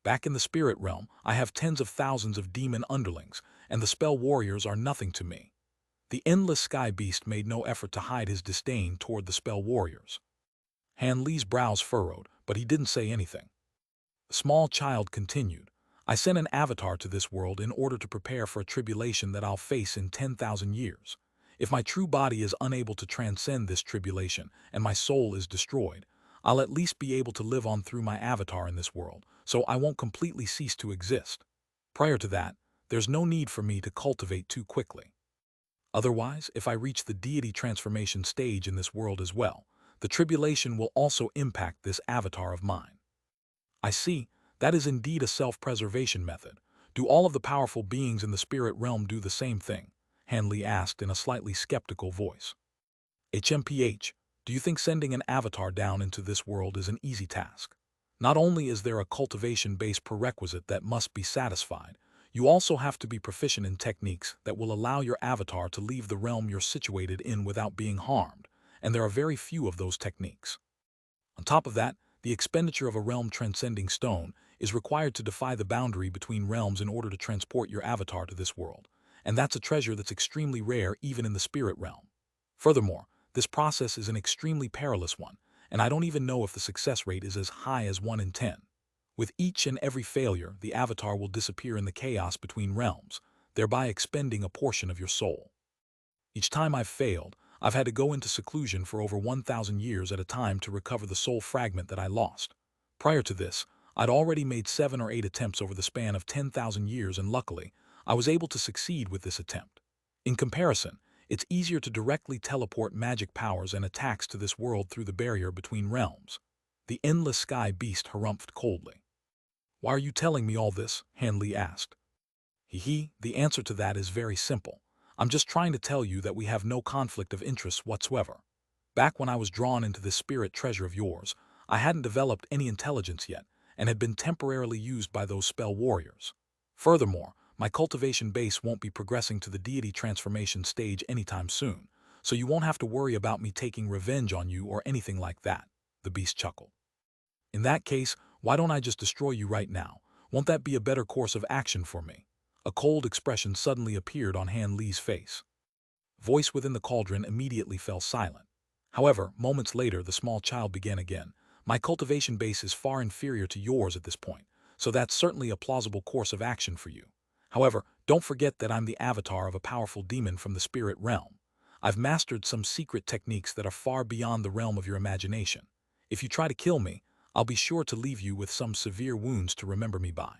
Back in the spirit realm, I have tens of thousands of demon underlings, and the spell warriors are nothing to me. The endless sky beast made no effort to hide his disdain toward the spell warriors. Han Li's brows furrowed, but he didn't say anything. The small child continued, I sent an avatar to this world in order to prepare for a tribulation that I'll face in 10,000 years. If my true body is unable to transcend this tribulation and my soul is destroyed, I'll at least be able to live on through my avatar in this world, so I won't completely cease to exist. Prior to that, there's no need for me to cultivate too quickly. Otherwise, if I reach the deity transformation stage in this world as well, the tribulation will also impact this avatar of mine. I see, that is indeed a self-preservation method. Do all of the powerful beings in the spirit realm do the same thing? Han Li asked in a slightly skeptical voice. HMPH, do you think sending an avatar down into this world is an easy task? Not only is there a cultivation-based prerequisite that must be satisfied, you also have to be proficient in techniques that will allow your avatar to leave the realm you're situated in without being harmed, and there are very few of those techniques. On top of that, the expenditure of a realm-transcending stone is required to defy the boundary between realms in order to transport your avatar to this world, and that's a treasure that's extremely rare even in the spirit realm. Furthermore, this process is an extremely perilous one, and I don't even know if the success rate is as high as 1 in 10. With each and every failure, the avatar will disappear in the chaos between realms, thereby expending a portion of your soul. Each time I've failed, I've had to go into seclusion for over 1,000 years at a time to recover the soul fragment that I lost. Prior to this, I'd already made 7 or 8 attempts over the span of 10,000 years, and luckily, I was able to succeed with this attempt. In comparison, it's easier to directly teleport magic powers and attacks to this world through the barrier between realms. The endless sky beast harumphed coldly. Why are you telling me all this? Han Li asked. The answer to that is very simple. I'm just trying to tell you that we have no conflict of interest whatsoever. Back when I was drawn into this spirit treasure of yours, I hadn't developed any intelligence yet, and had been temporarily used by those spell warriors. Furthermore, my cultivation base won't be progressing to the deity transformation stage anytime soon, so you won't have to worry about me taking revenge on you or anything like that, the beast chuckled. In that case, why don't I just destroy you right now? Won't that be a better course of action for me? A cold expression suddenly appeared on Han Li's face. Voice within the cauldron immediately fell silent. However, moments later, the small child began again. My cultivation base is far inferior to yours at this point, so that's certainly a plausible course of action for you. However, don't forget that I'm the avatar of a powerful demon from the spirit realm. I've mastered some secret techniques that are far beyond the realm of your imagination. If you try to kill me, I'll be sure to leave you with some severe wounds to remember me by.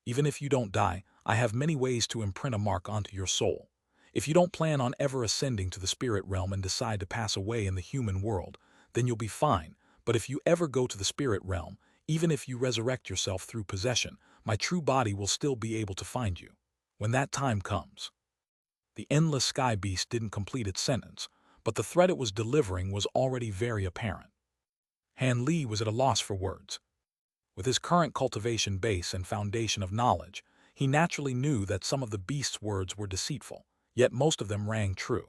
Even if you don't die, I have many ways to imprint a mark onto your soul. If you don't plan on ever ascending to the spirit realm and decide to pass away in the human world, then you'll be fine. But if you ever go to the spirit realm, even if you resurrect yourself through possession, my true body will still be able to find you. When that time comes. The endless sky beast didn't complete its sentence, but the threat it was delivering was already very apparent. Han Li was at a loss for words. With his current cultivation base and foundation of knowledge, he naturally knew that some of the beast's words were deceitful, yet most of them rang true.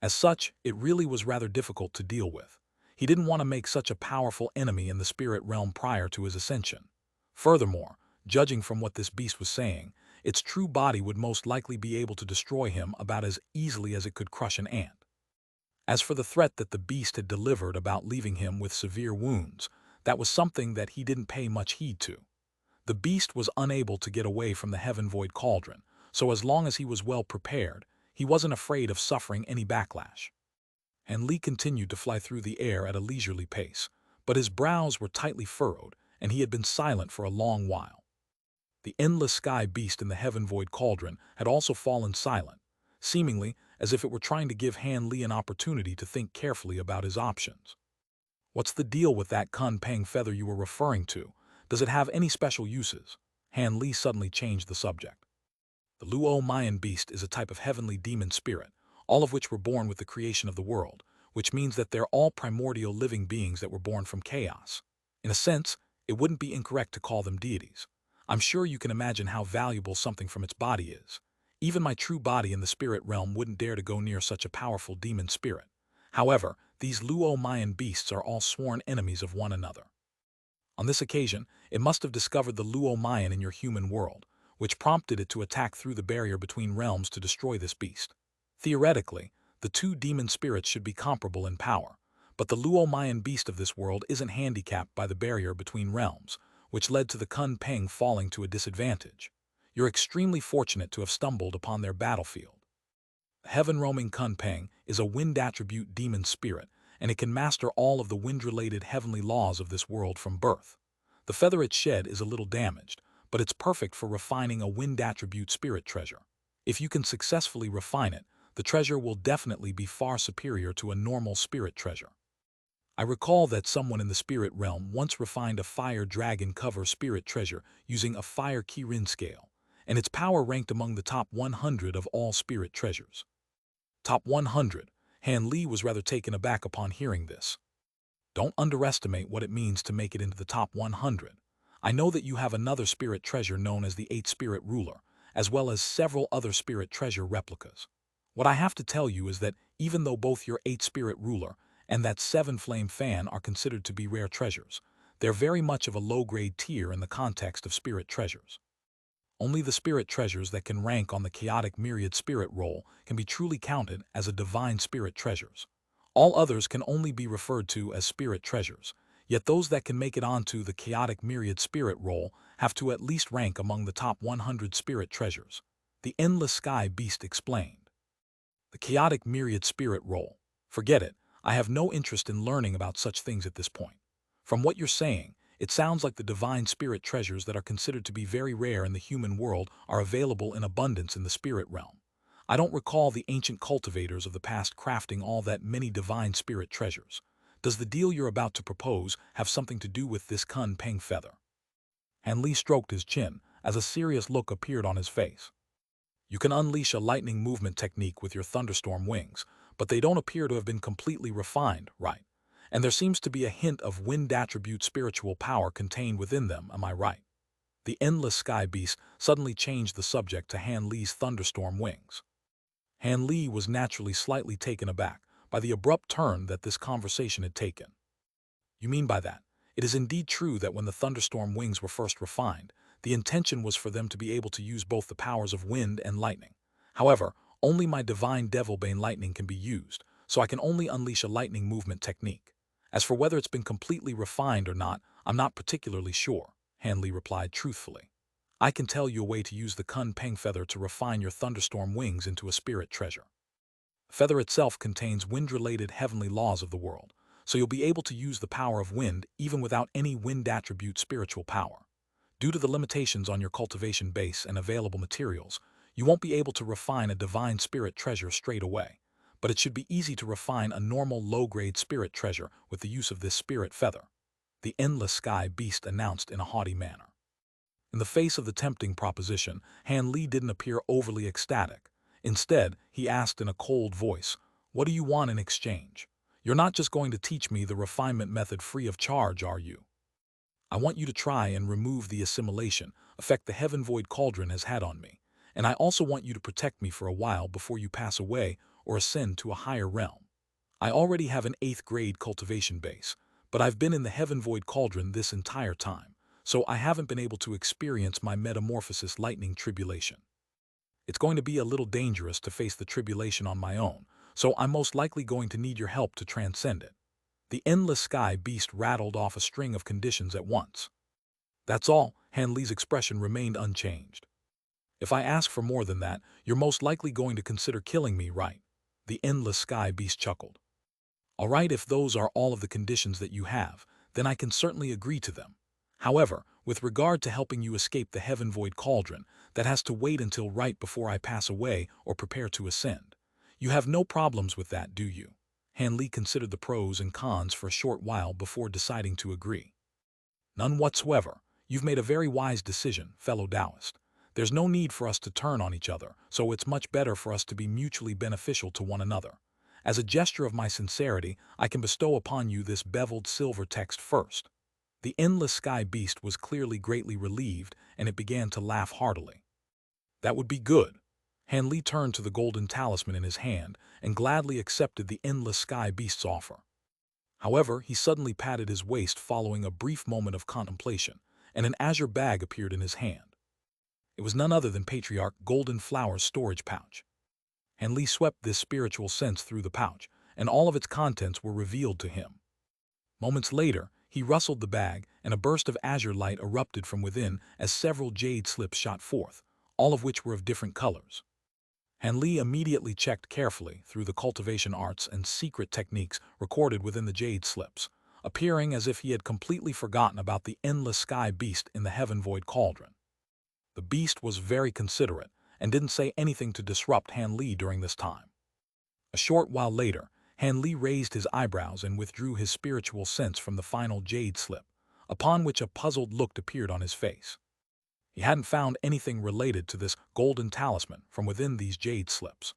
As such, it really was rather difficult to deal with. He didn't want to make such a powerful enemy in the spirit realm prior to his ascension. Furthermore, judging from what this beast was saying, its true body would most likely be able to destroy him about as easily as it could crush an ant. As for the threat that the beast had delivered about leaving him with severe wounds, that was something that he didn't pay much heed to. The beast was unable to get away from the heaven-void cauldron, so as long as he was well prepared, he wasn't afraid of suffering any backlash. And Li continued to fly through the air at a leisurely pace, but his brows were tightly furrowed, and he had been silent for a long while. The endless sky beast in the heaven-void cauldron had also fallen silent, seemingly as if it were trying to give Han Li an opportunity to think carefully about his options. What's the deal with that Kun-Pang feather you were referring to? Does it have any special uses? Han Li suddenly changed the subject. The Luo Mayan beast is a type of heavenly demon spirit, all of which were born with the creation of the world, which means that they're all primordial living beings that were born from chaos. In a sense, it wouldn't be incorrect to call them deities. I'm sure you can imagine how valuable something from its body is. Even my true body in the spirit realm wouldn't dare to go near such a powerful demon spirit. However, these Luo-Mayan beasts are all sworn enemies of one another. On this occasion, it must have discovered the Luo-Mayan in your human world, which prompted it to attack through the barrier between realms to destroy this beast. Theoretically, the two demon spirits should be comparable in power, but the Luo-Mayan beast of this world isn't handicapped by the barrier between realms, which led to the Cunning falling to a disadvantage. You're extremely fortunate to have stumbled upon their battlefield. Heaven-roaming Cunning is a wind attribute demon spirit, and it can master all of the wind-related heavenly laws of this world from birth. The feather it shed is a little damaged, but it's perfect for refining a wind attribute spirit treasure. If you can successfully refine it, the treasure will definitely be far superior to a normal spirit treasure. I recall that someone in the spirit realm once refined a fire dragon cover spirit treasure using a fire Kirin scale, and its power ranked among the top 100 of all spirit treasures. Top 100. Han Li was rather taken aback upon hearing this. Don't underestimate what it means to make it into the top 100. I know that you have another spirit treasure known as the 8th Spirit Ruler, as well as several other spirit treasure replicas. What I have to tell you is that even though both your 8th Spirit Ruler and that 7 Flame Fan are considered to be rare treasures, they're very much of a low-grade tier in the context of spirit treasures. Only the spirit treasures that can rank on the chaotic myriad spirit roll can be truly counted as a divine spirit treasures. All others can only be referred to as spirit treasures, yet those that can make it onto the chaotic myriad spirit roll have to at least rank among the top 100 spirit treasures. The Endless Sky Beast explained. The chaotic myriad spirit roll. Forget it, I have no interest in learning about such things at this point. From what you're saying, it sounds like the divine spirit treasures that are considered to be very rare in the human world are available in abundance in the spirit realm. I don't recall the ancient cultivators of the past crafting all that many divine spirit treasures. Does the deal you're about to propose have something to do with this Cunning feather? Han Li stroked his chin as a serious look appeared on his face. You can unleash a lightning movement technique with your thunderstorm wings, but they don't appear to have been completely refined, right? And there seems to be a hint of wind attribute spiritual power contained within them, am I right? The Endless Sky Beast suddenly changed the subject to Han Li's thunderstorm wings. Han Li was naturally slightly taken aback by the abrupt turn that this conversation had taken. You mean by that? It is indeed true that when the thunderstorm wings were first refined, the intention was for them to be able to use both the powers of wind and lightning. However, only my divine Devilbane lightning can be used, so I can only unleash a lightning movement technique. As for whether it's been completely refined or not, I'm not particularly sure, Han Li replied truthfully. I can tell you a way to use the Cunning feather to refine your thunderstorm wings into a spirit treasure. The feather itself contains wind-related heavenly laws of the world, so you'll be able to use the power of wind even without any wind attribute spiritual power. Due to the limitations on your cultivation base and available materials, you won't be able to refine a divine spirit treasure straight away, but it should be easy to refine a normal low-grade spirit treasure with the use of this spirit feather, the Endless Sky Beast announced in a haughty manner. In the face of the tempting proposition, Han Li didn't appear overly ecstatic. Instead, he asked in a cold voice, "What do you want in exchange? You're not just going to teach me the refinement method free of charge, are you? I want you to try and remove the assimilation effect the Heaven Void Cauldron has had on me, and I also want you to protect me for a while before you pass away or ascend to a higher realm. I already have an 8th grade cultivation base, but I've been in the Heaven Void Cauldron this entire time, so I haven't been able to experience my metamorphosis lightning tribulation. It's going to be a little dangerous to face the tribulation on my own, so I'm most likely going to need your help to transcend it." The Endless Sky Beast rattled off a string of conditions at once. That's all. Han Li's expression remained unchanged. "If I ask for more than that, you're most likely going to consider killing me, right?" The Endless Sky Beast chuckled. "All right, if those are all of the conditions that you have, then I can certainly agree to them. However, with regard to helping you escape the Heaven Void Cauldron, that has to wait until right before I pass away or prepare to ascend. You have no problems with that, do you?" Han Li considered the pros and cons for a short while before deciding to agree. "None whatsoever. You've made a very wise decision, fellow Taoist. There's no need for us to turn on each other, so it's much better for us to be mutually beneficial to one another. As a gesture of my sincerity, I can bestow upon you this beveled silver text first." The endless sky beast was clearly greatly relieved, and it began to laugh heartily. "That would be good." Han Li turned to the golden talisman in his hand and gladly accepted the endless sky beast's offer. However, he suddenly patted his waist following a brief moment of contemplation, and an azure bag appeared in his hand. It was none other than Patriarch Golden Flower's storage pouch. Han Li swept this spiritual sense through the pouch, and all of its contents were revealed to him. Moments later, he rustled the bag, and a burst of azure light erupted from within as several jade slips shot forth, all of which were of different colors. Han Li immediately checked carefully through the cultivation arts and secret techniques recorded within the jade slips, appearing as if he had completely forgotten about the endless sky beast in the heaven void cauldron. The beast was very considerate and didn't say anything to disrupt Han Li during this time. A short while later, Han Li raised his eyebrows and withdrew his spiritual sense from the final jade slip, upon which a puzzled look appeared on his face. He hadn't found anything related to this golden talisman from within these jade slips.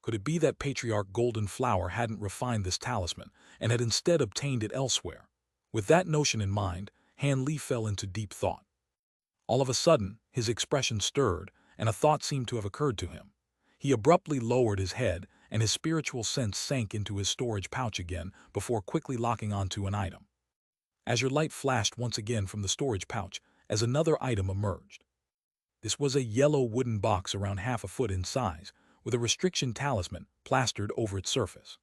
Could it be that Patriarch Golden Flower hadn't refined this talisman and had instead obtained it elsewhere? With that notion in mind, Han Li fell into deep thought. All of a sudden, his expression stirred, and a thought seemed to have occurred to him. He abruptly lowered his head, and his spiritual sense sank into his storage pouch again before quickly locking onto an item. Azure light flashed once again from the storage pouch as another item emerged. This was a yellow wooden box around half a foot in size, with a restriction talisman plastered over its surface.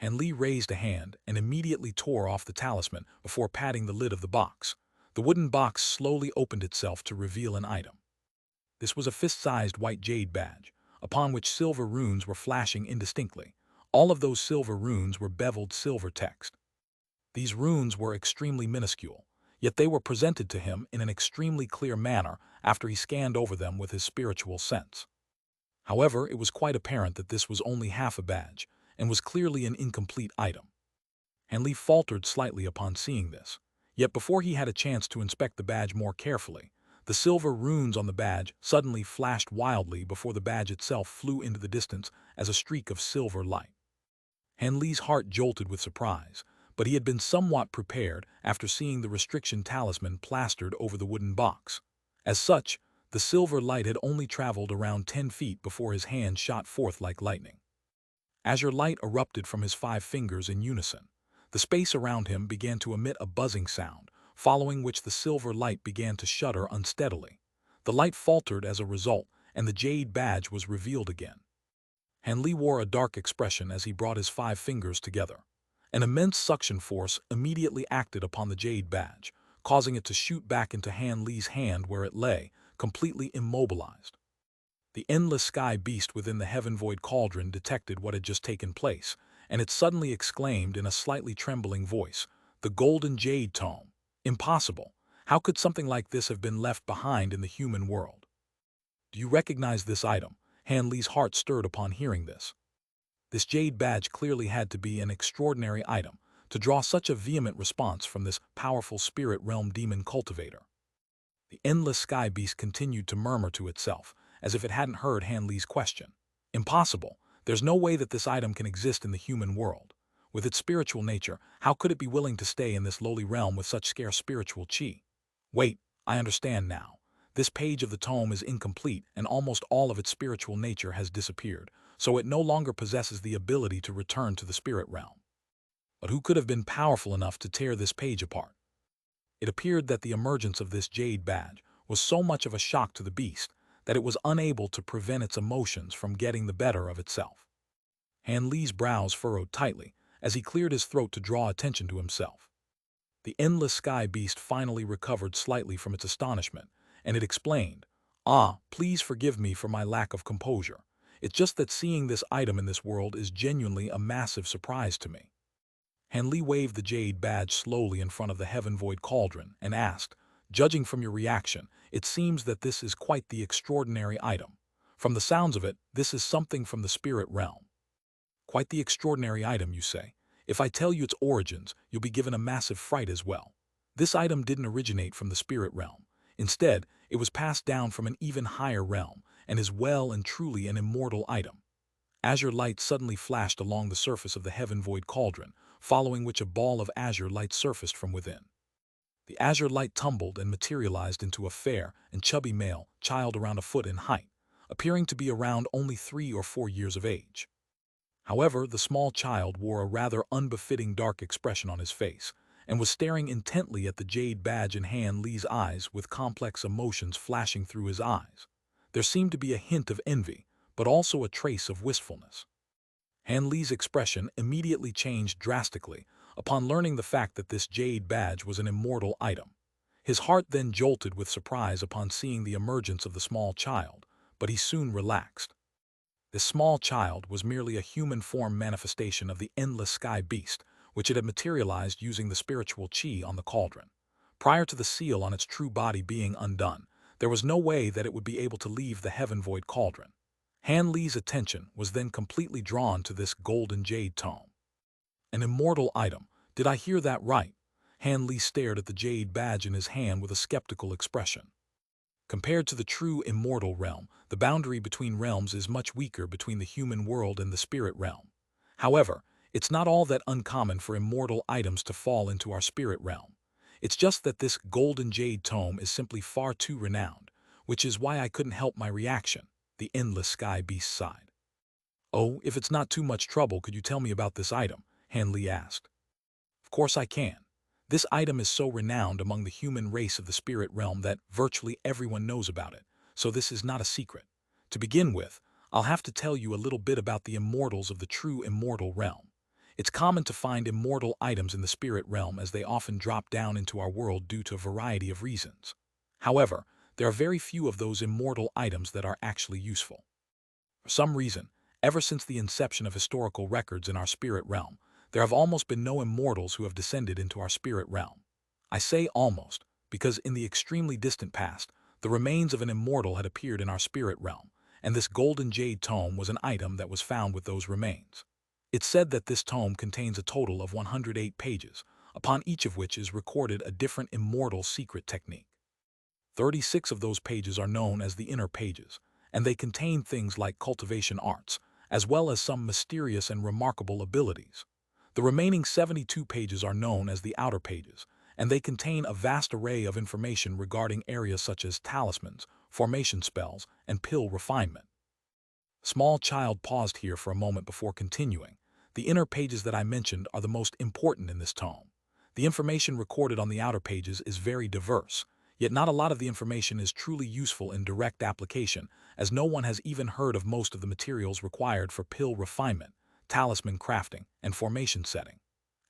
Han Li raised a hand and immediately tore off the talisman before patting the lid of the box. The wooden box slowly opened itself to reveal an item. This was a fist-sized white jade badge, upon which silver runes were flashing indistinctly. All of those silver runes were beveled silver text. These runes were extremely minuscule, yet they were presented to him in an extremely clear manner after he scanned over them with his spiritual sense. However, it was quite apparent that this was only half a badge, and was clearly an incomplete item. Han Li faltered slightly upon seeing this. Yet before he had a chance to inspect the badge more carefully, the silver runes on the badge suddenly flashed wildly before the badge itself flew into the distance as a streak of silver light. Han Li's heart jolted with surprise, but he had been somewhat prepared after seeing the restriction talisman plastered over the wooden box. As such, the silver light had only traveled around 10 feet before his hand shot forth like lightning. Azure light erupted from his 5 fingers in unison. The space around him began to emit a buzzing sound, following which the silver light began to shudder unsteadily. The light faltered as a result, and the jade badge was revealed again. Han Li wore a dark expression as he brought his 5 fingers together. An immense suction force immediately acted upon the jade badge, causing it to shoot back into Han Li's hand where it lay, completely immobilized. The endless sky beast within the heaven void cauldron detected what had just taken place, and it suddenly exclaimed in a slightly trembling voice, "The golden jade tome! Impossible! How could something like this have been left behind in the human world?" "Do you recognize this item?" Han Li's heart stirred upon hearing this. This jade badge clearly had to be an extraordinary item to draw such a vehement response from this powerful spirit realm demon cultivator. The endless sky beast continued to murmur to itself, as if it hadn't heard Han Li's question. "Impossible! There's no way that this item can exist in the human world. With its spiritual nature, how could it be willing to stay in this lowly realm with such scarce spiritual chi?" "Wait, I understand now. This page of the tome is incomplete and almost all of its spiritual nature has disappeared, so it no longer possesses the ability to return to the spirit realm. But who could have been powerful enough to tear this page apart?" It appeared that the emergence of this jade badge was so much of a shock to the beast that it was unable to prevent its emotions from getting the better of itself. Han Li's brows furrowed tightly as he cleared his throat to draw attention to himself. The endless sky beast finally recovered slightly from its astonishment, and it explained, "Ah, please forgive me for my lack of composure. It's just that seeing this item in this world is genuinely a massive surprise to me." Han Li waved the jade badge slowly in front of the heaven void cauldron and asked, "Judging from your reaction, it seems that this is quite the extraordinary item. From the sounds of it, this is something from the spirit realm." "Quite the extraordinary item, you say? If I tell you its origins, you'll be given a massive fright as well. This item didn't originate from the spirit realm. Instead, It was passed down from an even higher realm, and is well and truly an immortal item. Azure light suddenly flashed along the surface of the heaven-void cauldron, following which a ball of azure light surfaced from within. The azure light tumbled and materialized into a fair and chubby male child around a foot in height, appearing to be around only 3 or 4 years of age. However, the small child wore a rather unbefitting dark expression on his face, and was staring intently at the jade badge in Han Li's eyes with complex emotions flashing through his eyes. There seemed to be a hint of envy, but also a trace of wistfulness. Han Li's expression immediately changed drastically upon learning the fact that this jade badge was an immortal item. His heart then jolted with surprise upon seeing the emergence of the small child, but he soon relaxed. This small child was merely a human form manifestation of the endless sky beast, which it had materialized using the spiritual chi on the cauldron. Prior to the seal on its true body being undone, there was no way that it would be able to leave the heaven-void cauldron. Han Li's attention was then completely drawn to this golden jade tome. An immortal item. Did I hear that right? Han Li stared at the jade badge in his hand with a skeptical expression. Compared to the true immortal realm, the boundary between realms is much weaker between the human world and the spirit realm. However, it's not all that uncommon for immortal items to fall into our spirit realm. It's just that this golden jade tome is simply far too renowned, which is why I couldn't help my reaction. The endless sky beast sighed. "Oh, if it's not too much trouble, could you tell me about this item?" Han Li asked. "Of course I can. This item is so renowned among the human race of the spirit realm that virtually everyone knows about it, so this is not a secret. To begin with, I'll have to tell you a little bit about the immortals of the true immortal realm. It's common to find immortal items in the spirit realm as they often drop down into our world due to a variety of reasons. However, there are very few of those immortal items that are actually useful. For some reason, ever since the inception of historical records in our spirit realm, there have almost been no immortals who have descended into our spirit realm. I say almost, because in the extremely distant past, the remains of an immortal had appeared in our spirit realm, and this golden jade tome was an item that was found with those remains. It's said that this tome contains a total of 108 pages, upon each of which is recorded a different immortal secret technique. 36 of those pages are known as the inner pages, and they contain things like cultivation arts, as well as some mysterious and remarkable abilities. The remaining 72 pages are known as the outer pages, and they contain a vast array of information regarding areas such as talismans, formation spells, and pill refinement. Small child paused here for a moment before continuing. The inner pages that I mentioned are the most important in this tome. The information recorded on the outer pages is very diverse, yet not a lot of the information is truly useful in direct application, as no one has even heard of most of the materials required for pill refinement, talisman crafting, and formation setting.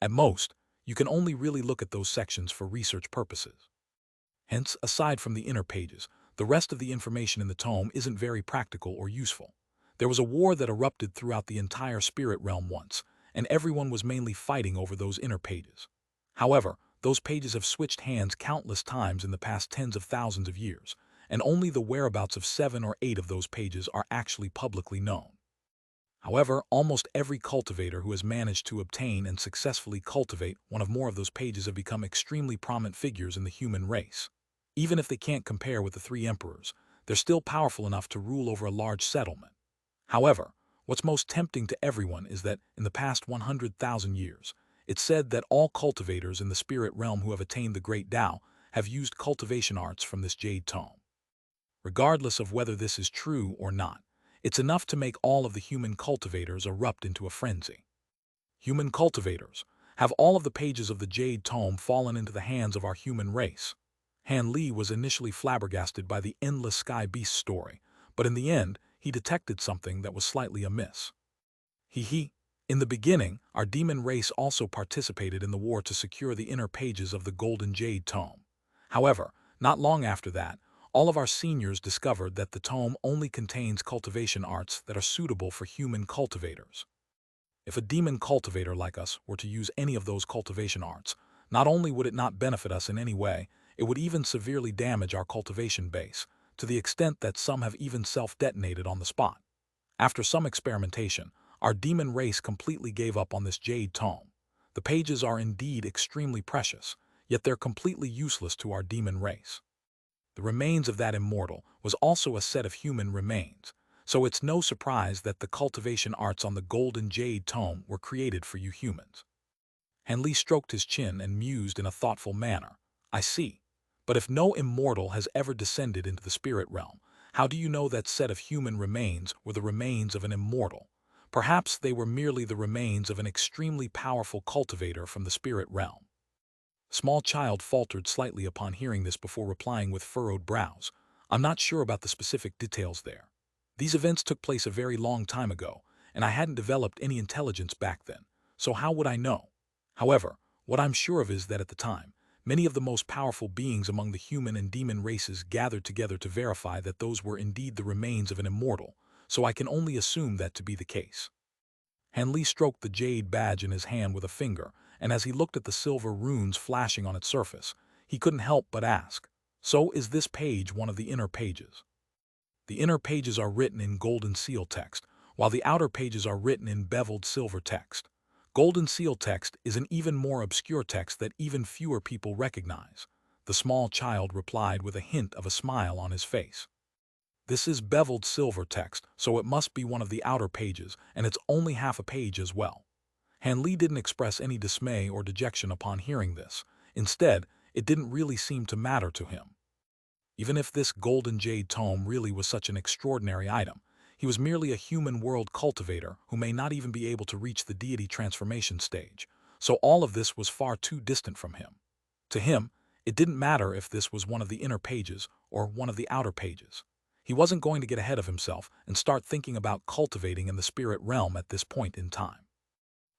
At most, you can only really look at those sections for research purposes. Hence, aside from the inner pages, the rest of the information in the tome isn't very practical or useful. There was a war that erupted throughout the entire spirit realm once, and everyone was mainly fighting over those inner pages. However, those pages have switched hands countless times in the past tens of thousands of years, and only the whereabouts of 7 or 8 of those pages are actually publicly known. However, almost every cultivator who has managed to obtain and successfully cultivate one of more of those pages have become extremely prominent figures in the human race. Even if they can't compare with the 3 emperors, they're still powerful enough to rule over a large settlement. However, what's most tempting to everyone is that, in the past 100,000 years, it's said that all cultivators in the spirit realm who have attained the Great Tao have used cultivation arts from this jade tome. Regardless of whether this is true or not, it's enough to make all of the human cultivators erupt into a frenzy. Human cultivators, have all of the pages of the jade tome fallen into the hands of our human race? Han Li was initially flabbergasted by the endless sky beast story, but in the end, he detected something that was slightly amiss. In the beginning, our demon race also participated in the war to secure the inner pages of the Golden Jade Tome. However, not long after that, all of our seniors discovered that the tome only contains cultivation arts that are suitable for human cultivators. If a demon cultivator like us were to use any of those cultivation arts, not only would it not benefit us in any way, it would even severely damage our cultivation base, to the extent that some have even self-detonated on the spot. After some experimentation, our demon race completely gave up on this jade tome. The pages are indeed extremely precious, yet they're completely useless to our demon race. The remains of that immortal was also a set of human remains, so it's no surprise that the cultivation arts on the golden jade tome were created for you humans. Hanli stroked his chin and mused in a thoughtful manner. I see. But if no immortal has ever descended into the spirit realm, how do you know that set of human remains were the remains of an immortal? Perhaps they were merely the remains of an extremely powerful cultivator from the spirit realm. Small child faltered slightly upon hearing this before replying with furrowed brows. I'm not sure about the specific details there. These events took place a very long time ago, and I hadn't developed any intelligence back then, so how would I know? However, what I'm sure of is that at the time, many of the most powerful beings among the human and demon races gathered together to verify that those were indeed the remains of an immortal, so I can only assume that to be the case. Hanli stroked the jade badge in his hand with a finger, and as he looked at the silver runes flashing on its surface, he couldn't help but ask, so is this page one of the inner pages? The inner pages are written in golden seal text, while the outer pages are written in beveled silver text. Golden seal text is an even more obscure text that even fewer people recognize. The small child replied with a hint of a smile on his face. This is beveled silver text, so it must be one of the outer pages, and it's only half a page as well. Hanli didn't express any dismay or dejection upon hearing this. Instead, it didn't really seem to matter to him. Even if this golden jade tome really was such an extraordinary item, he was merely a human world cultivator who may not even be able to reach the deity transformation stage, so all of this was far too distant from him. To him, it didn't matter if this was one of the inner pages or one of the outer pages. He wasn't going to get ahead of himself and start thinking about cultivating in the spirit realm at this point in time.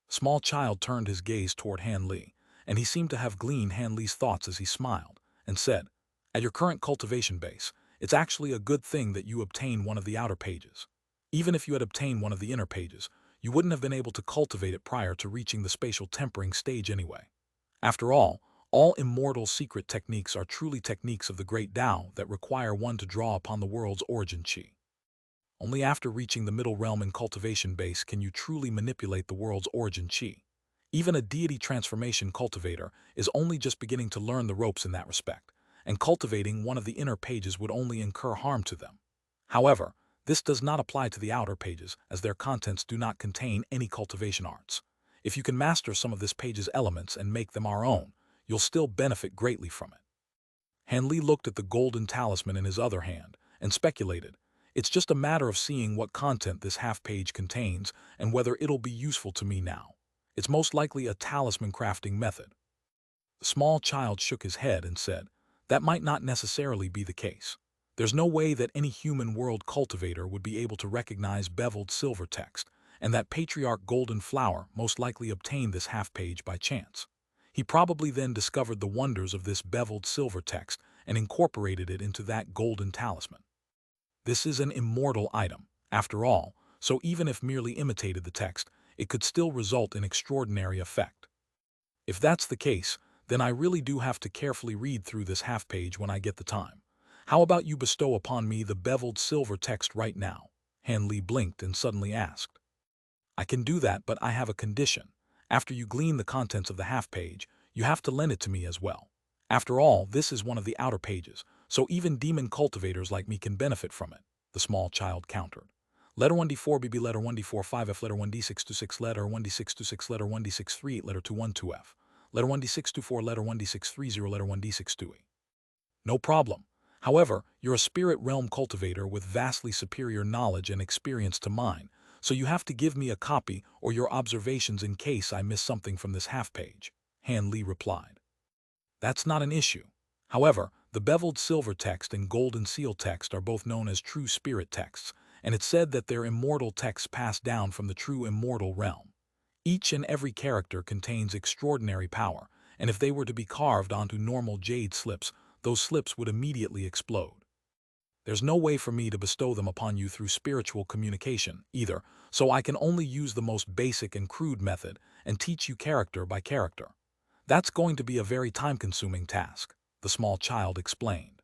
Small child turned his gaze toward Hanli, and he seemed to have gleaned Hanli's thoughts as he smiled, and said, at your current cultivation base, it's actually a good thing that you obtain one of the outer pages. Even if you had obtained one of the inner pages, you wouldn't have been able to cultivate it prior to reaching the spatial tempering stage anyway. After all immortal secret techniques are truly techniques of the great Tao that require one to draw upon the world's origin chi. Only after reaching the middle realm in cultivation base can you truly manipulate the world's origin chi. Even a deity transformation cultivator is only just beginning to learn the ropes in that respect, and cultivating one of the inner pages would only incur harm to them. However, this does not apply to the outer pages, as their contents do not contain any cultivation arts. If you can master some of this page's elements and make them our own, you'll still benefit greatly from it. Hanli looked at the golden talisman in his other hand and speculated, it's just a matter of seeing what content this half-page contains and whether it'll be useful to me now. It's most likely a talisman crafting method. The small child shook his head and said, that might not necessarily be the case. There's no way that any human world cultivator would be able to recognize beveled silver text, and that Patriarch Golden Flower most likely obtained this half-page by chance. He probably then discovered the wonders of this beveled silver text and incorporated it into that golden talisman. This is an immortal item, after all, so even if merely imitated the text, it could still result in extraordinary effect. If that's the case, then I really do have to carefully read through this half-page when I get the time. How about you bestow upon me the beveled silver text right now? Hanli blinked and suddenly asked. I can do that, but I have a condition. After you glean the contents of the half-page, you have to lend it to me as well. After all, this is one of the outer pages, so even demon cultivators like me can benefit from it, the small child countered. Letter 1d4 BB, letter 1d4 5F, letter 1d626, letter 1d626, letter 1d638, letter 212F, letter 1d624, letter 1d630, letter 1d628. No problem. However, you're a spirit realm cultivator with vastly superior knowledge and experience to mine, so you have to give me a copy or your observations in case I miss something from this half-page, Hanli replied. That's not an issue. However, the beveled silver text and golden seal text are both known as true spirit texts, and it's said that they're immortal texts passed down from the true immortal realm. Each and every character contains extraordinary power, and if they were to be carved onto normal jade slips, those slips would immediately explode. There's no way for me to bestow them upon you through spiritual communication, either, so I can only use the most basic and crude method and teach you character by character. That's going to be a very time-consuming task, the small child explained.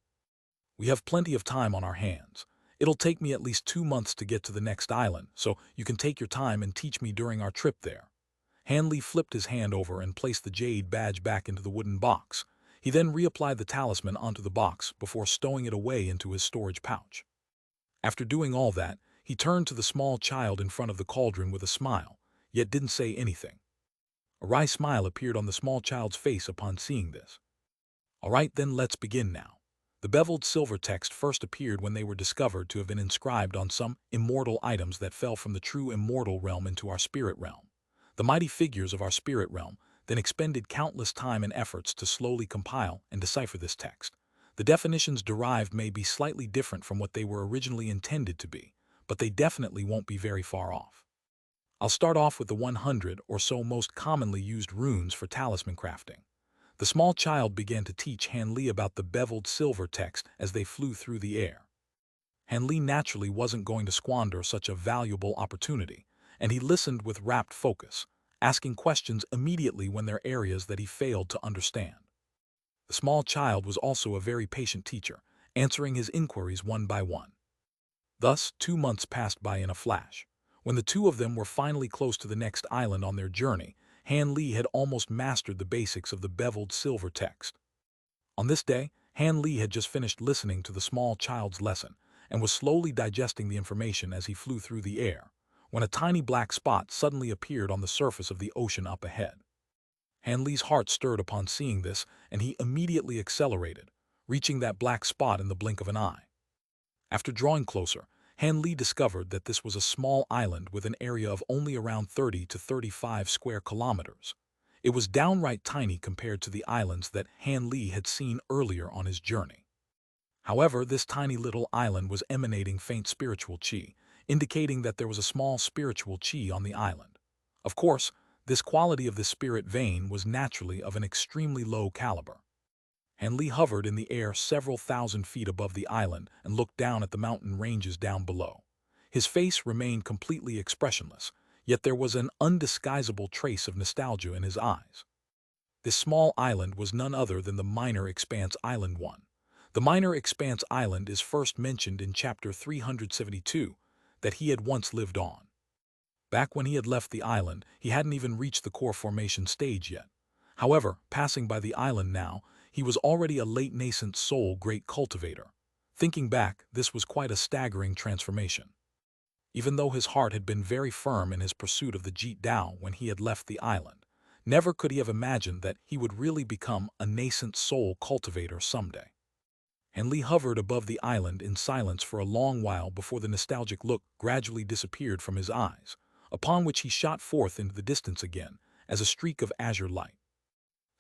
We have plenty of time on our hands. It'll take me at least 2 months to get to the next island, so you can take your time and teach me during our trip there. Hanli flipped his hand over and placed the jade badge back into the wooden box. He then reapplied the talisman onto the box before stowing it away into his storage pouch. After doing all that, he turned to the small child in front of the cauldron with a smile, yet didn't say anything. A wry smile appeared on the small child's face upon seeing this. All right, then let's begin now. The beveled silver text first appeared when they were discovered to have been inscribed on some immortal items that fell from the true immortal realm into our spirit realm. The mighty figures of our spirit realm then expended countless time and efforts to slowly compile and decipher this text. The definitions derived may be slightly different from what they were originally intended to be, but they definitely won't be very far off. I'll start off with the 100 or so most commonly used runes for talisman crafting. The small child began to teach Hanli about the beveled silver text as they flew through the air. Hanli naturally wasn't going to squander such a valuable opportunity, and he listened with rapt focus, asking questions immediately when there were areas that he failed to understand. The small child was also a very patient teacher, answering his inquiries one by one. Thus, 2 months passed by in a flash. When the two of them were finally close to the next island on their journey, Hanli had almost mastered the basics of the beveled silver text. On this day, Hanli had just finished listening to the small child's lesson and was slowly digesting the information as he flew through the air, when a tiny black spot suddenly appeared on the surface of the ocean up ahead. Hanli's heart stirred upon seeing this, and he immediately accelerated, reaching that black spot in the blink of an eye. After drawing closer, Hanli discovered that this was a small island with an area of only around 30 to 35 square kilometers. It was downright tiny compared to the islands that Hanli had seen earlier on his journey. However, this tiny little island was emanating faint spiritual qi, indicating that there was a small spiritual qi on the island. Of course, this quality of the spirit vein was naturally of an extremely low caliber. Hanli hovered in the air several thousand feet above the island and looked down at the mountain ranges down below. His face remained completely expressionless, yet there was an undisguisable trace of nostalgia in his eyes. This small island was none other than the Minor Expanse Island 1. The Minor Expanse Island is first mentioned in Chapter 372 that he had once lived on. Back when he had left the island, he hadn't even reached the core formation stage yet. However, passing by the island now, he was already a late nascent soul great cultivator. Thinking back, this was quite a staggering transformation. Even though his heart had been very firm in his pursuit of the Jade Dao when he had left the island, never could he have imagined that he would really become a nascent soul cultivator someday. Hanli hovered above the island in silence for a long while before the nostalgic look gradually disappeared from his eyes, upon which he shot forth into the distance again as a streak of azure light.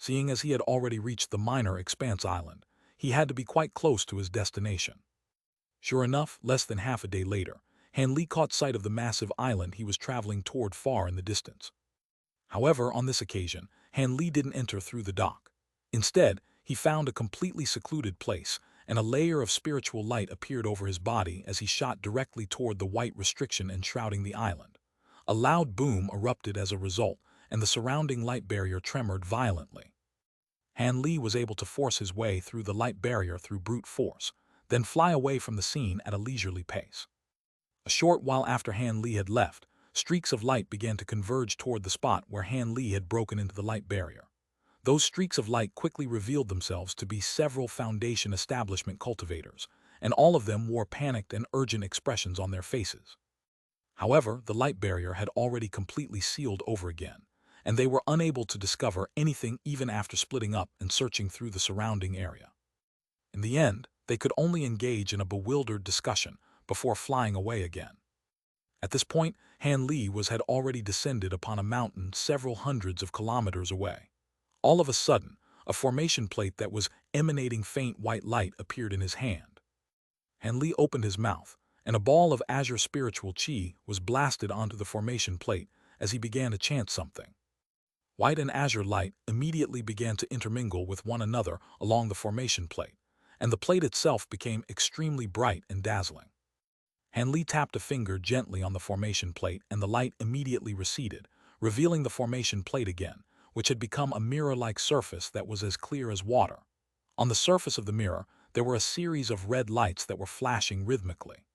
Seeing as he had already reached the Minor Expanse Island, he had to be quite close to his destination. Sure enough, less than half a day later, Hanli caught sight of the massive island he was traveling toward far in the distance. However, on this occasion, Hanli didn't enter through the dock. Instead, he found a completely secluded place, and a layer of spiritual light appeared over his body as he shot directly toward the white restriction enshrouding the island. A loud boom erupted as a result, and the surrounding light barrier tremored violently. Hanli was able to force his way through the light barrier through brute force, then fly away from the scene at a leisurely pace. A short while after Hanli had left, streaks of light began to converge toward the spot where Hanli had broken into the light barrier. Those streaks of light quickly revealed themselves to be several Foundation establishment cultivators, and all of them wore panicked and urgent expressions on their faces. However, the light barrier had already completely sealed over again, and they were unable to discover anything even after splitting up and searching through the surrounding area. In the end, they could only engage in a bewildered discussion before flying away again. At this point, Hanli had already descended upon a mountain several hundreds of kilometers away. All of a sudden, a formation plate that was emanating faint white light appeared in his hand. Hanli opened his mouth, and a ball of azure spiritual qi was blasted onto the formation plate as he began to chant something. White and azure light immediately began to intermingle with one another along the formation plate, and the plate itself became extremely bright and dazzling. Hanli tapped a finger gently on the formation plate and the light immediately receded, revealing the formation plate again, which had become a mirror-like surface that was as clear as water. On the surface of the mirror, there were a series of red lights that were flashing rhythmically.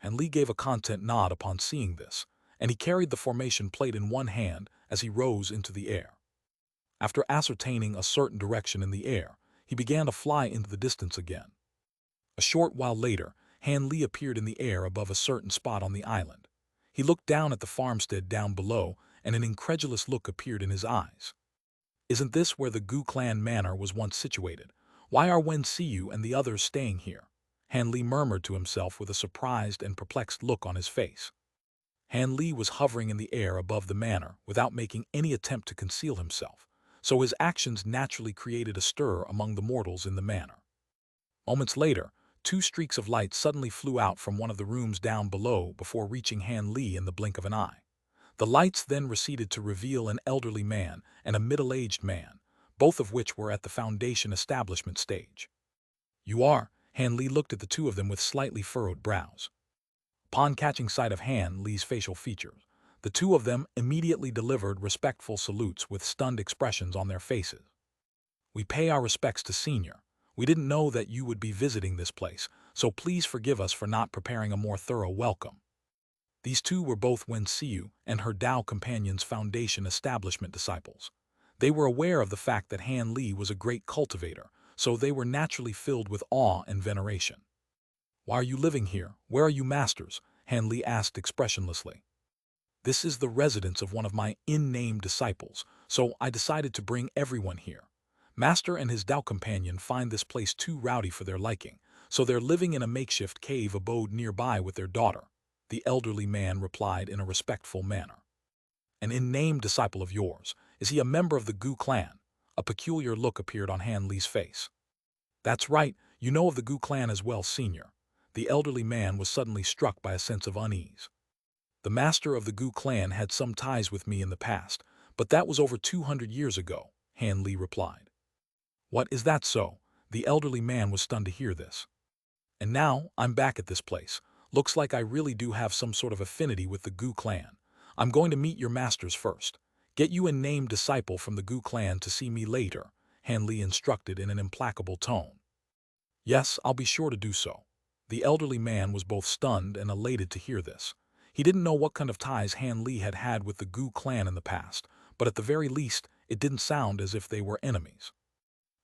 Hanli gave a content nod upon seeing this, and he carried the formation plate in one hand as he rose into the air. After ascertaining a certain direction in the air, he began to fly into the distance again. A short while later, Han Li appeared in the air above a certain spot on the island. He looked down at the farmstead down below, and an incredulous look appeared in his eyes. Isn't this where the Gu clan manor was once situated? Why are Wen Xiu and the others staying here? Han Li murmured to himself with a surprised and perplexed look on his face. Han Li was hovering in the air above the manor without making any attempt to conceal himself, so his actions naturally created a stir among the mortals in the manor. Moments later, two streaks of light suddenly flew out from one of the rooms down below before reaching Han Li in the blink of an eye. The lights then receded to reveal an elderly man and a middle-aged man, both of which were at the foundation establishment stage. "You are?" Han Li looked at the two of them with slightly furrowed brows. Upon catching sight of Han Li's facial features, the two of them immediately delivered respectful salutes with stunned expressions on their faces. "We pay our respects to Senior. We didn't know that you would be visiting this place, so please forgive us for not preparing a more thorough welcome." These two were both Wen Xiu and her Dao companion's foundation establishment disciples. They were aware of the fact that Han Li was a great cultivator, so they were naturally filled with awe and veneration. "Why are you living here? Where are you masters?" Han Li asked expressionlessly. "This is the residence of one of my in-name disciples, so I decided to bring everyone here. Master and his Dao companion find this place too rowdy for their liking, so they're living in a makeshift cave abode nearby with their daughter," the elderly man replied in a respectful manner. "An in-name disciple of yours, is he a member of the Gu clan?" A peculiar look appeared on Han Li's face. "That's right, you know of the Gu clan as well, Senior." The elderly man was suddenly struck by a sense of unease. "The master of the Gu clan had some ties with me in the past, but that was over 200 years ago," Han Li replied. "What, is that so?" The elderly man was stunned to hear this. "And now, I'm back at this place. Looks like I really do have some sort of affinity with the Gu clan. I'm going to meet your masters first. Get you a named disciple from the Gu clan to see me later," Han Li instructed in an implacable tone. "Yes, I'll be sure to do so." The elderly man was both stunned and elated to hear this. He didn't know what kind of ties Han Li had had with the Gu clan in the past, but at the very least, it didn't sound as if they were enemies.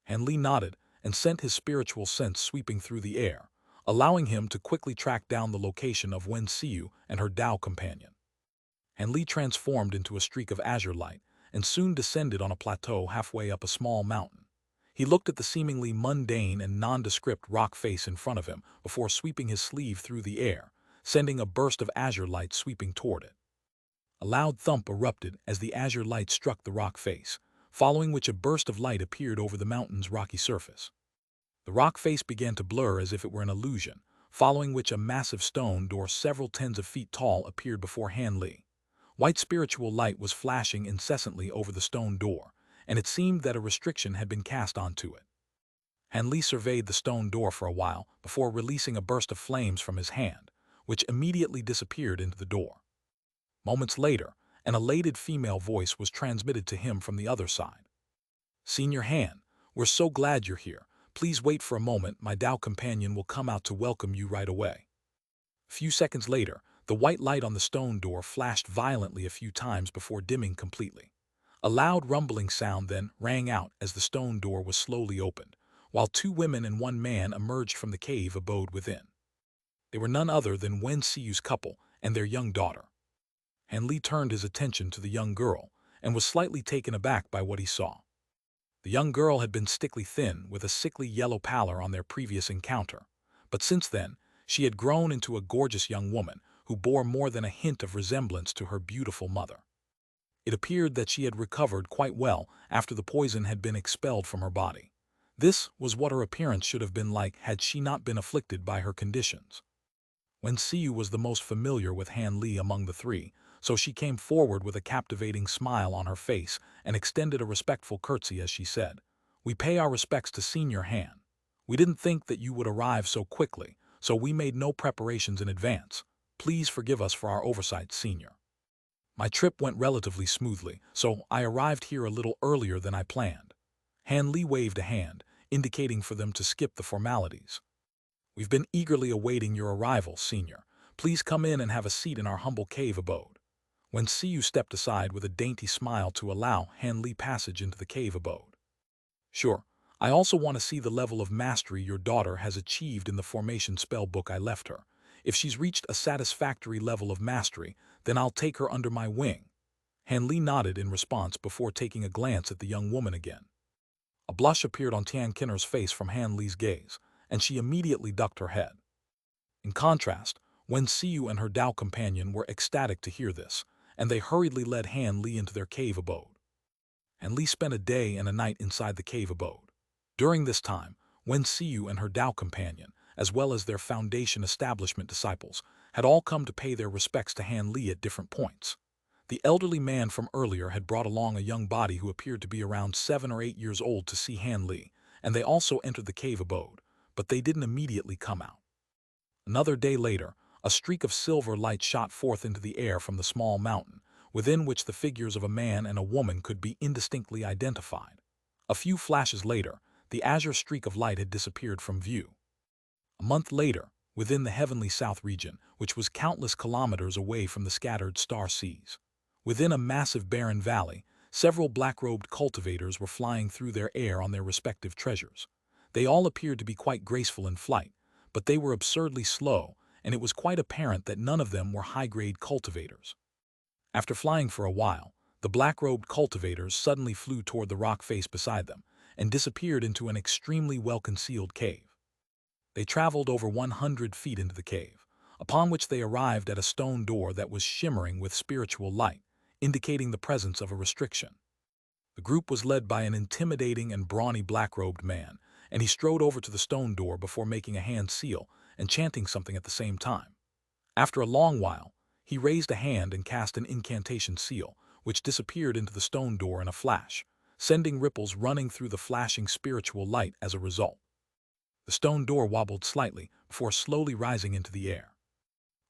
Han Li nodded and sent his spiritual sense sweeping through the air, allowing him to quickly track down the location of Wen Xiu and her Dao companion. Han Li transformed into a streak of azure light and soon descended on a plateau halfway up a small mountain. He looked at the seemingly mundane and nondescript rock face in front of him before sweeping his sleeve through the air, sending a burst of azure light sweeping toward it. A loud thump erupted as the azure light struck the rock face, following which a burst of light appeared over the mountain's rocky surface. The rock face began to blur as if it were an illusion, following which a massive stone door several tens of feet tall appeared before Han Li. White spiritual light was flashing incessantly over the stone door, and it seemed that a restriction had been cast onto it. Han Li surveyed the stone door for a while before releasing a burst of flames from his hand, which immediately disappeared into the door. Moments later, an elated female voice was transmitted to him from the other side. "Senior Han, we're so glad you're here. Please wait for a moment, my Dao companion will come out to welcome you right away." A few seconds later, the white light on the stone door flashed violently a few times before dimming completely. A loud rumbling sound then rang out as the stone door was slowly opened, while two women and one man emerged from the cave abode within. They were none other than Wen Xiu's couple and their young daughter. Han Li turned his attention to the young girl and was slightly taken aback by what he saw. The young girl had been stickly thin with a sickly yellow pallor on their previous encounter, but since then, she had grown into a gorgeous young woman who bore more than a hint of resemblance to her beautiful mother. It appeared that she had recovered quite well after the poison had been expelled from her body. This was what her appearance should have been like had she not been afflicted by her conditions. Wen Xiu was the most familiar with Han Li among the three, so she came forward with a captivating smile on her face and extended a respectful curtsy as she said, "We pay our respects to Senior Han. We didn't think that you would arrive so quickly, so we made no preparations in advance. Please forgive us for our oversight, Senior. My trip went relatively smoothly, so I arrived here a little earlier than I planned." Han Li waved a hand, indicating for them to skip the formalities. "We've been eagerly awaiting your arrival, Senior. Please come in and have a seat in our humble cave abode." When Xiu stepped aside with a dainty smile to allow Han Li passage into the cave abode. "Sure, I also want to see the level of mastery your daughter has achieved in the formation spell book I left her. If she's reached a satisfactory level of mastery, then I'll take her under my wing." Han Li nodded in response before taking a glance at the young woman again. A blush appeared on Tian Kinner's face from Han Li's gaze, and she immediately ducked her head. In contrast, Wen Xiu and her Dao companion were ecstatic to hear this, and they hurriedly led Han Li into their cave abode. Han Li spent a day and a night inside the cave abode. During this time, Wen Xiu and her Dao companion, as well as their Foundation establishment disciples, had all come to pay their respects to Han Li at different points. The elderly man from earlier had brought along a young body who appeared to be around 7 or 8 years old to see Han Li, and they also entered the cave abode, but they didn't immediately come out. Another day later, a streak of silver light shot forth into the air from the small mountain, within which the figures of a man and a woman could be indistinctly identified. A few flashes later, the azure streak of light had disappeared from view. A month later, within the heavenly south region, which was countless kilometers away from the scattered star seas, within a massive barren valley, several black-robed cultivators were flying through their air on their respective treasures. They all appeared to be quite graceful in flight, but they were absurdly slow, and it was quite apparent that none of them were high-grade cultivators. After flying for a while, the black-robed cultivators suddenly flew toward the rock face beside them and disappeared into an extremely well-concealed cave. They traveled over 100 feet into the cave, upon which they arrived at a stone door that was shimmering with spiritual light, indicating the presence of a restriction. The group was led by an intimidating and brawny black-robed man, and he strode over to the stone door before making a hand seal and chanting something at the same time. After a long while, he raised a hand and cast an incantation seal, which disappeared into the stone door in a flash, sending ripples running through the flashing spiritual light as a result. The stone door wobbled slightly before slowly rising into the air.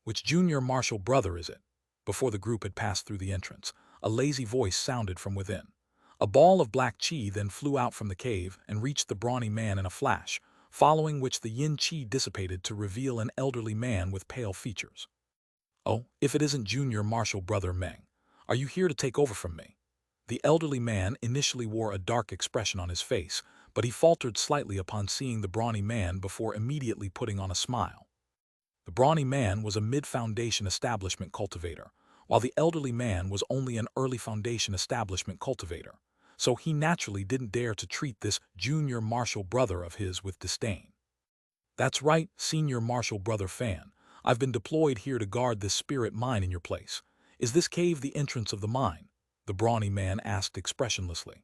"Which junior martial brother is it?" Before the group had passed through the entrance, a lazy voice sounded from within. A ball of black chi then flew out from the cave and reached the brawny man in a flash, following which the yin chi dissipated to reveal an elderly man with pale features. "Oh, if it isn't junior martial brother Meng, are you here to take over from me?" The elderly man initially wore a dark expression on his face, but he faltered slightly upon seeing the brawny man before immediately putting on a smile. The brawny man was a mid-foundation establishment cultivator, while the elderly man was only an early foundation establishment cultivator, so he naturally didn't dare to treat this junior martial brother of his with disdain. "That's right, senior martial brother Fan. I've been deployed here to guard this spirit mine in your place. Is this cave the entrance of the mine?" the brawny man asked expressionlessly.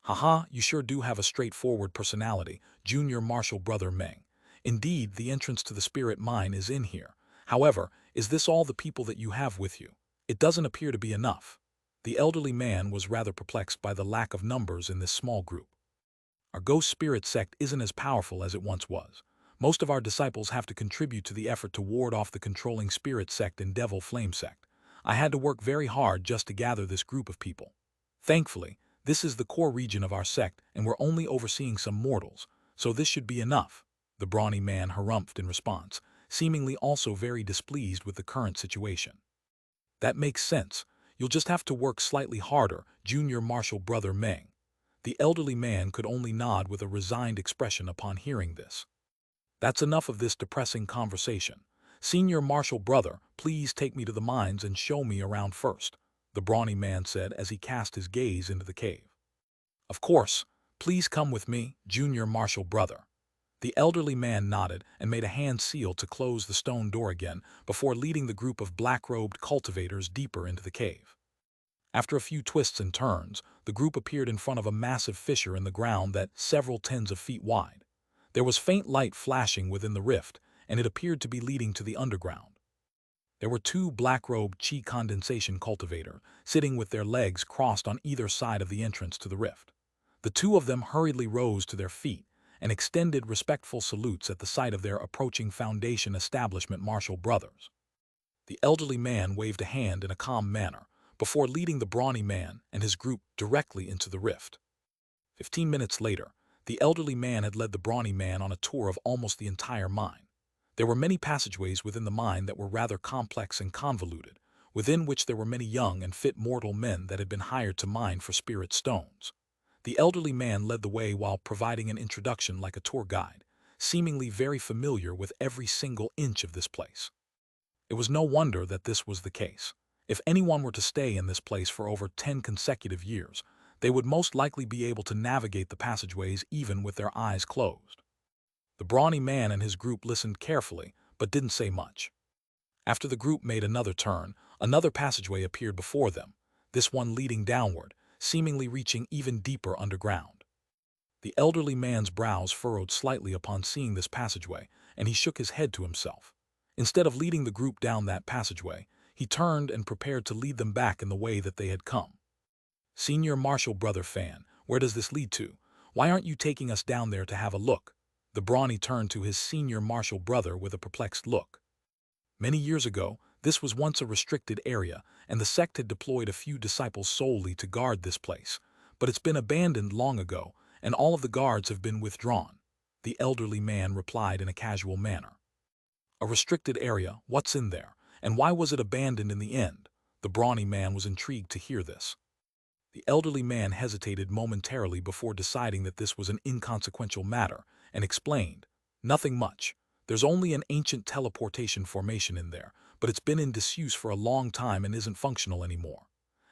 "Haha, you sure do have a straightforward personality, junior martial brother Meng. Indeed, the entrance to the spirit mine is in here. However, is this all the people that you have with you? It doesn't appear to be enough." The elderly man was rather perplexed by the lack of numbers in this small group. "Our ghost spirit sect isn't as powerful as it once was. Most of our disciples have to contribute to the effort to ward off the controlling spirit sect and devil flame sect. I had to work very hard just to gather this group of people. Thankfully, this is the core region of our sect, and we're only overseeing some mortals, so this should be enough," the brawny man harumphed in response, seemingly also very displeased with the current situation. "That makes sense. You'll just have to work slightly harder, junior martial brother Meng." The elderly man could only nod with a resigned expression upon hearing this. "That's enough of this depressing conversation. Senior martial brother, please take me to the mines and show me around first," the brawny man said as he cast his gaze into the cave. "Of course, please come with me, junior martial brother." The elderly man nodded and made a hand seal to close the stone door again before leading the group of black-robed cultivators deeper into the cave. After a few twists and turns, the group appeared in front of a massive fissure in the ground that several tens of feet wide. There was faint light flashing within the rift, and it appeared to be leading to the underground. There were two black-robed chi condensation cultivators sitting with their legs crossed on either side of the entrance to the rift. The two of them hurriedly rose to their feet and extended respectful salutes at the sight of their approaching Foundation establishment martial brothers. The elderly man waved a hand in a calm manner before leading the brawny man and his group directly into the rift. 15 minutes later, the elderly man had led the brawny man on a tour of almost the entire mine. There were many passageways within the mine that were rather complex and convoluted, within which there were many young and fit mortal men that had been hired to mine for spirit stones. The elderly man led the way while providing an introduction like a tour guide, seemingly very familiar with every single inch of this place. It was no wonder that this was the case. If anyone were to stay in this place for over 10 consecutive years, they would most likely be able to navigate the passageways even with their eyes closed. The brawny man and his group listened carefully, but didn't say much. After the group made another turn, another passageway appeared before them, this one leading downward, seemingly reaching even deeper underground. The elderly man's brows furrowed slightly upon seeing this passageway, and he shook his head to himself. Instead of leading the group down that passageway, he turned and prepared to lead them back in the way that they had come. Senior Marshal Brother Fan, where does this lead to? Why aren't you taking us down there to have a look? The brawny turned to his senior marshal brother with a perplexed look. Many years ago, this was once a restricted area, and the sect had deployed a few disciples solely to guard this place. But it's been abandoned long ago, and all of the guards have been withdrawn. The elderly man replied in a casual manner. A restricted area, what's in there, and why was it abandoned in the end? The brawny man was intrigued to hear this. The elderly man hesitated momentarily before deciding that this was an inconsequential matter, and explained, "Nothing much. There's only an ancient teleportation formation in there, but it's been in disuse for a long time and isn't functional anymore.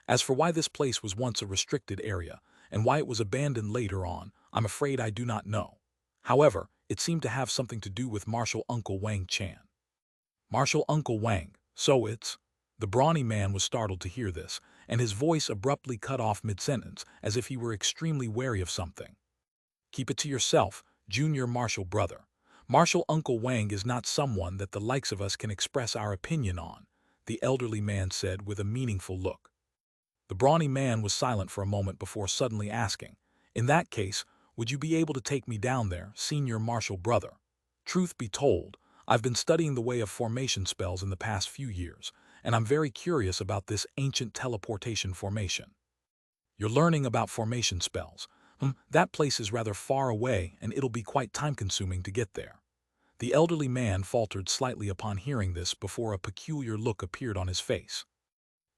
As for why this place was once a restricted area, and why it was abandoned later on, I'm afraid I do not know. However, it seemed to have something to do with Marshal Uncle Wang Chan." Marshal Uncle Wang, so it's... The brawny man was startled to hear this, and his voice abruptly cut off mid-sentence as if he were extremely wary of something. "Keep it to yourself, Junior Marshal Brother. Marshal Uncle Wang is not someone that the likes of us can express our opinion on," the elderly man said with a meaningful look. The brawny man was silent for a moment before suddenly asking, "In that case, would you be able to take me down there, Senior Marshal Brother? Truth be told, I've been studying the way of formation spells in the past few years, and I'm very curious about this ancient teleportation formation." "You're learning about formation spells. That place is rather far away, and it'll be quite time-consuming to get there." The elderly man faltered slightly upon hearing this before a peculiar look appeared on his face.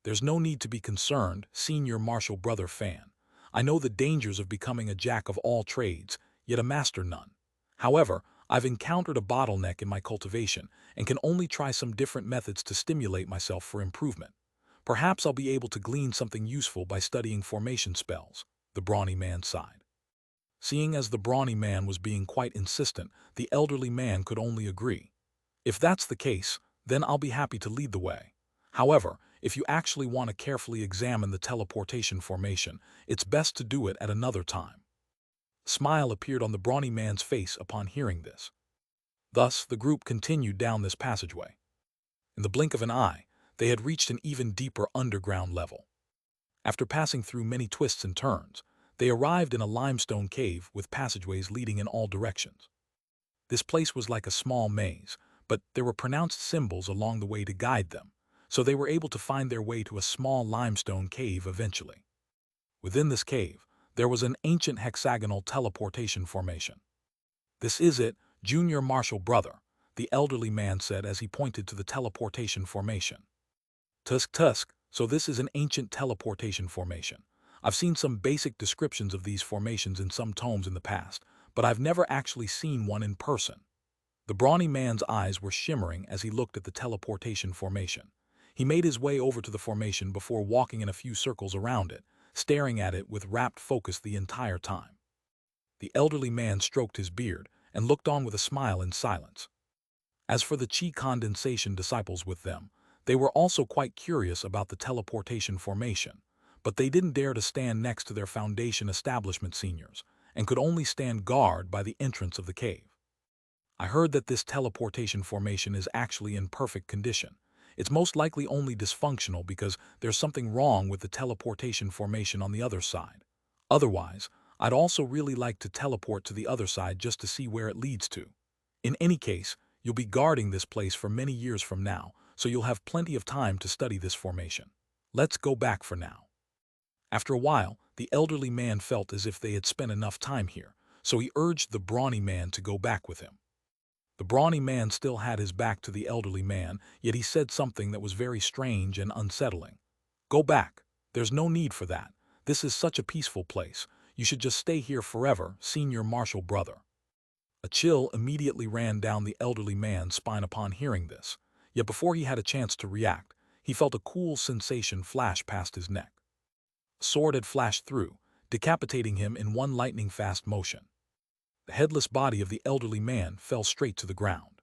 "There's no need to be concerned, Senior Marshal Brother Fan. I know the dangers of becoming a jack of all trades, yet a master none. However, I've encountered a bottleneck in my cultivation and can only try some different methods to stimulate myself for improvement. Perhaps I'll be able to glean something useful by studying formation spells," the brawny man sighed. Seeing as the brawny man was being quite insistent, the elderly man could only agree. "If that's the case, then I'll be happy to lead the way. However, if you actually want to carefully examine the teleportation formation, it's best to do it at another time." A smile appeared on the brawny man's face upon hearing this. Thus, the group continued down this passageway. In the blink of an eye, they had reached an even deeper underground level. After passing through many twists and turns, they arrived in a limestone cave with passageways leading in all directions. This place was like a small maze, but there were pronounced symbols along the way to guide them, so they were able to find their way to a small limestone cave eventually. Within this cave, there was an ancient hexagonal teleportation formation. "This is it, Junior Marshal Brother," the elderly man said as he pointed to the teleportation formation. Tusk, so this is an ancient teleportation formation. I've seen some basic descriptions of these formations in some tomes in the past, but I've never actually seen one in person." The brawny man's eyes were shimmering as he looked at the teleportation formation. He made his way over to the formation before walking in a few circles around it, staring at it with rapt focus the entire time. The elderly man stroked his beard and looked on with a smile in silence. As for the chi condensation disciples with them, they were also quite curious about the teleportation formation, but they didn't dare to stand next to their Foundation establishment seniors, and could only stand guard by the entrance of the cave. "I heard that this teleportation formation is actually in perfect condition. It's most likely only dysfunctional because there's something wrong with the teleportation formation on the other side. Otherwise, I'd also really like to teleport to the other side just to see where it leads to. In any case, you'll be guarding this place for many years from now, so you'll have plenty of time to study this formation. Let's go back for now." After a while, the elderly man felt as if they had spent enough time here, so he urged the brawny man to go back with him. The brawny man still had his back to the elderly man, yet he said something that was very strange and unsettling. "Go back. There's no need for that. This is such a peaceful place. You should just stay here forever, senior martial brother." A chill immediately ran down the elderly man's spine upon hearing this, yet before he had a chance to react, he felt a cool sensation flash past his neck. A sword had flashed through, decapitating him in one lightning-fast motion. The headless body of the elderly man fell straight to the ground.